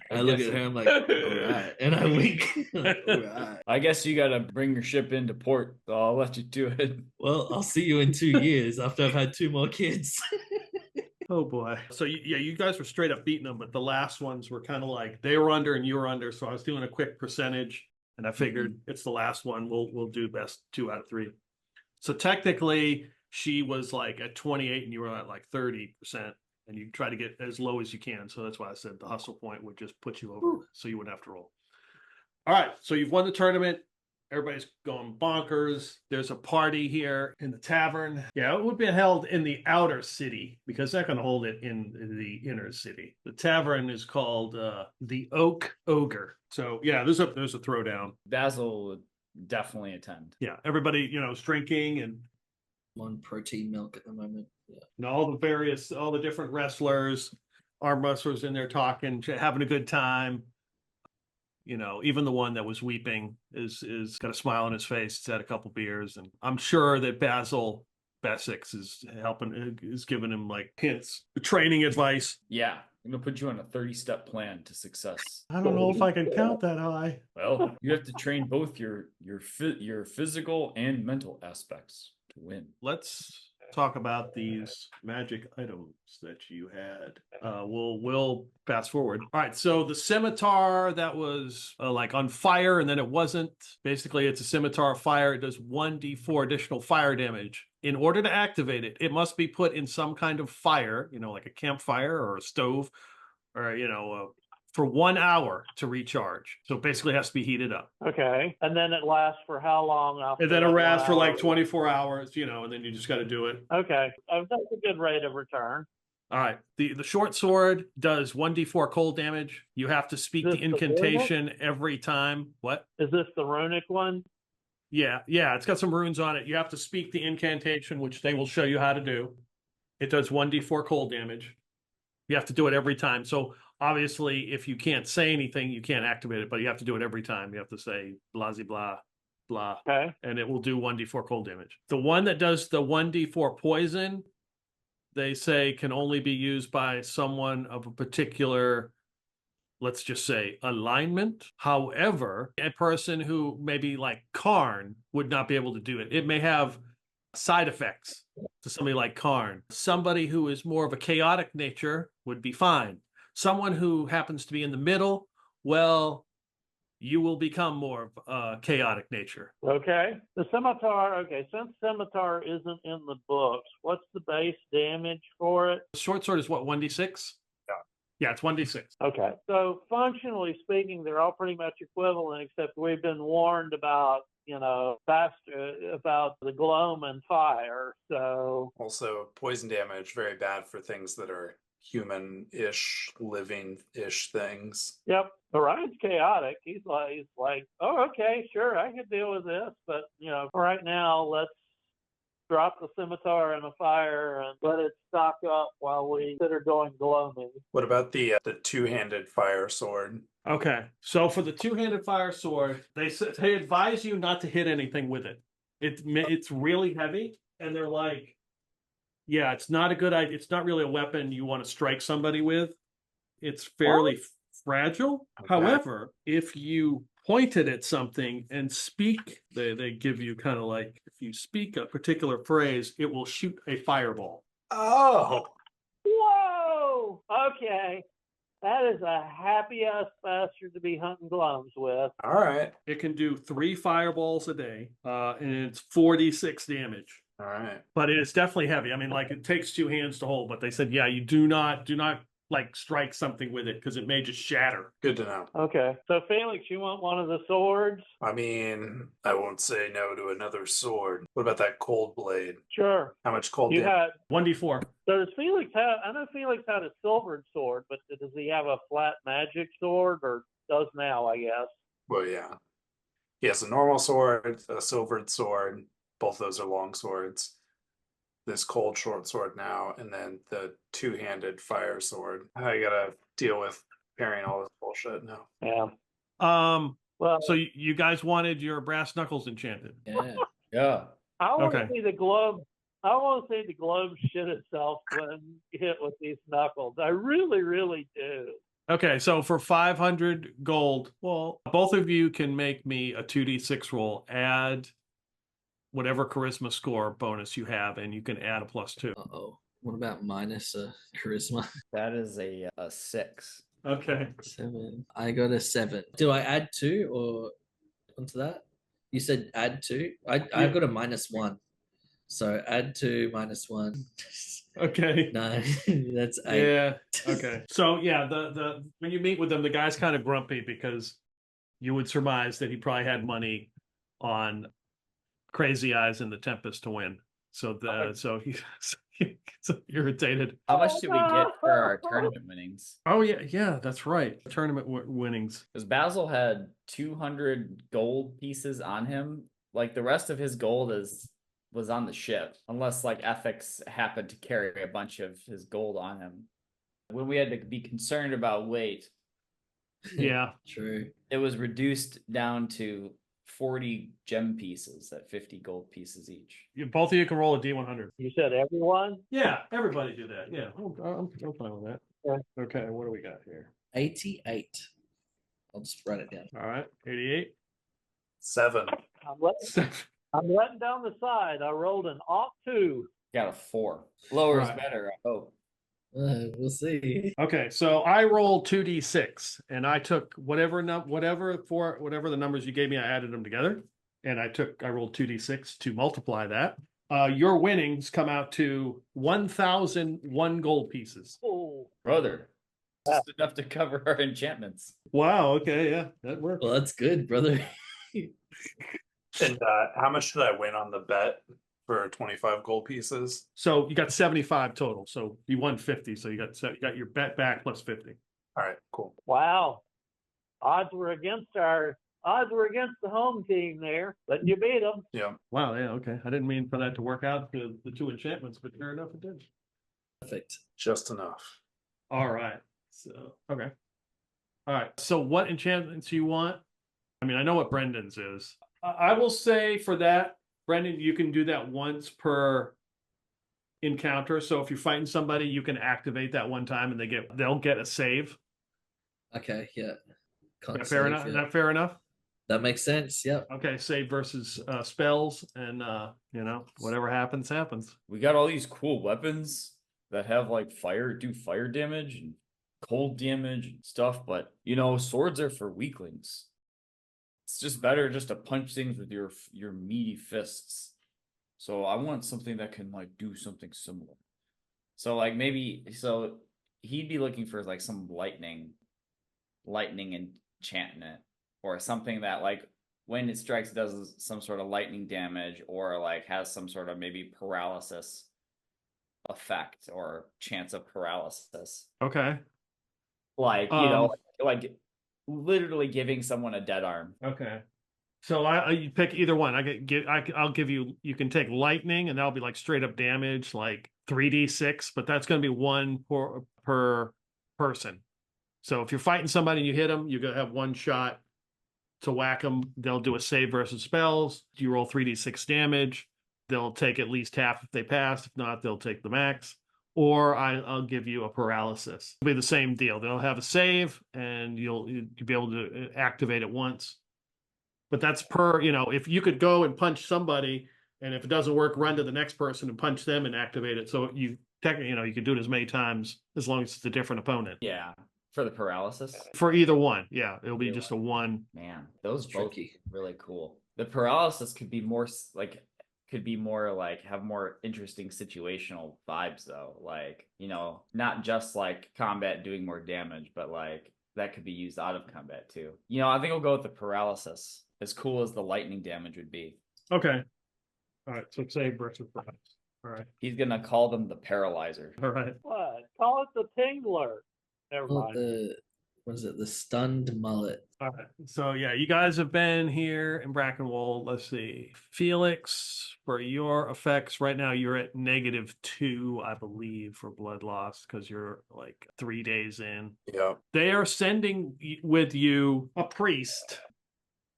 I look at her, I'm like, all right. And I wink. All right. I guess you gotta bring your ship into port. So I'll let you do it. Well, I'll see you in 2 years after I've had 2 more kids. Oh boy. So you guys were straight up beating them, but the last ones were kind of like they were under and you were under. So I was doing a quick percentage and I figured it's the last one. We'll do best 2 out of 3. So technically she was like at 28 and you were at like 30%, and you try to get as low as you can. So that's why I said the hustle point would just put you over so you wouldn't have to roll. All right. So you've won the tournament. Everybody's going bonkers. There's a party here in the tavern. Yeah, it would be held in the outer city because they're not going to hold it in the inner city. The tavern is called the Oak Ogre. So yeah, there's a throwdown. Basil would definitely attend. Yeah, everybody is drinking and I'm on protein milk at the moment. Yeah. all the different wrestlers, arm wrestlers in there talking, having a good time. Even the one that was weeping is got a smile on his face. He's had a couple beers, and I'm sure that Bessex is giving him like hints, training advice. Yeah, I'm gonna put you on a 30-step plan to success. I don't know if I can count that high. Well, you have to train both your physical and mental aspects to win. Let's talk about these magic items that you had. We'll fast forward. All right, so the scimitar that was like on fire and then it wasn't. Basically, it's a scimitar of fire. It does 1d4 additional fire damage. In order to activate it, it must be put in some kind of fire, like a campfire or a stove, or for 1 hour to recharge. So basically it has to be heated up. Okay. And then it lasts for how long? And then it lasts for like hour? 24 hours, and then you just got to do it. Okay. That's a good rate of return. All right. The short sword does 1d4 cold damage. You have to speak the This the incantation every time. What? Is this the runic one? Yeah. It's got some runes on it. You have to speak the incantation, which they will show you how to do. It does 1d4 cold damage. You have to do it every time. So obviously, if you can't say anything, you can't activate it, but you have to do it every time. You have to say blah, blah, blah, Okay. and it will do 1d4 cold damage. The one that does the 1d4 poison they say can only be used by someone of a particular, let's just say, alignment. However, a person who maybe like Karn would not be able to do it. It may have side effects to somebody like Karn. Somebody who is more of a chaotic nature would be fine. Someone who happens to be in the middle, well, you will become more of a chaotic nature. Okay. The scimitar, okay, since scimitar isn't in the books, what's the base damage for it? Short sword is what, 1d6? Yeah, it's 1d6. Okay. So functionally speaking, they're all pretty much equivalent, except we've been warned about, about the gloam and fire. So Also, poison damage, very bad for things that are human-ish, living-ish things. yep. Orion's chaotic. He's like, oh, okay, sure, I can deal with this, but for right now, let's drop the scimitar in the fire and let it stock up while we consider going gloaming. What about the two-handed fire sword? Okay, so for the two-handed fire sword, they advise you not to hit anything with it. It's really heavy, and they're like, yeah, it's not a good idea. It's not really a weapon you want to strike somebody with. It's fairly fragile. Okay. However, if you point it at something and speak, they give you kind of like, if you speak a particular phrase, it will shoot a fireball. Oh, Whoa! Okay. That is a happy-ass bastard to be hunting gloams with. all right. It can do 3 fireballs a day, and it's 46 damage. All right. But it is definitely heavy. I mean, like, it takes 2 hands to hold, but they said, yeah, you do not like strike something with it because it may just shatter. Good to know. Okay. So, Felix, you want one of the swords? I mean, I won't say no to another sword. What about that cold blade? Sure. How much cold You damage? had. 1d4. So does Felix have? I know Felix had a silvered sword, but does he have a flat magic sword, or does now? I guess. Well, yeah. He has a normal sword, a silvered sword. Both those are long swords. This cold short sword now, and then the two-handed fire sword. I gotta deal with carrying all this bullshit now. Yeah. Well, So you guys wanted your brass knuckles enchanted. Yeah. Yeah. I want okay. to see the globe. I want to see the globe shit itself when hit with these knuckles. I really, really do. Okay, so for 500 gold, well, both of you can make me a 2d6 roll, add whatever charisma score bonus you have, and you can add a +2. Uh-oh. What about minus charisma? That is a 6. Okay. 7. I got a 7. Do I add 2 or onto that? You said add 2? I got a -1. So add 2 -1. Okay. 9. That's 8. Yeah. Okay. So yeah, the when you meet with them, the guy's kind of grumpy because you would surmise that he probably had money on Crazy Eyes and the Tempest to win. So he's so irritated. How much did we get for our tournament winnings? Oh yeah, that's right. Tournament winnings. Because Basil had 200 gold pieces on him. Like the rest of his gold was on the ship, unless like Ethex happened to carry a bunch of his gold on him. When we had to be concerned about weight, Yeah. True. it was reduced down to 40 gem pieces at 50 gold pieces each. Both of you can roll a D100. You said everyone? Yeah, everybody do that. Yeah, I'm fine with that. Yeah. Okay, what do we got here? 88. I'll just write it down. All right, 88. 7. I'm letting down the side. I rolled an *2. Got a 4. Lower is Right. better, I hope. We'll see. Okay, so I rolled 2d6, and I took whatever the numbers you gave me, I added them together, and I rolled 2d6 to multiply that. Your winnings come out to 1,001 gold pieces. Oh, Brother, just enough to cover our enchantments. Wow. Okay, yeah, that worked. Well, that's good, brother. And how much did I win on the bet for 25 gold pieces? So you got 75 total. So you won 50. So you got your bet back plus 50. All right, cool. wow. Odds were against the home team there, but you beat them. Yeah. Wow. Yeah. Okay. I didn't mean for that to work out the 2 enchantments, but fair enough, it did. Perfect. Just enough. All right. So okay. All right. So what enchantments you want? I mean, I know what Brendan's is. I will say for that, Brendan, you can do that once per encounter. So if you're fighting somebody, you can activate that one time and they'll get a save. Okay, yeah. Can't Is that fair save, enough? yeah. Is that fair enough? That makes sense. Yep. Okay, save versus spells, and whatever happens, happens. We got all these cool weapons that have like do fire damage and cold damage and stuff, but swords are for weaklings. It's just better just to punch things with your meaty fists. So I want something that can like do something similar. So like so he'd be looking for like some lightning enchantment, or something that like when it strikes does some sort of lightning damage, or like has some sort of maybe paralysis effect or chance of paralysis. Okay. Like, like literally giving someone a dead arm. Okay. So you pick either one. I'll give you. You can take lightning, and that'll be like straight up damage, like 3d6, but that's going to be one per person. So if you're fighting somebody and you hit them, you're going to have one shot to whack them. They'll do a save versus spells. You roll 3d6 damage. They'll take at least half if they pass. If not, they'll take the max. Or I'll give you a paralysis. It'll be the same deal. They'll have a save, and you'll be able to activate it once. But that's if you could go and punch somebody, and if it doesn't work, run to the next person and punch them and activate it. So you technically, you can do it as many times as long as it's a different opponent. Yeah. For the paralysis? For either one. Yeah. It'll be just a one. Man, those both Tricky. really cool. The paralysis could be more have more interesting situational vibes though. Like, not just like combat doing more damage, but like that could be used out of combat too. I think I'll go with the paralysis. As cool as the lightning damage would be. Okay. All right. So save versus paralysis. All right. He's gonna call them the paralyzer. All right. What? Call it the Tingler. Never Oh, mind. the stunned mullet? All right. So yeah, you guys have been here in Brackenwold. Let's see. Felix, for your effects right now, you're at -2, I believe, for blood loss because you're like 3 days in. Yeah. They are sending with you a priest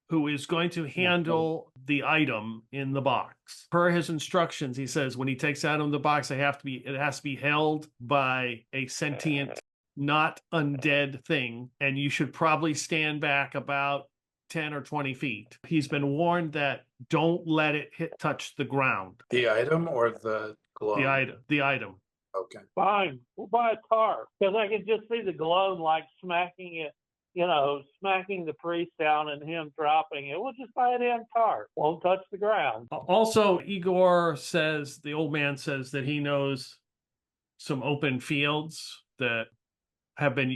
who is going to handle the item in the box. Per his instructions, he says when he takes out of the box, it has to be held by a sentient, not undead thing, and you should probably stand back about 10 or 20 feet. He's been warned that don't let it touch the ground. The item or the glow? The item. Okay. Fine. We'll buy a tar. Because I can just see the Gloam like smacking it, smacking the priest down and him dropping it. We'll just buy a damn tar. Won't touch the ground. Also, the old man says that he knows some open fields that have been,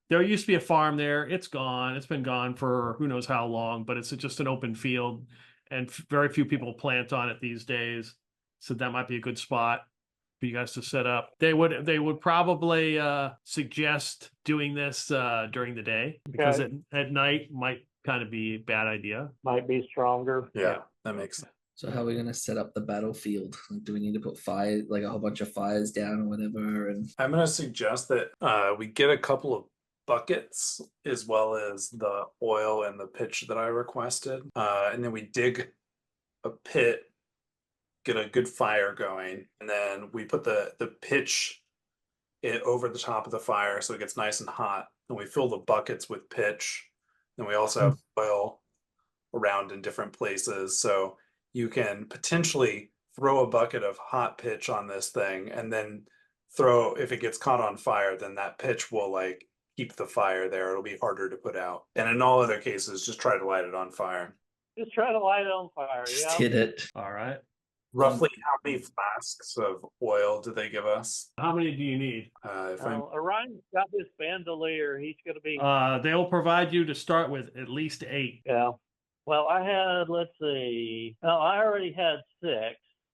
there used to be a farm there. It's gone. It's been gone for who knows how long, but it's just an open field, and very few people plant on it these days. So that might be a good spot for you guys to set up. They would probably suggest doing this during the day, because at night might kind of be a bad idea. Might be stronger. Yeah, that makes sense. So how are we gonna set up the battlefield? Like, do we need to put fire, like a whole bunch of fires down or whatever? And I'm going to suggest that we get a couple of buckets as well as the oil and the pitch that I requested. And then we dig a pit, get a good fire going, and then we put the pitch over the top of the fire so it gets nice and hot. And we fill the buckets with pitch. And we also have oil around in different places. So you can potentially throw a bucket of hot pitch on this thing, and then if it gets caught on fire, then that pitch will like keep the fire there. It'll be harder to put out. And in all other cases, just try to light it on fire. Just try to light it on fire. just hit it. All right. Roughly how many flasks of oil do they give us? How many do you need? If I'm Orion's got this bandolier. He's going to be. They'll provide you to start with at least 8. Yeah. Well, I had, let's see. No, I already had 6.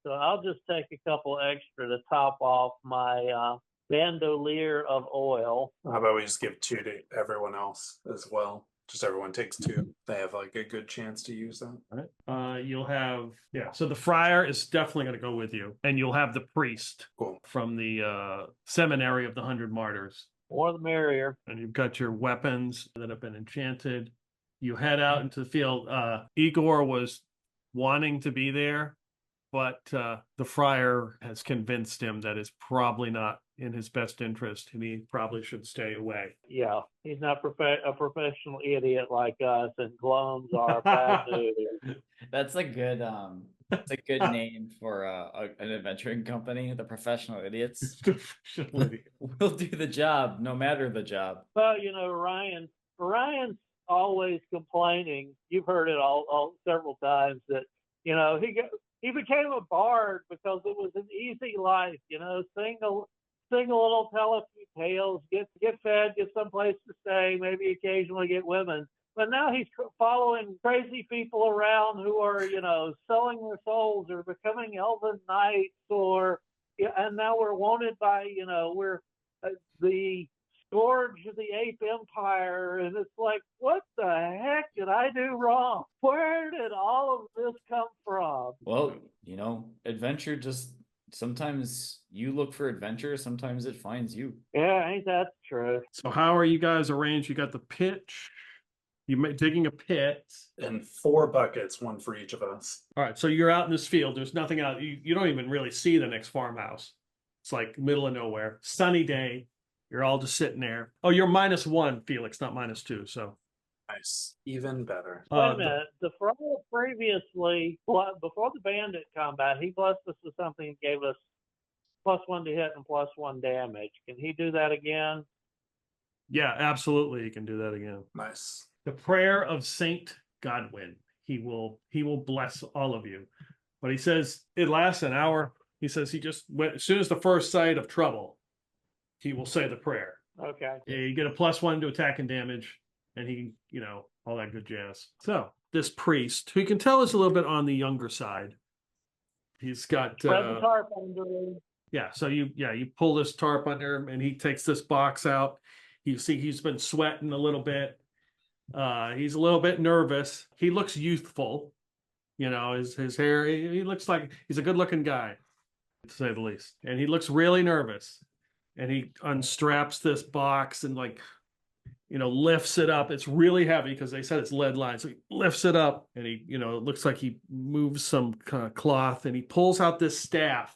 So I'll just take a couple extra to top off my bandolier of oil. How about we just give 2 to everyone else as well? Just everyone takes 2. They have like a good chance to use that. All right. You'll have, so the friar is definitely going to go with you, and you'll have the priest Cool. from the Seminary of the 100 Martyrs. More the merrier. And you've got your weapons that have been enchanted. You head out into the field. Igor was wanting to be there, but the friar has convinced him that it's probably not in his best interest and he probably should stay away. Yeah, he's not a professional idiot like us, and Gloams are bad news. That's a good name for an adventuring company, the Professional Idiots. We'll do the job, no matter the job. Well, Ryan's always complaining. You've heard it all several times that he became a bard because it was an easy life. Sing a little, tell a few tales, get fed, get someplace to stay, maybe occasionally get women. But now he's following crazy people around who are, selling their souls or becoming elven knights, and now we're wanted by, we're the scourge of the ape empire, and it's like, what the heck did I do wrong? Where did all of this come from? Well, adventure just sometimes you look for adventure, sometimes it finds you. Yeah, ain't that true? So how are you guys arranged? You got the pitch. You digging a pit. And 4 buckets, one for each of us. All right, so you're out in this field. There's nothing out. You don't even really see the next farmhouse. It's like middle of nowhere. Sunny day. You're all just sitting there. Oh, you're -1, Felix, not -2. So Nice. Even better. Wait a minute. The friar previously, before the bandit combat, he blessed us with something and gave us +1 to hit and +1 damage. Can he do that again? yeah, absolutely, you can do that again. Nice. The prayer of Saint Godwin. He will bless all of you. But he says it lasts an hour. He says he just went as soon as the first sight of trouble, he will say the prayer. Okay. Yeah, you get a +1 to attack and damage, and he, all that good jazz. So this priest, who you can tell is a little bit on the younger side. He's got Spread the tarp under him. yeah. So you pull this tarp under him, and he takes this box out. You see, he's been sweating a little bit. He's a little bit nervous. He looks youthful. His hair. He looks like he's a good-looking guy, to say the least. And he looks really nervous. And he unstraps this box and lifts it up. It's really heavy because they said it's lead lined. So he lifts it up and he, it looks like he moves some kind of cloth and he pulls out this staff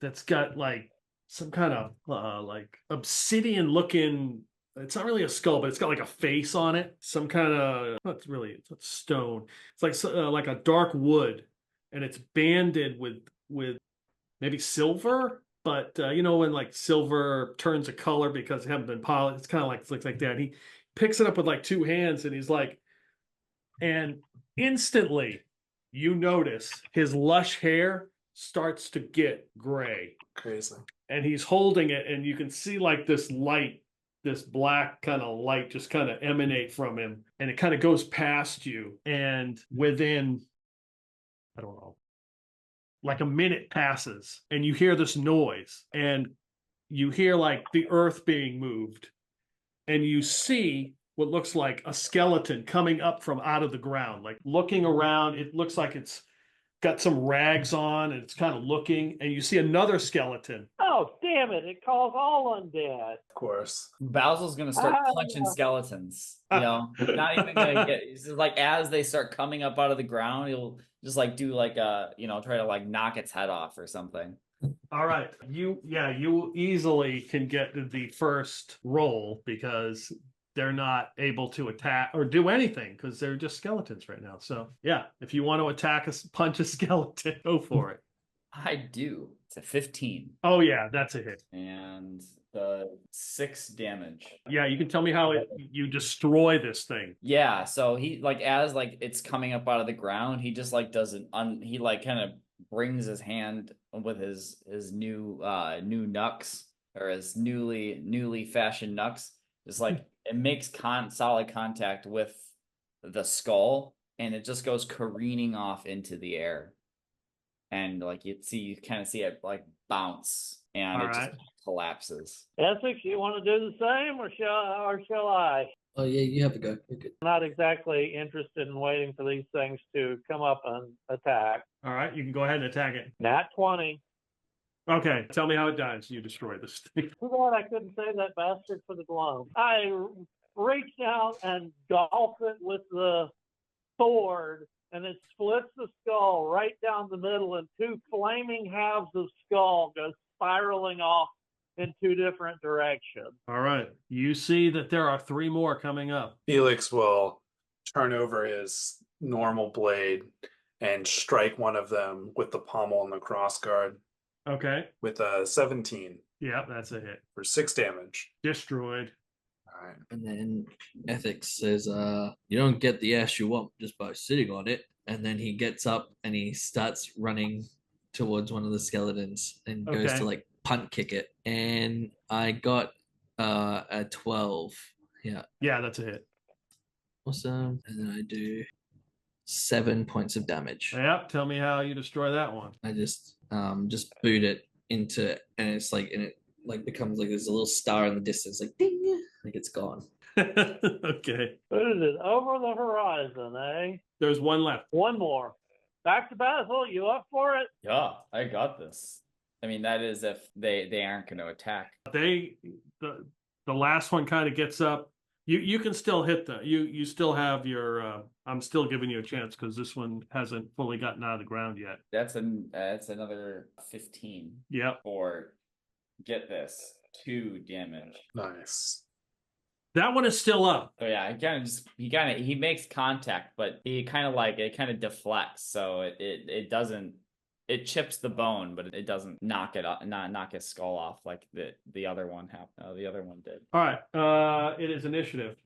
that's got like some kind of like obsidian looking. It's not really a skull, but it's got like a face on it. Some kind of, it's stone. It's like a dark wood, and it's banded with maybe silver. But when like silver turns a color because it hasn't been polished, it's kind of looks like that. He picks it up with like 2 hands, and he's like, and instantly you notice his lush hair starts to get gray. Crazy. And he's holding it, and you can see like this light, this black kind of light just kind of emanate from him, and it kind of goes past you, and within, I don't know, like a minute passes, and you hear this noise, and you hear like the earth being moved, and you see what looks like a skeleton coming up from out of the ground, like looking around. It looks like it's got some rags on, and it's kind of looking, and you see another skeleton. Oh, damn it. It calls all undead. Of course. Basil's gonna start punching skeletons. Not even gonna get. It's just like as they start coming up out of the ground, he'll just like do like a try to like knock its head off or something. All right, you easily can get the first roll because they're not able to attack or do anything because they're just skeletons right now. So yeah, if you want to attack punch a skeleton, go for it. I do. It's a 15. Oh yeah, that's a hit. And the 6 damage. Yeah, you can tell me how you destroy this thing. Yeah, so he like as like it's coming up out of the ground, he just like doesn't he like kind of brings his hand with his new knucks or his newly fashioned knucks. Just like it makes solid contact with the skull, and it just goes careening off into the air. And like you kind of see it like bounce, and it just collapses. Essex, you want to do the same, or shall I? Oh yeah, you have a go. You're good. Not exactly interested in waiting for these things to come up and attack. All right, you can go ahead and attack it. Nat 20. Okay, tell me how it dies. You destroy this thing. Too bad I couldn't save that bastard for the Gloam. I reached out and golfed it with the sword and it splits the skull right down the middle, and two flaming halves of skull go spiraling off in two different directions. All right. You see that there are 3 more coming up. Felix will turn over his normal blade and strike one of them with the pommel and the crossguard Okay. with a 17 Yeah, that's a hit. for 6 damage. Destroyed. All right. And then Ethics says, you don't get the ass you want just by sitting on it. And then he gets up and he starts running towards one of the skeletons and goes Okay. to like punt kick it. And I got a 12. Yeah. Yeah, that's a hit. Awesome. And then I do 7 points of damage. Yep. Tell me how you destroy that one. I just boot it into, and it's like, and it like becomes like there's a little star in the distance, like ding, like it's gone. Okay. What is it? Over the horizon, eh? There's one left. One more. Back to Basil. You up for it? Yeah, I got this. I mean, that is if they aren't going to attack. The last one kind of gets up. You can still hit them. You still have your. I'm still giving you a chance because this one hasn't fully gotten out of the ground yet. That's another 15. Yep. For, get this, 2 damage. Nice. That one is still up. So yeah, he makes contact, but it kind of deflects, so it doesn't. It chips the bone, but it doesn't knock it off, not knock his skull off like the other one the other one did. All right. It is initiative.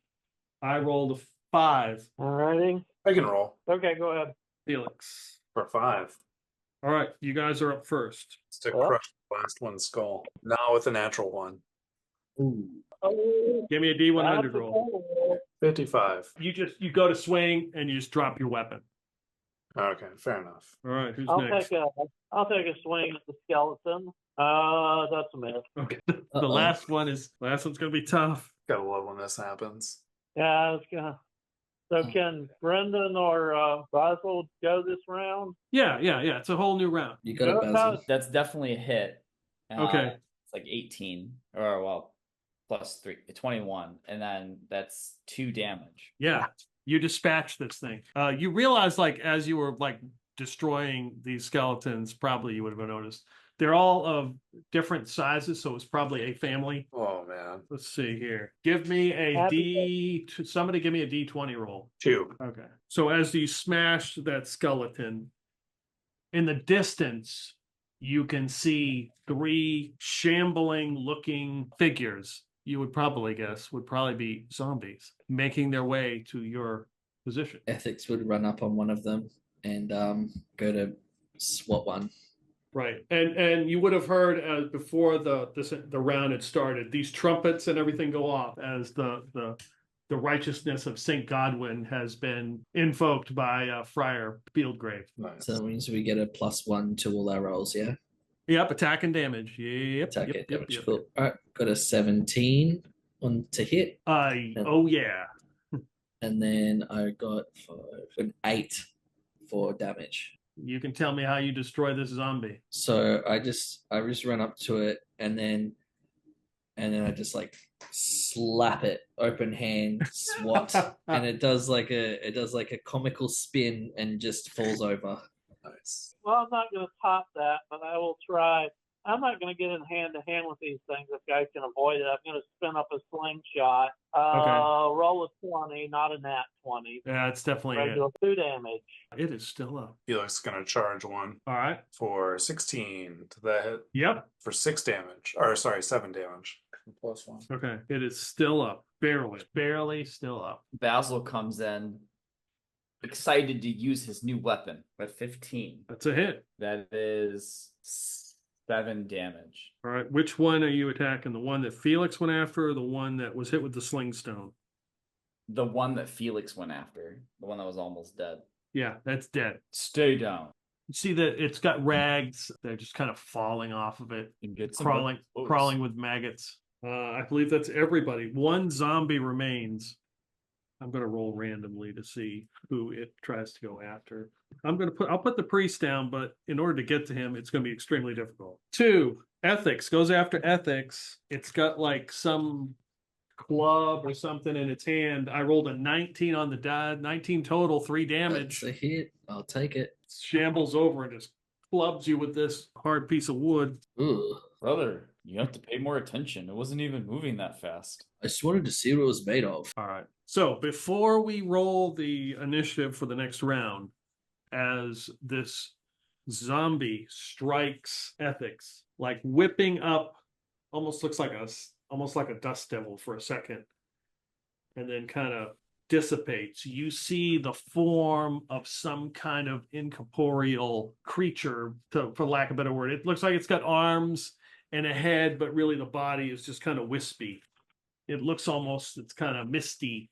I rolled a 5. Alrighty. I can roll Okay, go ahead. Felix. for 5. All right. You guys are up first. It's to Well. crush the last one's skull. Now with a natural one. Ooh. Oh, Give me a D100 roll. 55. You go to swing and you just drop your weapon. Okay, fair enough. All right. Who's I'll next? I'll take a swing at the skeleton. That's a miss. Okay. The Uh-oh. last one's gonna be tough. Gotta love when this happens. Yeah, it's gonna. So can Brendan or Basil go this round? Yeah. It's a whole new round. You got it, Basil. That's definitely a hit. Okay. It's like 18, or well, plus 3, 21, and then that's 2 damage. Yeah. You dispatch this thing. You realize, like, as you were like destroying these skeletons, probably you would have noticed they're all of different sizes, so it's probably a family. Oh man. Let's see here. Give me a somebody give me a D20 roll. 2. Okay. So as you smash that skeleton, in the distance, you can see 3 shambling looking figures. You would probably guess would probably be zombies making their way to your position. Ethics would run up on one of them and go to swat one. Right. And you would have heard before the round had started, these trumpets and everything go off as the righteousness of St. Godwin has been invoked by Friar Fieldgrave. Nice. So that means we get a +1 to all our rolls, yeah? Yep, attack and damage. Yep. Attack yep, it, yep, damage. yep. Cool. All right, got a 17 on to hit. Oh yeah. And then I got an 8 for damage. You can tell me how you destroy this zombie. So I just run up to it and then I just like slap it, open hand, swat, and it does like a comical spin and just falls over. Nice. Well, I'm not going to top that, but I will try. I'm not going to get in hand to hand with these things if guys can avoid it. I'm going to spin up a slingshot. Roll a 20, not a nat 20. Yeah, it's definitely Regular 2 damage. it is still up. Felix gonna charge one All right. for 16 to the hit Yep. for 6 damage. Or sorry, 7 damage. +1. Okay. It is still up. Barely still up. Basil comes in, excited to use his new weapon with 15. That's a hit. That is 7 damage. All right. Which one are you attacking? The one that Felix went after or the one that was hit with the sling stone? The one that Felix went after, the one that was almost dead. Yeah, that's dead. Stay down. You see that it's got rags. They're just kind of falling off of it, And get some crawling with maggots. I believe that's everybody. 1 zombie remains. I'm going to roll randomly to see who it tries to go after. I'll put the priest down, but in order to get to him, it's going to be extremely difficult. 2, Ethics goes after Ethics. It's got like some club or something in its hand. I rolled a 19 on the die, 19 total, 3 damage. That's a hit. I'll take it. Shambles over and just clubs you with this hard piece of wood. Ooh. Brother, you have to pay more attention. It wasn't even moving that fast. I just wanted to see what it was made of. All right. So before we roll the initiative for the next round, as this zombie strikes Ethex, like whipping up, almost looks like a dust devil for a second, and then kind of dissipates. You see the form of some kind of incorporeal creature, for lack of a better word. It looks like it's got arms and a head, but really the body is just kind of wispy. It looks almost, it's kind of misty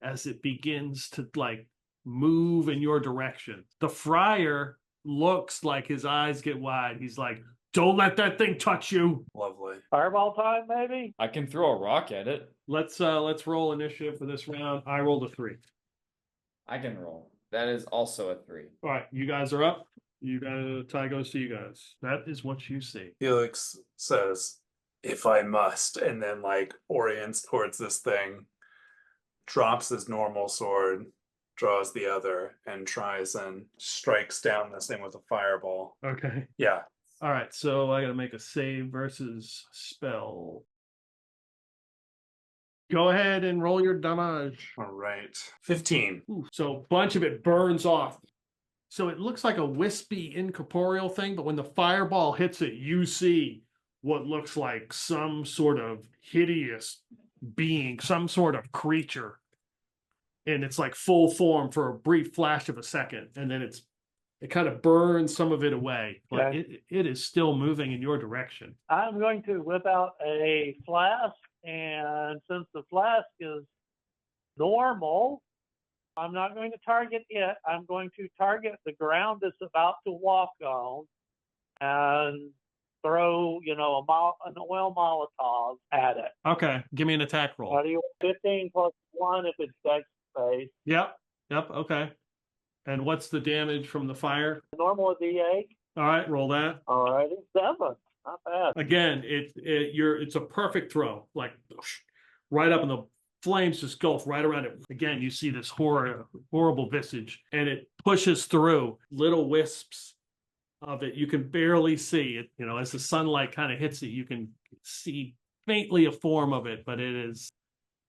as it begins to like move in your direction. The friar looks like his eyes get wide. He's like, don't let that thing touch you. Lovely. Fireball time, maybe? I can throw a rock at it. Let's roll initiative for this round. I rolled a 3. I can roll. That is also a 3. All right, you guys are up. You guys, tie goes to you guys. That is what you see. Felix says, if I must, and then like orients towards this thing, drops his normal sword, draws the other, and tries and strikes down this thing with a fireball. Okay. Yeah. All right, so I got to make a save versus spell. Go ahead and roll your damage. All right. 15. Ooh, so a bunch of it burns off. So it looks like a wispy incorporeal thing, but when the fireball hits it, you see what looks like some sort of hideous being, some sort of creature. And it's like full form for a brief flash of a second, and then it kind of burns some of it away, but Okay. it is still moving in your direction. I'm going to whip out a flask, and since the flask is normal, I'm not going to target it. I'm going to target the ground it's about to walk on and throw, an oil Molotov at it. Okay, give me an attack roll. What do you 15 plus 1 if it's dex space. Yep, okay. And what's the damage from the fire? Normal D8. All right, roll that. All righty, 7. Not bad. Again, it's a perfect throw, like right up, and the flames just go right around it. Again, you see this horrible visage, and it pushes through little wisps of it. You can barely see it. As the sunlight kind of hits it, you can see faintly a form of it, but it is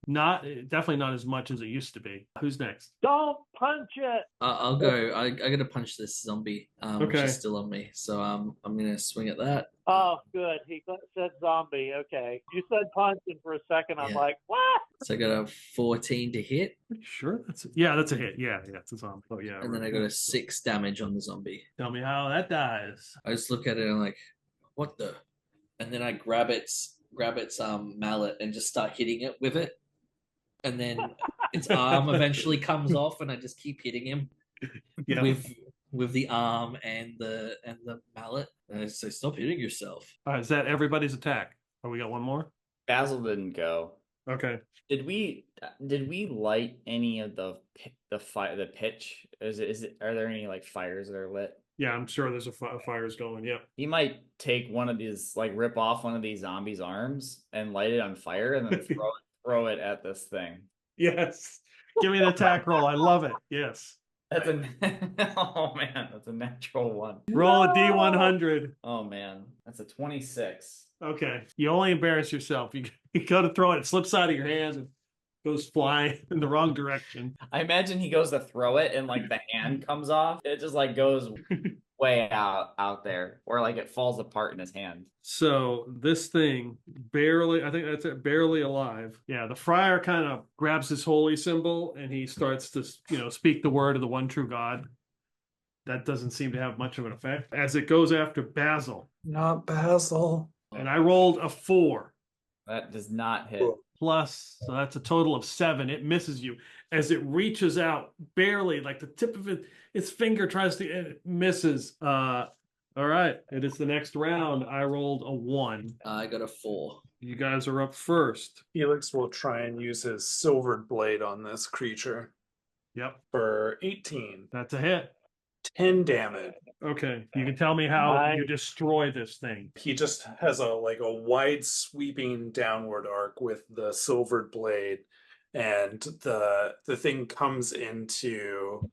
definitely not as much as it used to be. Who's next? Don't punch it. I'll go. I gotta punch this zombie, which Okay. is still on me. So I'm gonna swing at that. Oh, good. He said zombie. Okay. You said punch, and for a second, I'm Yeah. like, what? So I got a 14 to hit, Sure, that's a hit. Yeah, it's a zombie. Oh yeah. and then I got a 6 damage on the zombie. Tell me how that dies. I just look at it and I'm like, what the? And then I grab its mallet and just start hitting it with it. And then its arm eventually comes off, and I just keep hitting him Yeah. with the arm and the mallet. And I say, stop hitting yourself. All right, is that everybody's attack? Oh, we got one more. Basil didn't go. Okay. Did we light any of the pitch? Are there any like fires that are lit? Yeah, I'm sure there's a fire's going. Yeah. He might take one of these, like rip off one of these zombies' arms and light it on fire, and then throw it at this thing. Yes. Give me an attack roll. I love it. Yes. That's oh man, that's a natural 1. Roll a D100. Oh man, that's a 26. Okay. You only embarrass yourself. You go to throw it, it slips out of your hands and goes flying in the wrong direction. I imagine he goes to throw it and like the hand comes off. It just like goes way out there, or like it falls apart in his hand. So this thing barely, I think that's it, barely alive. Yeah, the friar kind of grabs his holy symbol and he starts to, speak the word of the one true God. That doesn't seem to have much of an effect as it goes after Basil. Not Basil. And I rolled a 4 That does not hit. plus, so that's a total of 7. It misses you as it reaches out barely, like the tip of its finger tries to, and it misses. All right, it is the next round. I rolled a 1. I got a 4. You guys are up first. Felix will try and use his silvered blade on this creature Yep, for 18. that's a hit. 10 damage. Okay, you can tell me how Nice. you destroy this thing. He just has a wide sweeping downward arc with the silvered blade, and the thing comes into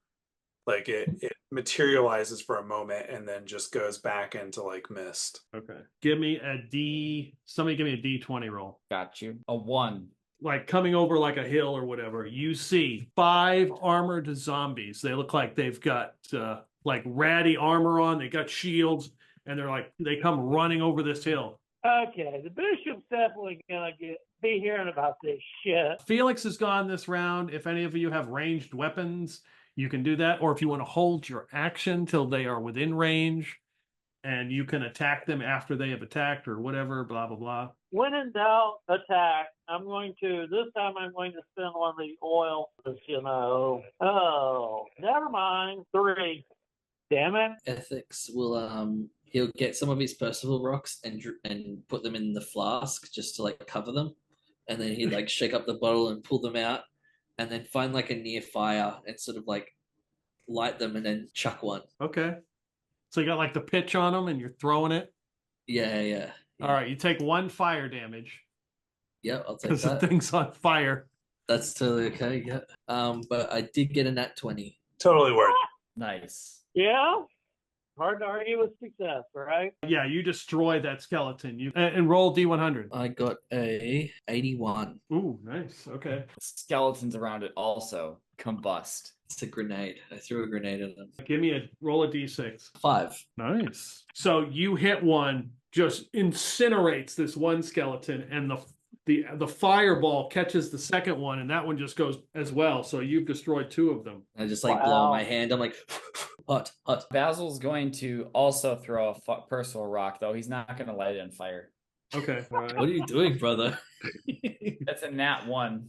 it materializes for a moment and then just goes back into mist. Okay, give me a D. Somebody give me a D20 roll. Got you. A 1. Like coming over like a hill or whatever, you see 5 armored zombies. They look like they've got like ratty armor on. They got shields, and they come running over this hill. Okay, the bishop's definitely gonna be hearing about this shit. Felix is gone this round. If any of you have ranged weapons, you can do that. Or if you want to hold your action till they are within range, and you can attack them after they have attacked or whatever, blah, blah, blah. When in doubt, attack. This time I'm going to spend one of the oil, Oh, never mind. 3. Damn it. Ethics will he'll get some of his Percival rocks and put them in the flask just to cover them, and then he'd shake up the bottle and pull them out, and then find a near fire and sort of light them and then chuck one. Okay. So you got the pitch on them and you're throwing it. Yeah. All right, you take 1 fire damage Yeah, I'll take because the that. thing's on fire. That's totally okay. Yeah. But I did get a nat 20. Totally worth it. Nice. Yeah? Hard to argue with success, right? Yeah, you destroy that skeleton. You and roll D100. I got a 81. Ooh, nice. Okay. Skeletons around it also combust. It's a grenade. I threw a grenade at them. Give me roll a D6. 5. Nice. So you hit one, just incinerates this one skeleton, and the fireball catches the second one, and that one just goes as well. So you've destroyed 2 of them. I just blow my hand. I'm hot. Basil's going to also throw a Percival rock, though. He's not going to light it on fire. Okay. All right. What are you doing, brother? That's a nat 1.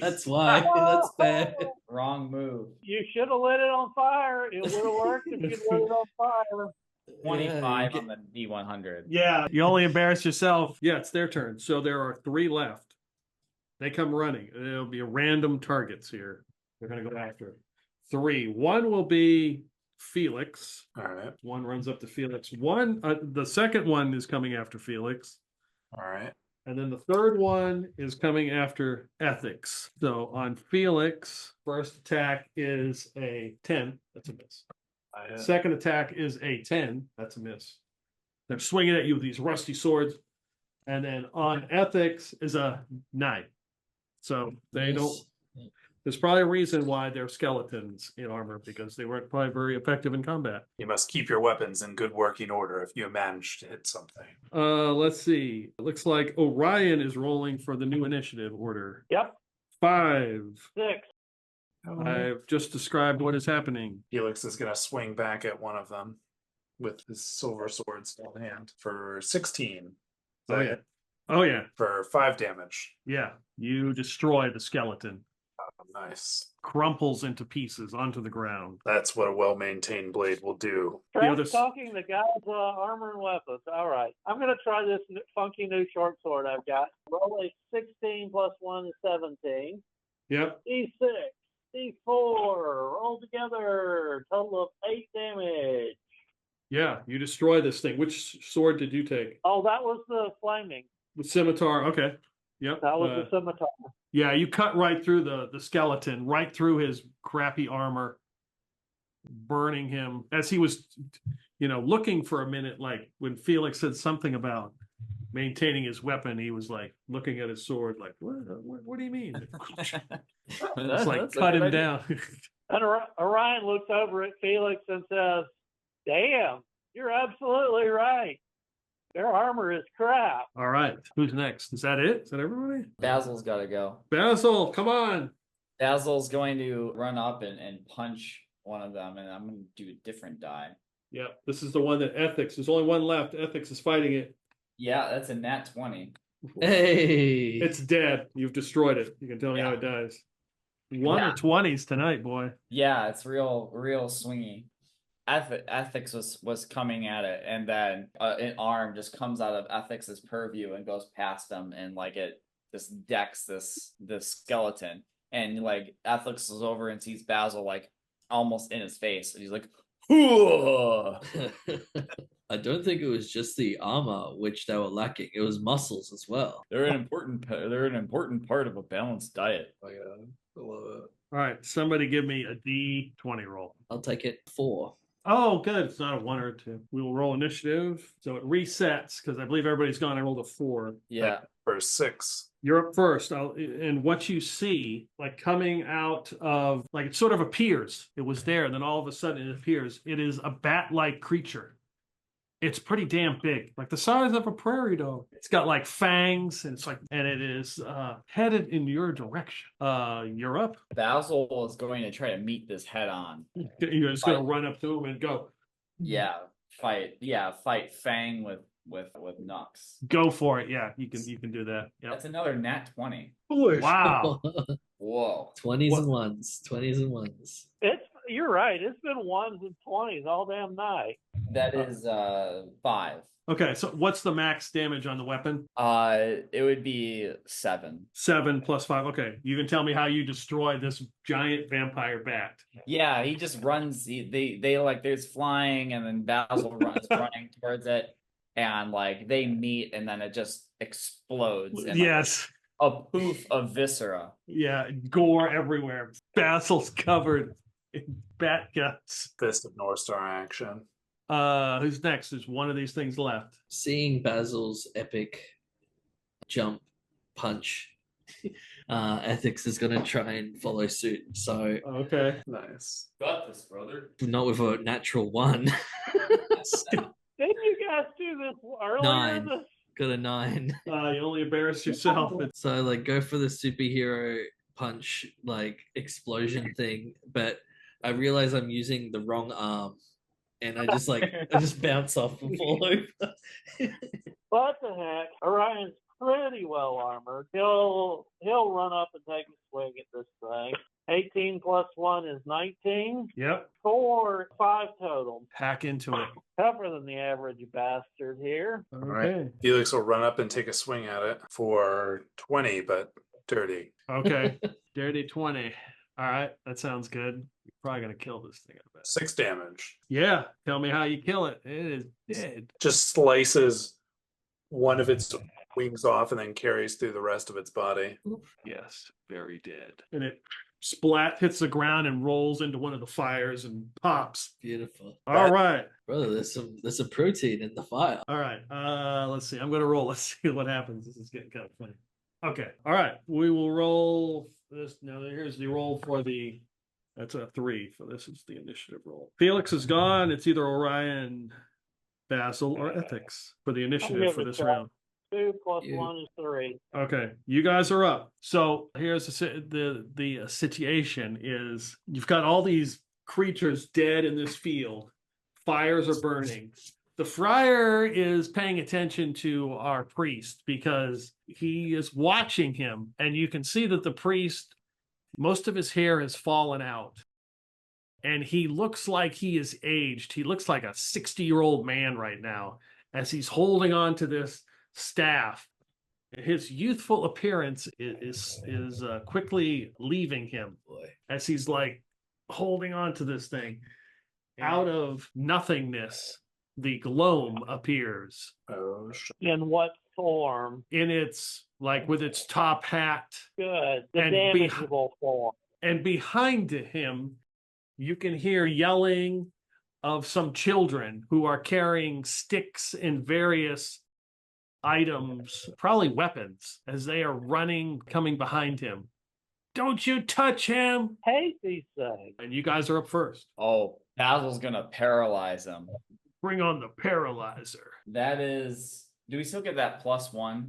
That's why. That's bad. Wrong move. You should have lit it on fire. It would have worked if you lit it on fire. 25 on the D100. Yeah, you only embarrass yourself. Yeah, it's their turn. So there are 3 left. They come running. It'll be random targets here. They're going to go after 3. 1 will be Felix. All right. 1 runs up to Felix. The second one is coming after Felix. All right. And then the third one is coming after Ethex. So on Felix, first attack is a 10. That's a miss. Second attack is a 10. That's a miss. They're swinging at you with these rusty swords. And then on Ethex is a 9. So they don't. There's probably a reason why they're skeletons in armor, because they weren't probably very effective in combat. You must keep your weapons in good working order if you manage to hit something. Let's see. It looks like Orion is rolling for the new initiative order. Yep. 5. 6. I've just described what is happening. Felix is going to swing back at one of them with his silver sword still in hand for 16. Oh, yeah. Oh, yeah. For 5 damage. Yeah. You destroy the skeleton. Nice. Crumples into pieces onto the ground. That's what a well-maintained blade will do. others- Talking the guy's armor and weapons. All right. I'm going to try this funky new short sword I've got. Roll a 16 plus 1 is 17. Yep. D6, D4, roll together. Total of 8 damage. Yeah. You destroy this thing. Which sword did you take? Oh, that was the flaming. The scimitar. Okay. Yep. That was the scimitar. Yeah, you cut right through the skeleton, right through his crappy armor, burning him as he was, looking for a minute. Like when Felix said something about maintaining his weapon, he was looking at his sword, what do you mean? It's cut him down. And Orion looks over at Felix and says, "Damn, you're absolutely right. Their armor is crap." All right, who's next? Is that it? Is that everybody? Basil's got to go. Basil, come on. Basil's going to run up and punch one of them, and I'm going to do a different die. Yeah, this is the one that Ethex. There's only one left. Ethex is fighting it. Yeah, that's a nat 20. Hey. It's dead. You've destroyed it. You can tell me how it dies. 1 or 20s tonight, boy. Yeah, it's real swingy. Ethics was coming at it, and then an arm just comes out of Ethics's purview and goes past him, and it just decks this skeleton, and Ethics is over and sees Basil almost in his face, and he's like, I don't think it was just the armor which they were lacking. It was muscles as well. They're an important part of a balanced diet. Oh yeah, I love it. All right, somebody give me a D20 roll. I'll take it 4. Oh, good. It's not a 1 or a 2. We will roll initiative. So it resets because I believe everybody's gone. I rolled a 4. Yeah. For 6. You're up first. And what you see, like coming out of, like it sort of appears. It was there, and then all of a sudden it appears. It is a bat-like creature. It's pretty damn big, like the size of a prairie dog. It's got like fangs, and it is headed in your direction. You're up. Basil is going to try to meet this head on. You're just gonna run up to him and go. Yeah, fight Fang with Nux. Go for it. Yeah, you can do that. Yeah. That's another nat 20. Wow. Whoa. 20s and ones. 20s and ones. You're right. It's been 1s and 20s all damn night. That is 5. Okay, so what's the max damage on the weapon? It would be 7. 7 plus 5. Okay, you can tell me how you destroy this giant vampire bat. Yeah, he just runs. They like there's flying, and then Basil runs running towards it, and like they meet, and then it just explodes. And, Yes. like, a poof of viscera. Yeah, gore everywhere. Basil's covered in bat guts. Fist of North Star action. Who's next? There's one of these things left. Seeing Basil's epic jump punch, Ethex is going to try and follow suit. So Okay. Nice. Got this, brother. not with a natural 1. Didn't you guys do this earlier? 9. Got a 9. You only embarrass yourself. So like go for the superhero punch like explosion thing, but I realize I'm using the wrong arm, and I just bounce off and fall over. What the heck? Orion's pretty well armored. He'll run up and take a swing at this thing. 18 plus 1 is 19. Yep. 4, 5 total. Hack into it. Tougher than the average bastard here. Okay. Felix will run up and take a swing at it for 20, but dirty. Okay. Dirty 20. All right. That sounds good. You're probably going to kill this thing, I bet. 6 damage. Yeah. Tell me how you kill it. It is dead. Just slices one of its wings off and then carries through the rest of its body. Yes. Very dead. And it hits the ground and rolls into one of the fires and pops. Beautiful. All right. Brother, there's a protein in the fire. All right. Let's see. I'm going to roll. Let's see what happens. This is getting kind of funny. Okay. All right. We will roll this. Now, here's the roll for the. That's a 3. So this is the initiative roll. Felix is gone. It's either Orion, Basil, or Ethex for the initiative for this round. 2 plus 1 is 3. Okay, you guys are up. So here's the situation is you've got all these creatures dead in this field. Fires are burning. The friar is paying attention to our priest because he is watching him, and you can see that the priest, most of his hair has fallen out. And he looks like he is aged. He looks like a 60-year-old man right now as he's holding on to this staff. His youthful appearance is quickly leaving him as he's like holding on to this thing. Out of nothingness, the Gloam appears. Oh, shit. In what form? In its like with its top hat. Good. The And damageable form. And behind him, you can hear yelling of some children who are carrying sticks and various items, probably weapons, as they are running, coming behind him. Don't you touch him! Hate these things. And you guys are up first. Oh, Basil's gonna paralyze him. Bring on the paralyzer. That is. Do we still get that +1?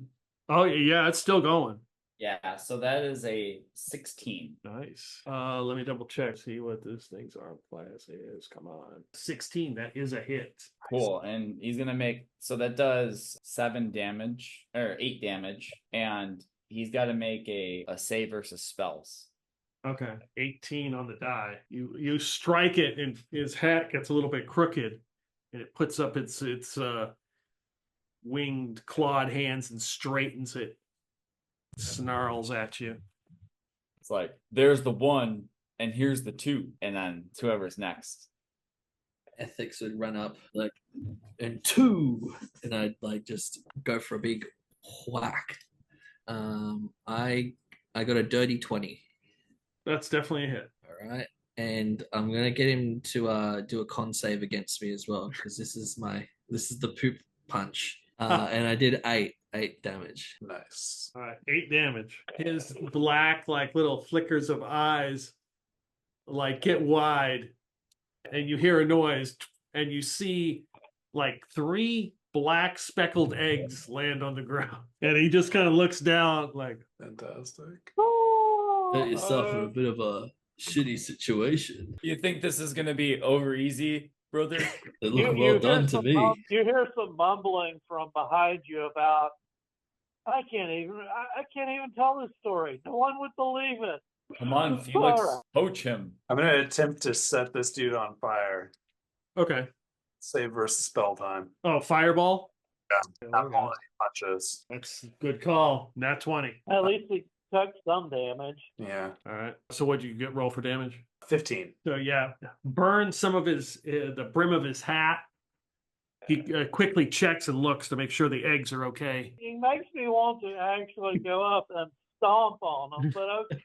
Oh, yeah, it's still going. Yeah, so that is a 16. Nice. Let me double check, see what these things are. Class is. Come on. 16, that is a hit. Cool. And he's gonna make, so that does 7 damage or 8 damage, and he's got to make a save versus spells. Okay. 18 on the die. You strike it, and his hat gets a little bit crooked, and it puts up its winged clawed hands and straightens it. Snarls at you. It's like, there's the 1 and here's the 2, and then whoever's next. Ethex would run up like, and 2, and I'd like just go for a big whack. I got a dirty 20. That's definitely a hit. All right, and I'm gonna get him to do a con save against me as well because this is the poop punch. And I did 8 damage. Nice. All right, 8 damage. His black, like little flickers of eyes, like get wide, and you hear a noise, and you see like 3 black speckled eggs land on the ground, and he just kind of looks down, like, Fantastic. Got yourself in a bit of a shitty situation. You think this is gonna be over easy, brother? They look well done to me. You hear some mumbling from behind you about, I can't even tell this story. No one would believe it. Come on, Felix, Alright. poach him. I'm gonna attempt to set this dude on fire. okay. Save versus spell time. Oh, fireball. Not all he touches. That's a good call. Nat 20. At least he took some damage. Yeah. All right. So what'd you get? Roll for damage. 15. So yeah, burn some of his the brim of his hat. He quickly checks and looks to make sure the eggs are okay. He makes me want to actually go up and stomp on him, but okay.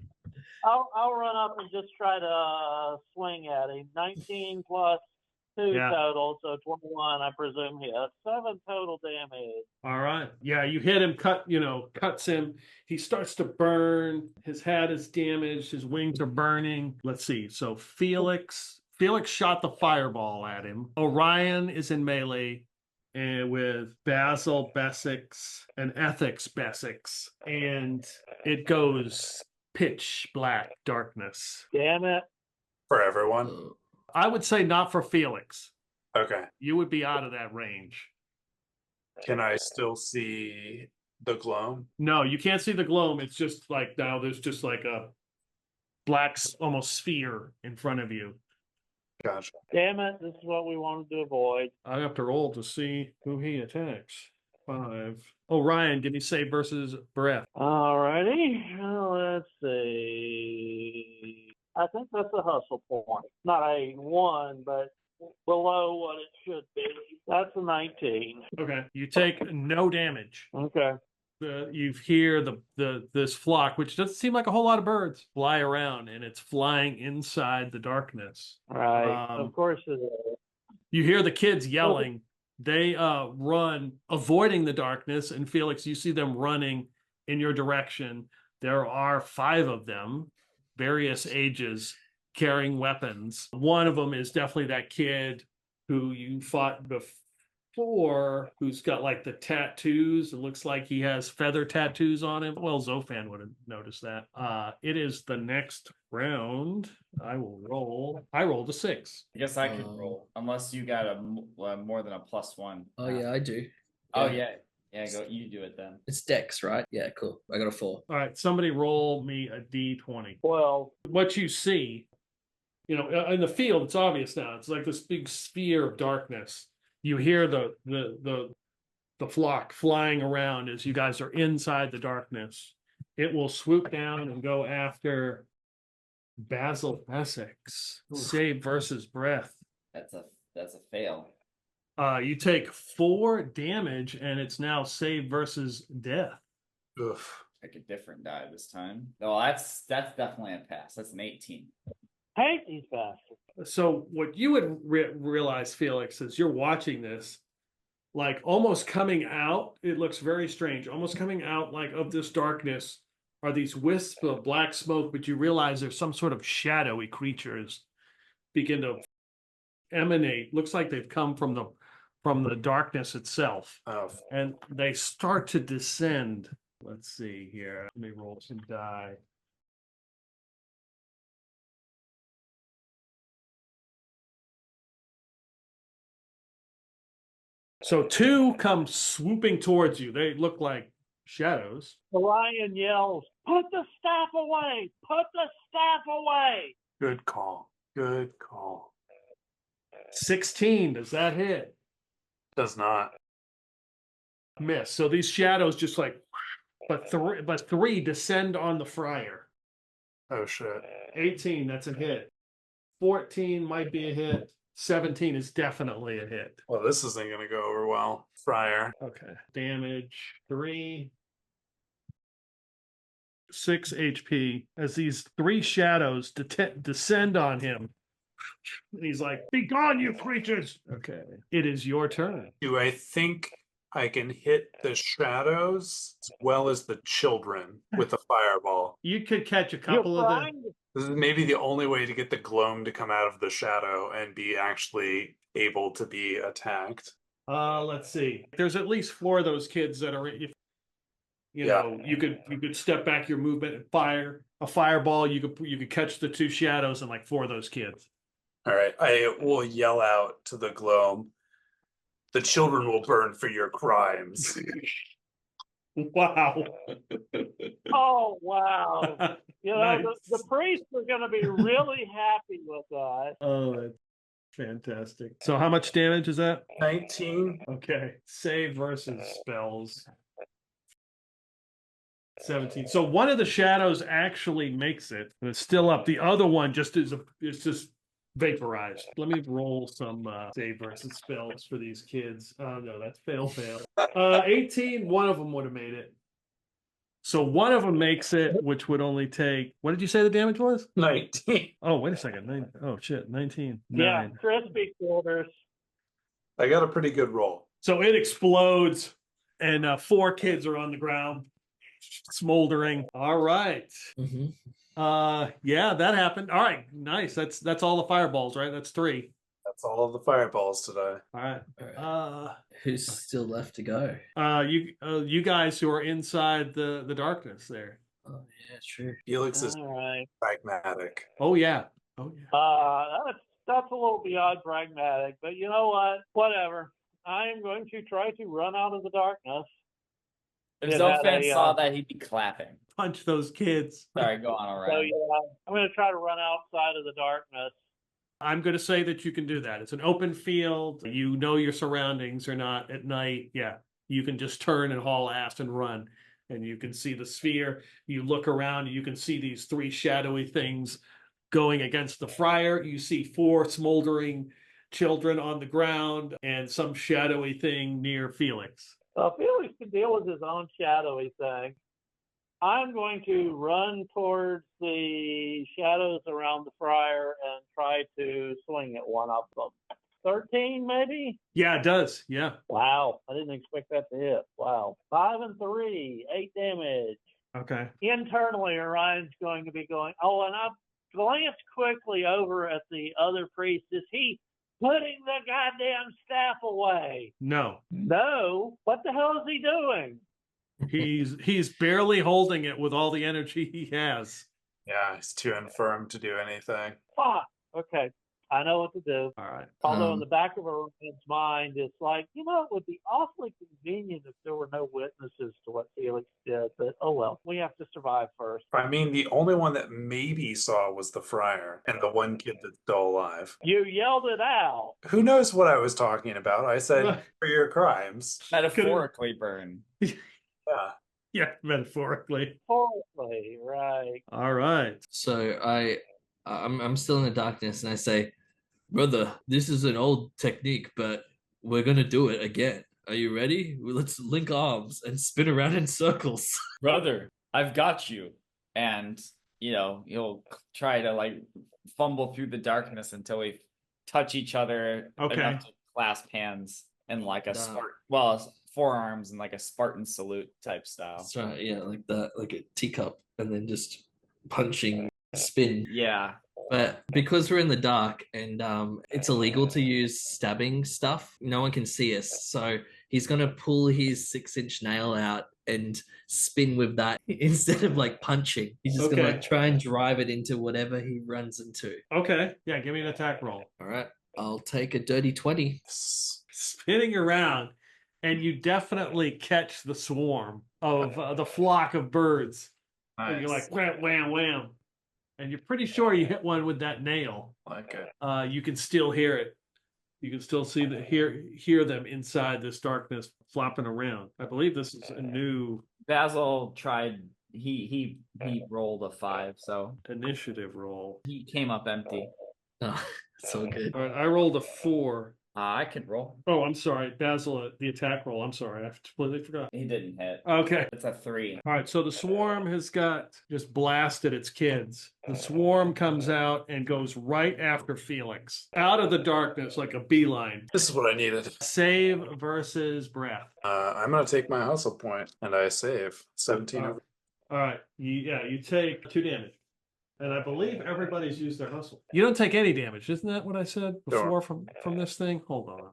I'll run up and just try to swing at him. 19 plus 2 Yeah. total, so 21, I presume hit. 7 total damage. All right. Yeah, you hit him, cuts him. He starts to burn. His hat is damaged. His wings are burning. Let's see. So Felix shot the fireball at him. Orion is in melee and with Basil Bessex and Ethex Bessex. And it goes pitch black darkness. Damn it. For everyone. I would say not for Felix. Okay. You would be out of that range. Can I still see the gloam? No, you can't see the gloam. It's just like now there's just like a black almost sphere in front of you. Gotcha. Damn it. This is what we wanted to avoid. I have to roll to see who he attacks. 5. Oh, Ryan, give me save versus breath. Alrighty. Let's see. I think that's a hustle point. Not a 1, but below what it should be. That's a 19. Okay. You take no damage. Okay. You hear this flock, which doesn't seem like a whole lot of birds, fly around, and it's flying inside the darkness. Right. Of course it is. You hear the kids yelling. They run, avoiding the darkness, and Felix, you see them running in your direction. There are 5 of them, various ages, carrying weapons. One of them is definitely that kid who you fought before, who's got like the tattoos. It looks like he has feather tattoos on him. Well, Zofan would have noticed that. It is the next round. I will roll. I rolled a 6. I guess I could roll, unless you got a more than a +1. Oh yeah, I do. Oh yeah. Yeah, go. You do it then. It's Dex, right? Yeah, cool. I got a 4. All right, somebody roll me a D20. 12. What you see, in the field, it's obvious now. It's like this big sphere of darkness. You hear the flock flying around as you guys are inside the darkness. It will swoop down and go after Basil Essex. Save versus breath. That's a fail. You take 4 damage, and it's now save versus death. Oof. Like a different die this time. No, that's definitely a pass. That's an 18. Hate these bastards. So what you would realize, Felix, is you're watching this, like almost coming out. It looks very strange. Almost coming out like of this darkness are these wisps of black smoke, but you realize there's some sort of shadowy creatures begin to emanate. Looks like they've come from the darkness itself, Oh, and they start to descend. Let's see here. Let me roll some die. So 2 come swooping towards you. They look like shadows. Orion yells, "Put the staff away! Put the staff away!" good call. Good call. 16, does that hit? Does not. Miss. So these shadows just like, but 3 descend on the friar. Oh shit. 18, that's a hit. 14 might be a hit. 17 is definitely a hit. Well, this isn't going to go over well. Friar. Okay. Damage 3. 6 HP as these 3 shadows descend on him. And he's like, "Be gone, you creatures!" Okay. It is your turn. Do I think I can hit the shadows as well as the children with a fireball? You could catch a You're couple of them. trying to This is maybe the only way to get the Gloam to come out of the shadow and be actually able to be attacked. Let's see. There's at least 4 of those kids that are, if you Yeah. know, you could step back your movement and fire a fireball. You could catch the 2 shadows and like 4 of those kids. All right, I will yell out to the Gloam, "The children will burn for your crimes." Wow. Oh wow! You know Nice. the priests are going to be really happy with that. Oh, that's fantastic. So how much damage is that? 19. Okay. Save versus spells. 17. So one of the shadows actually makes it, and it's still up. The other one just is just vaporized. Let me roll some save versus spells for these kids. Oh no, that's fail. 18, one of them would have made it. So one of them makes it, which would only take, what did you say the damage was? 19. Oh, wait a second. Oh shit, 19. Yeah, 9. crispy quarters. I got a pretty good roll. So it explodes, and 4 kids are on the ground, smoldering. All right. Mm-hmm. Yeah, that happened. All right, nice. That's all the fireballs, right? That's 3. That's all of the fireballs today. All right. Who's still left to go? You guys who are inside the darkness there. Oh yeah, true. Felix is All right. pragmatic. Oh yeah. That's a little beyond pragmatic, but you know what? Whatever. I am going to try to run out of the darkness. If Yeah, Zofan that saw that, he'd be clapping. Punch those kids. Sorry, go on, all So right. yeah, I'm going to try to run outside of the darkness. I'm going to say that you can do that. It's an open field. You know your surroundings are not at night. Yeah, you can just turn and haul ass and run. And you can see the sphere. You look around, you can see these 3 shadowy things going against the friar. You see 4 smoldering children on the ground and some shadowy thing near Felix. Felix can deal with his own shadowy thing. I'm going to run towards the shadows around the friar and try to swing at one of them. 13, maybe? Yeah, it does. Yeah. Wow, I didn't expect that to hit. Wow. 5 and 3, 8 damage. Okay. Internally, Orion's going to be going, oh, and I've glanced quickly over at the other priest. Is he putting the goddamn staff away? No. No. What the hell is he doing? He's barely holding it with all the energy he has. Yeah, he's too infirm to do anything. Fuck. Okay. I know what to do. All right. Although in the back of Orion's mind, it's like, you know, it would be awfully convenient if there were no witnesses to what Felix did. But oh well, we have to survive first. I mean, the only one that maybe saw was the friar and the one kid that's still alive. You yelled it out. Who knows what I was talking about? I said, for your crimes. Metaphorically burn. Yeah. Yeah, metaphorically. Horribly, right. All right. So I'm still in the darkness, and I say, "Brother, this is an old technique, but we're gonna do it again. Are you ready? Let's link arms and spin around in circles." Brother, I've got you. And, you know, he'll try to like fumble through the darkness until we touch each other Okay. enough to clasp hands and like a Nah. forearms and like a Spartan salute type style. That's right. Yeah, like that, like a teacup, and then just punching, spin. Yeah. But because we're in the dark and it's illegal to use stabbing stuff, no one can see us. So he's going to pull his 6-inch nail out and spin with that instead of like punching. He's just going to like try and drive it into whatever he runs into. Okay. Yeah, give me an attack roll. All right. I'll take a dirty 20. Spinning around, and you definitely catch the swarm of the flock of birds. Nice. And you're like, wham, wham, wham. And you're pretty sure you hit one with that nail. Like it. You can still hear it. You can still see hear them inside this darkness flopping around. I believe this is a new Basil tried he rolled a 5, so initiative roll. he came up empty. Oh, It's all good. All right, I rolled a 4. I can roll. Oh, I'm sorry, Basil, the attack roll. I'm sorry, I completely forgot. He didn't hit. Okay. It's a 3. All right, so the swarm has got just blasted its kids. The swarm comes out and goes right after Felix. Out of the darkness like a beeline. This is what I needed. Save versus breath. I'm gonna take my hustle point and I save 17 over. All right, you take 2 damage. And I believe everybody's used their hustle. You don't take any damage, isn't that what I said before from this thing? Hold on.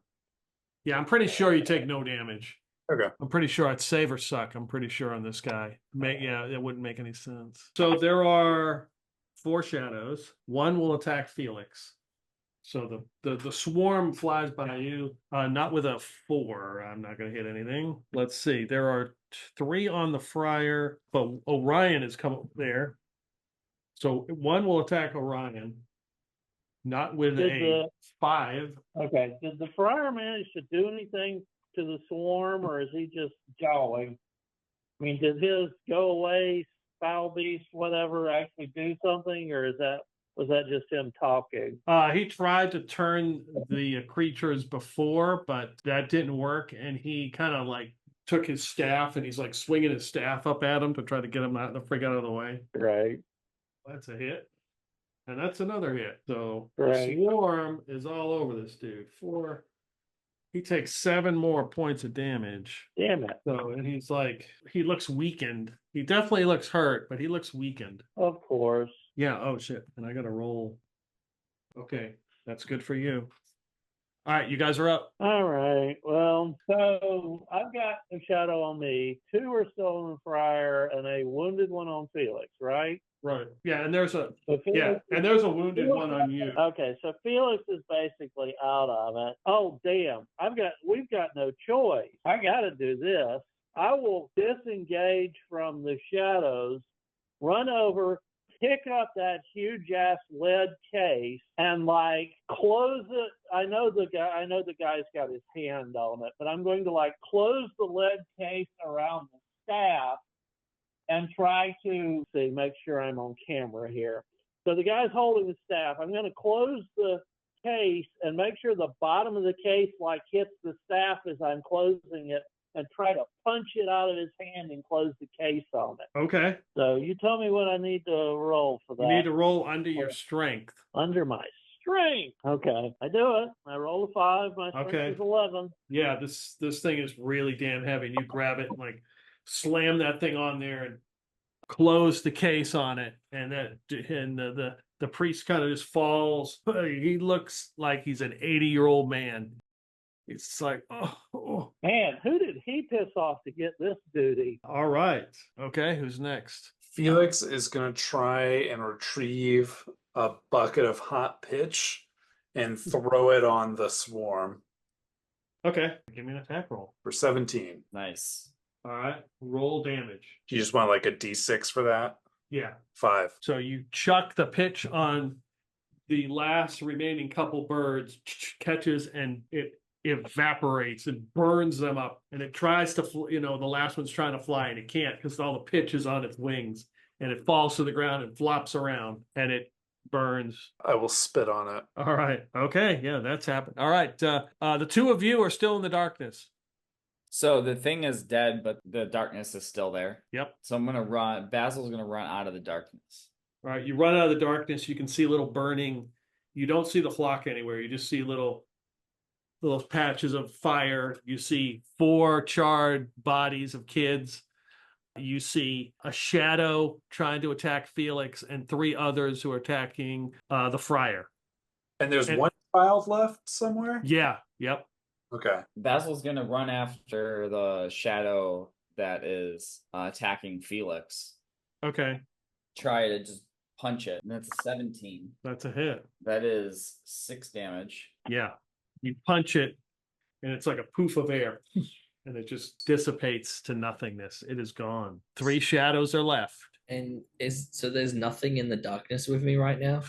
Yeah, I'm pretty sure you take no damage. Okay. I'm pretty sure it's save or suck. I'm pretty sure on this guy. Yeah, it wouldn't make any sense. So there are 4 shadows. 1 will attack Felix. So the swarm flies by you, not with a 4. I'm not going to hit anything. Let's see. There are 3 on the friar, but Orion has come up there. So 1 will attack Orion, not with a 5. Okay. Did the friar manage to do anything to the swarm, or is he just jawing? I mean, did his go away, foul beast, whatever, actually do something, or was that just him talking? He tried to turn the creatures before, but that didn't work, and he kind of like took his staff and he's like swinging his staff up at him to try to get him out the frig out of the way. Right. That's a hit. And that's another hit. So Right. Swarm is all over this dude. 4. He takes 7 more points of damage. Damn it. So, and he's like, he looks weakened. He definitely looks hurt, but he looks weakened. Of course. Yeah. Oh shit. And I got to roll. Okay. That's good for you. All right. You guys are up. All right. Well, so I've got a shadow on me. 2 are still on the friar, and a wounded one on Felix, right? Right. Yeah. And there's a, So Felix and there's a wounded one on you. Okay, so Felix is basically out of it. Oh damn! We've got no choice. I got to do this. I will disengage from the shadows, run over, pick up that huge ass lead case, and like close it. I know the guy's got his hand on it, but I'm going to like close the lead case around the staff and try to make sure I'm on camera here. So the guy's holding the staff. I'm going to close the case and make sure the bottom of the case like hits the staff as I'm closing it, and try to punch it out of his hand and close the case on it. Okay. So you tell me what I need to roll for that. You need to roll under your strength. Under my strength. Okay, I do it. I roll a 5. My strength Okay. is 11. Yeah, this thing is really damn heavy. And you grab it and like slam that thing on there and close the case on it, and the priest kind of just falls. He looks like he's an 80-year-old man. It's like, oh. Man, who did he piss off to get this duty? All right. Okay, who's next? Felix is gonna try and retrieve a bucket of hot pitch and throw it on the swarm Okay, give me an attack roll. for 17. Nice. All right, roll damage. You just want like a D6 for that? Yeah. 5. So you chuck the pitch on the last remaining couple birds, catches, and it evaporates and burns them up. And it tries to, the last one's trying to fly, and it can't because all the pitch is on its wings. And it falls to the ground and flops around, and it burns. I will spit on it. All right. Okay. Yeah, that's happened. All right. The 2 of you are still in the darkness. So the thing is dead, but the darkness is still there. Yep. So I'm gonna run. Basil's gonna run out of the darkness. All right. You run out of the darkness. You can see little burning. You don't see the flock anywhere. You just see little patches of fire. You see 4 charred bodies of kids. You see a shadow trying to attack Felix, and 3 others who are attacking the friar. And there's one child left somewhere? Yeah. Yep. Okay. Basil's gonna run after the shadow that is attacking Felix. Okay. Try to just punch it. And that's a 17. That's a hit. That is 6 damage. Yeah. You punch it, and it's like a poof of air, and it just dissipates to nothingness. It is gone. 3 shadows are left. And so there's nothing in the darkness with me right now?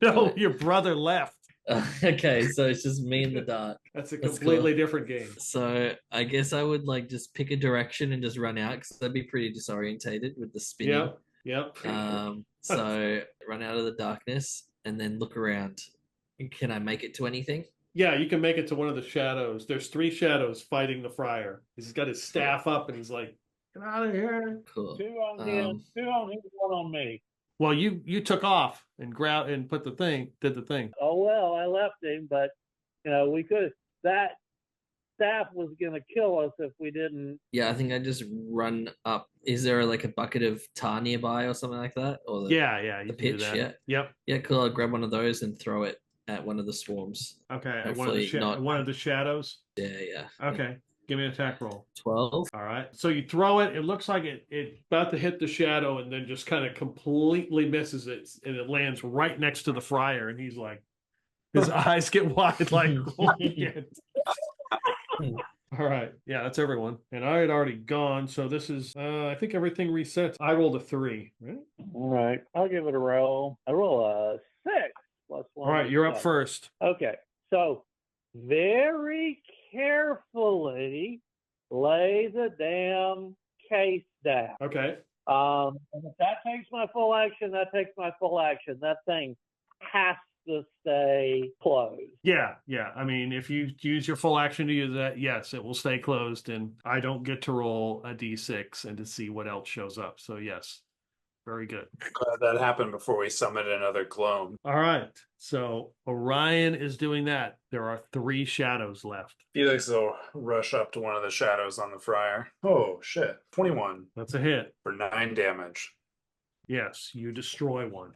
No, your brother left. Okay, so it's just me in the dark. That's a That's completely cool. different game. So I guess I would like just pick a direction and just run out because I'd be pretty disorientated with the spinning. Yep. So run out of the darkness and then look around. Can I make it to anything? Yeah, you can make it to one of the shadows. There's 3 shadows fighting the friar. He's got his staff up and he's like, "Get out of here!" Cool. 2 on him, 2 on him, 1 on me. Well, you took off and put the thing, did the thing. Oh well, I left him, but we could. That staff was gonna kill us if we didn't. Yeah, I think I just run up. Is there like a bucket of tar nearby or something like that? Or Yeah, you the can do pitch, that. yeah. Yep. Yeah, cool. I'll grab one of those and throw it at one of the swarms. Okay. Hopefully not- One of the shadows. Yeah. Okay. Give me an attack roll. 12. All right. So you throw it. It looks like it's about to hit the shadow and then just kind of completely misses it. And it lands right next to the friar. And he's like, his eyes get wide like, "What?" All right. Yeah, that's everyone. And I had already gone. So this is, I think everything resets. I rolled a 3. Right? All right, I'll give it a roll. I roll a 6 plus 1. All right. You're up 7. first. Okay, so very carefully lay the damn case down. Okay. And if that takes my full action, that takes my full action. That thing has to stay closed. Yeah. I mean, if you use your full action to use that, yes, it will stay closed. And I don't get to roll a d6 and to see what else shows up. So yes, very good. Glad that happened before we summoned another Gloam. All right. So Orion is doing that. There are 3 shadows left. Felix will rush up to one of the shadows on the friar. Oh shit! 21 That's a hit. for 9 damage. Yes, you destroy one.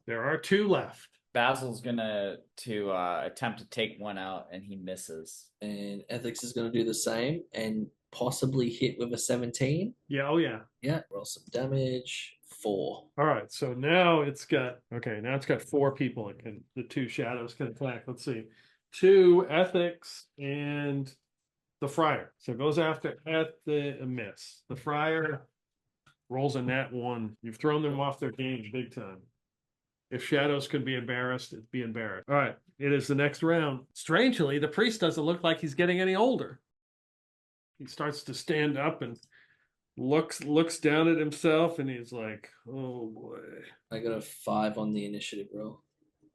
There are 2 left. Basil's gonna attempt to take one out, and he misses. And Ethex is going to do the same and possibly hit with a 17. Yeah. Oh yeah. Yeah. Roll some damage. 4. All right. So now it's got 4 people. The 2 shadows can attack. Let's see. 2 Ethics and the friar. So it goes after at the miss. The friar rolls a nat 1. You've thrown them off their game big time. If shadows could be embarrassed, it'd be embarrassed. All right. It is the next round. Strangely, the priest doesn't look like he's getting any older. He starts to stand up and looks down at himself, and he's like, "Oh boy." I got a 5 on the initiative roll.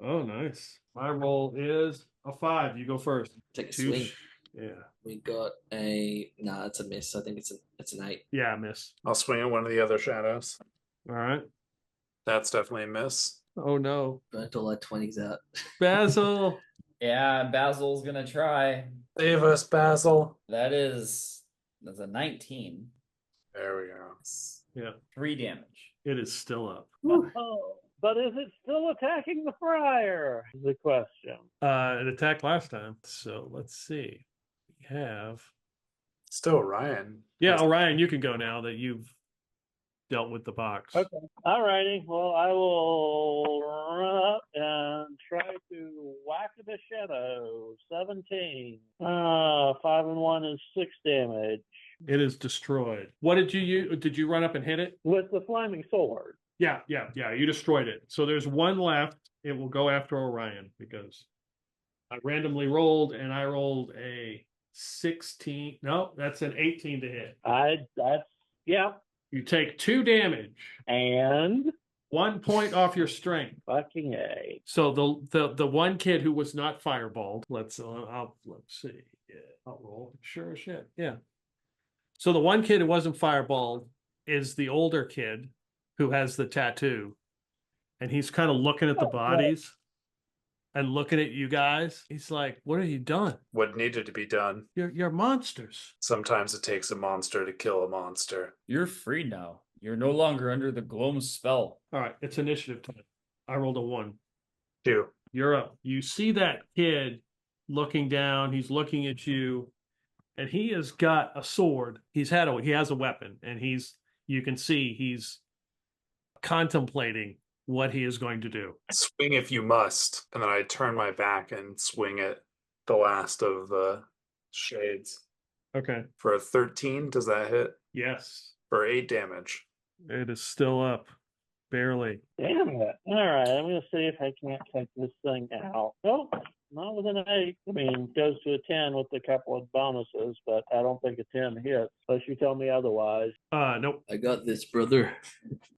Oh, nice. My roll is a 5. You go first. Take a 2. swing. Yeah. We got a it's a miss. I think it's an 8. Yeah, miss. I'll swing at one of the other shadows. All right. That's definitely a miss. Oh no. Burnt all our 20s out. Basil. Yeah, Basil's gonna try. Save us, Basil. That's a 19. There we go. Yeah. 3 damage. It is still up. Oh, but is it still attacking the friar? Is the question. It attacked last time. So let's see. We have. Still Ryan. Yeah, Orion, you can go now that you've dealt with the box. Okay. All righty. Well, I will run up and try to whack the shadow. 17. 5 and 1 is 6 damage. It is destroyed. What did you use? Did you run up and hit it? With the flaming sword. Yeah. You destroyed it. So there's 1 left. It will go after Orion because I randomly rolled and I rolled a 16. No, that's an 18 to hit. Yeah. You take 2 damage. And 1 point off your strength. fucking A. So the one kid who was not fireballed. Let's see. Yeah, I'll roll. Sure as shit. Yeah. So the one kid who wasn't fireballed is the older kid who has the tattoo, and he's kind of looking at the bodies and looking at you guys. He's like, "What have you done? What needed to be done? You're monsters." Sometimes it takes a monster to kill a monster. You're free now. You're no longer under the Gloam spell. All right, it's initiative time. I rolled a 1. 2. You're up. You see that kid looking down. He's looking at you, and he has got a sword. He has a weapon, and you can see he's contemplating what he is going to do. Swing if you must. And then I turn my back and swing at the last of the shades. Okay. For a 13, does that hit? Yes. For 8 damage. It is still up. Barely. Damn it. All right. I'm going to see if I can't take this thing out. Oh, Not with an 8. I mean, goes to a 10 with a couple of bonuses, but I don't think a 10 hits, unless you tell me otherwise. Nope. I got this, brother.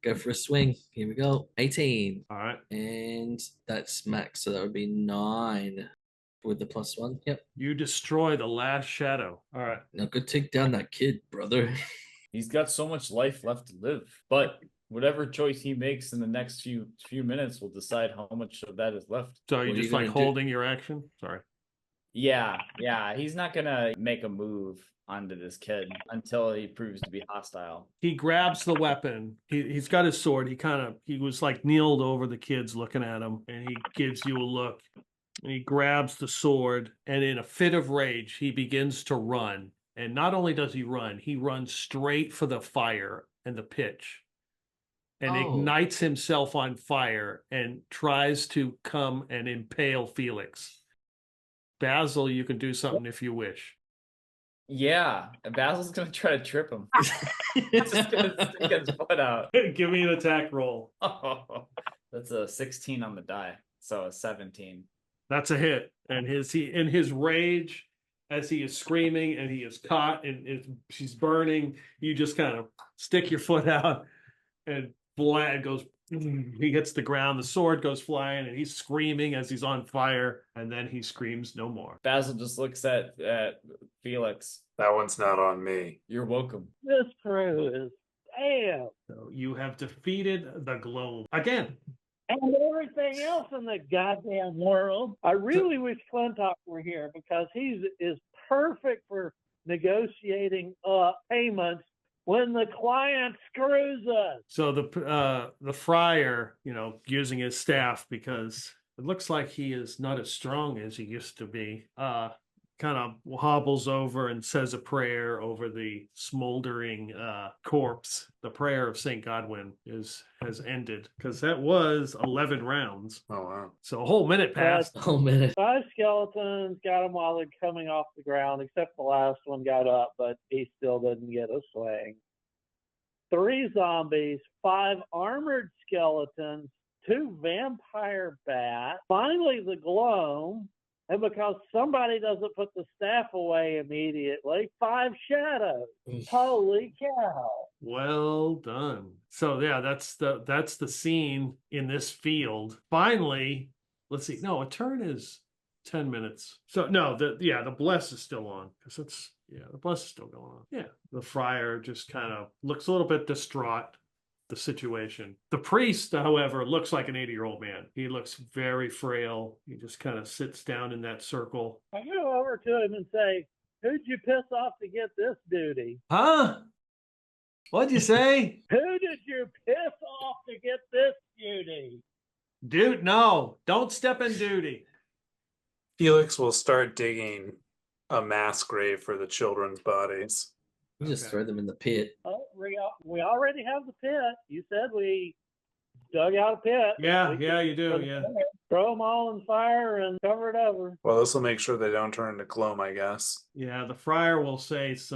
Go for a swing. Here we go. 18. All right. And that's max, so that would be 9 with the +1. Yep. You destroy the last shadow. All right. Now go take down that kid, brother. He's got so much life left to live. But whatever choice he makes in the next few minutes will decide how much of that is left. So What you are just you like gonna do? holding your action? Sorry. Yeah. He's not gonna make a move onto this kid until he proves to be hostile. He grabs the weapon. He's got his sword. He was like kneeled over the kids looking at him, and he gives you a look. And he grabs the sword, and in a fit of rage, he begins to run. And not only does he runs straight for the fire and the pitch, and Oh. ignites himself on fire and tries to come and impale Felix. Basil, you can do something if you wish. Yeah, Basil's gonna try to trip him. He's just gonna stick his foot out. Give me an attack roll. That's a 16 on the die, so a 17. That's a hit. And in his rage, as he is screaming and he is caught and she's burning, you just kind of stick your foot out and blood goes. He hits the ground. The sword goes flying, and he's screaming as he's on fire. And then he screams no more. Basil just looks at Felix. That one's not on me. You're welcome. This crew is damn. So you have defeated the Gloam again. And everything else in the goddamn world. I really wish Clintock were here because he is perfect for negotiating payments when the client screws us. So the friar, using his staff because it looks like he is not as strong as he used to be, kind of hobbles over and says a prayer over the smoldering corpse. The prayer of St. Godwin has ended because that was 11 rounds. Oh, wow. So a whole minute passed. Oh, minute. 5 skeletons got him while they're coming off the ground, except the last one got up, but he still didn't get a swing. 3 zombies, 5 armored skeletons, 2 vampire bats, finally the Gloam, and because somebody doesn't put the staff away immediately, 5 shadows. Holy cow. Well done. So yeah, that's the scene in this field. Finally, let's see. No, a turn is 10 minutes. So no, the bless is still on because the bless is still going on. Yeah, the friar just kind of looks a little bit distraught. The situation. The priest, however, looks like an 80-year-old man. He looks very frail. He just kind of sits down in that circle. I go over to him and say, "Who'd you piss off to get this duty?" Huh? What'd you say? Who did you piss off to get this duty? Dude, no. Don't step in duty. Felix will start digging a mass grave for the children's bodies. You just Okay. throw them in the pit. Oh, we already have the pit. You said we dug out a pit. Yeah, We yeah, can you do, yeah. Throw them all in fire and cover it over. Well, this will make sure they don't turn into Gloam, I guess. Yeah, the friar will say he's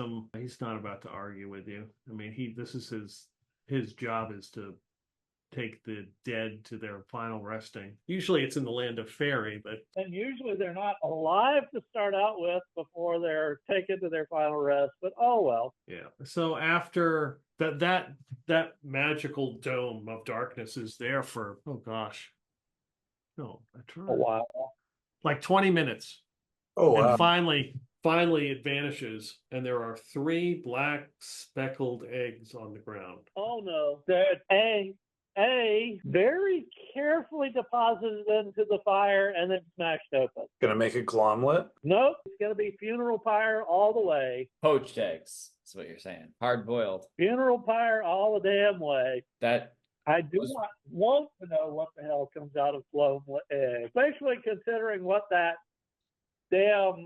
not about to argue with you. I mean, this is his job is to take the dead to their final resting. Usually it's in the land of fairy, but And usually they're not alive to start out with before they're taken to their final rest. But oh well. yeah. So after that magical dome of darkness is there for A while. like 20 minutes. Oh, And wow. finally it vanishes, and there are 3 black speckled eggs on the ground. Oh no. There's A very carefully deposited into the fire and then smashed open. Gonna make a glomlet? Nope, it's gonna be funeral pyre all the way. Poached eggs. That's what you're saying. Hard boiled. Funeral pyre all the damn way. That I do not want to know what the hell comes out of Gloam egg, especially considering what that damn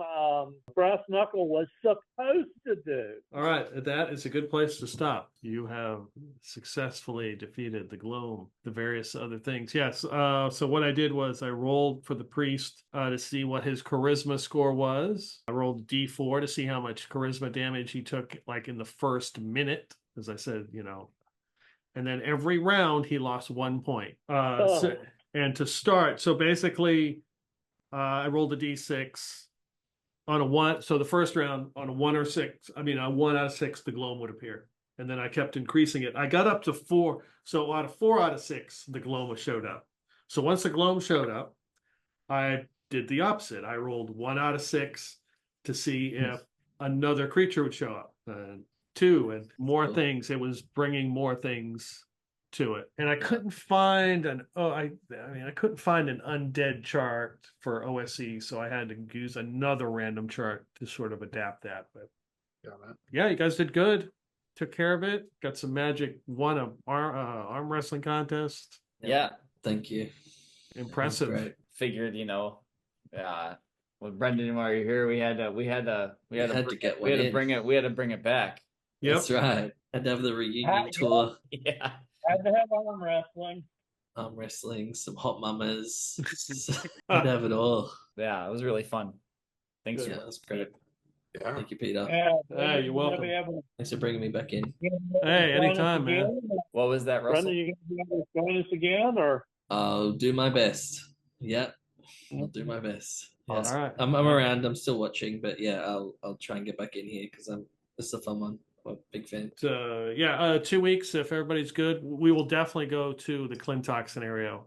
brass knuckle was supposed to do. All right, that is a good place to stop. You have successfully defeated the Gloam, the various other things. Yes, so what I did was I rolled for the priest to see what his charisma score was. I rolled a d4 to see how much charisma damage he took, like in the first minute, as I said, and then every round he lost 1 point. And to start, so basically I rolled a d6 on a 1. So the first round on a 1 or 6, I mean, a 1 out of 6, the Gloam would appear. And then I kept increasing it. I got up to 4. So out of 4 out of 6, the Gloam showed up. So once the Gloam showed up, I did the opposite. I rolled 1 out of 6 to see if another creature would show up. 2 and more things. It was bringing more things to it, and I couldn't find I couldn't find an undead chart for OSE, so I had to use another random chart to sort of adapt that. But yeah, you guys did good. Took care of it. Got some magic. Won a arm wrestling contest. Yeah, Thank you. Impressive. Great. figured, when Brendan and I were here, we had to bring it back. Yep. That's right. Had to have the reunion tour. Yeah. Had to have arm wrestling. Arm wrestling, some hot mamas. Had to have it all. Yeah, it was really fun. Thanks Yeah, for that's great. Yeah. Thank you, Peter. Hey, you're welcome. Thanks for bringing me back in. Hey, anytime, man. What was that, Russell? Brendan, you gonna be able to join us again, or? I'll do my best. Yep. I'll do my best. Yeah. All right. I'm around. I'm still watching, but yeah, I'll try and get back in here because it's a fun one. I'm a big fan. 2 weeks, if everybody's good, we will definitely go to the Clintock scenario.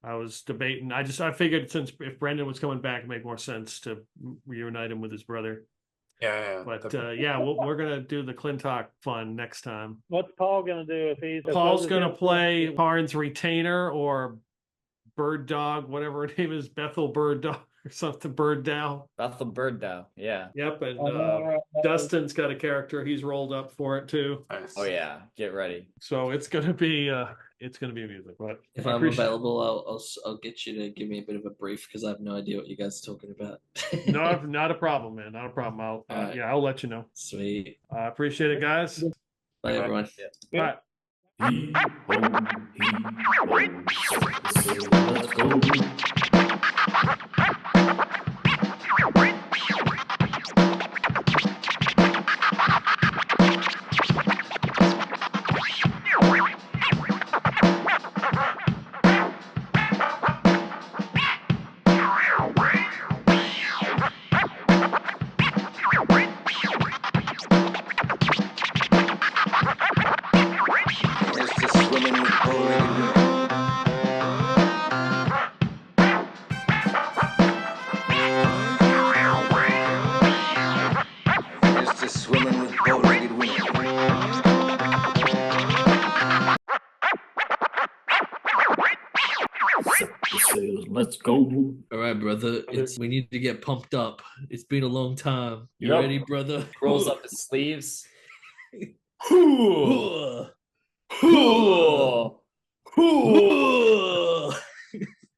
I was debating. I figured since if Brendan was coming back, it made more sense to reunite him with his brother. Yeah. But we're gonna do the Clintock fun next time. What's Paul gonna do if he's? Paul's gonna play Karn's retainer or Bird Dog, whatever her name is, Bethel Bird Dog or something, Bird Dow. Bethel Bird Dow. Yeah. Yep, and Dustin's got a character. He's rolled up for it too. Nice. Oh yeah. Get ready. So it's gonna be amusing. But If I'm available, I'll get you to give me a bit of a brief because I have no idea what you guys are talking about. No, not a problem, man. Not a problem. I'll let you know. Sweet. I appreciate it, guys. Bye, everyone. Bye. Let's go. Here's to swimming with bow-legged women. Here's to swimming with bow-legged women. Let's go. All right, brother. We need to get pumped up. It's been a long time. You Yep. ready, brother? Rolls up his sleeves. Ooh. Ooh. Ooh.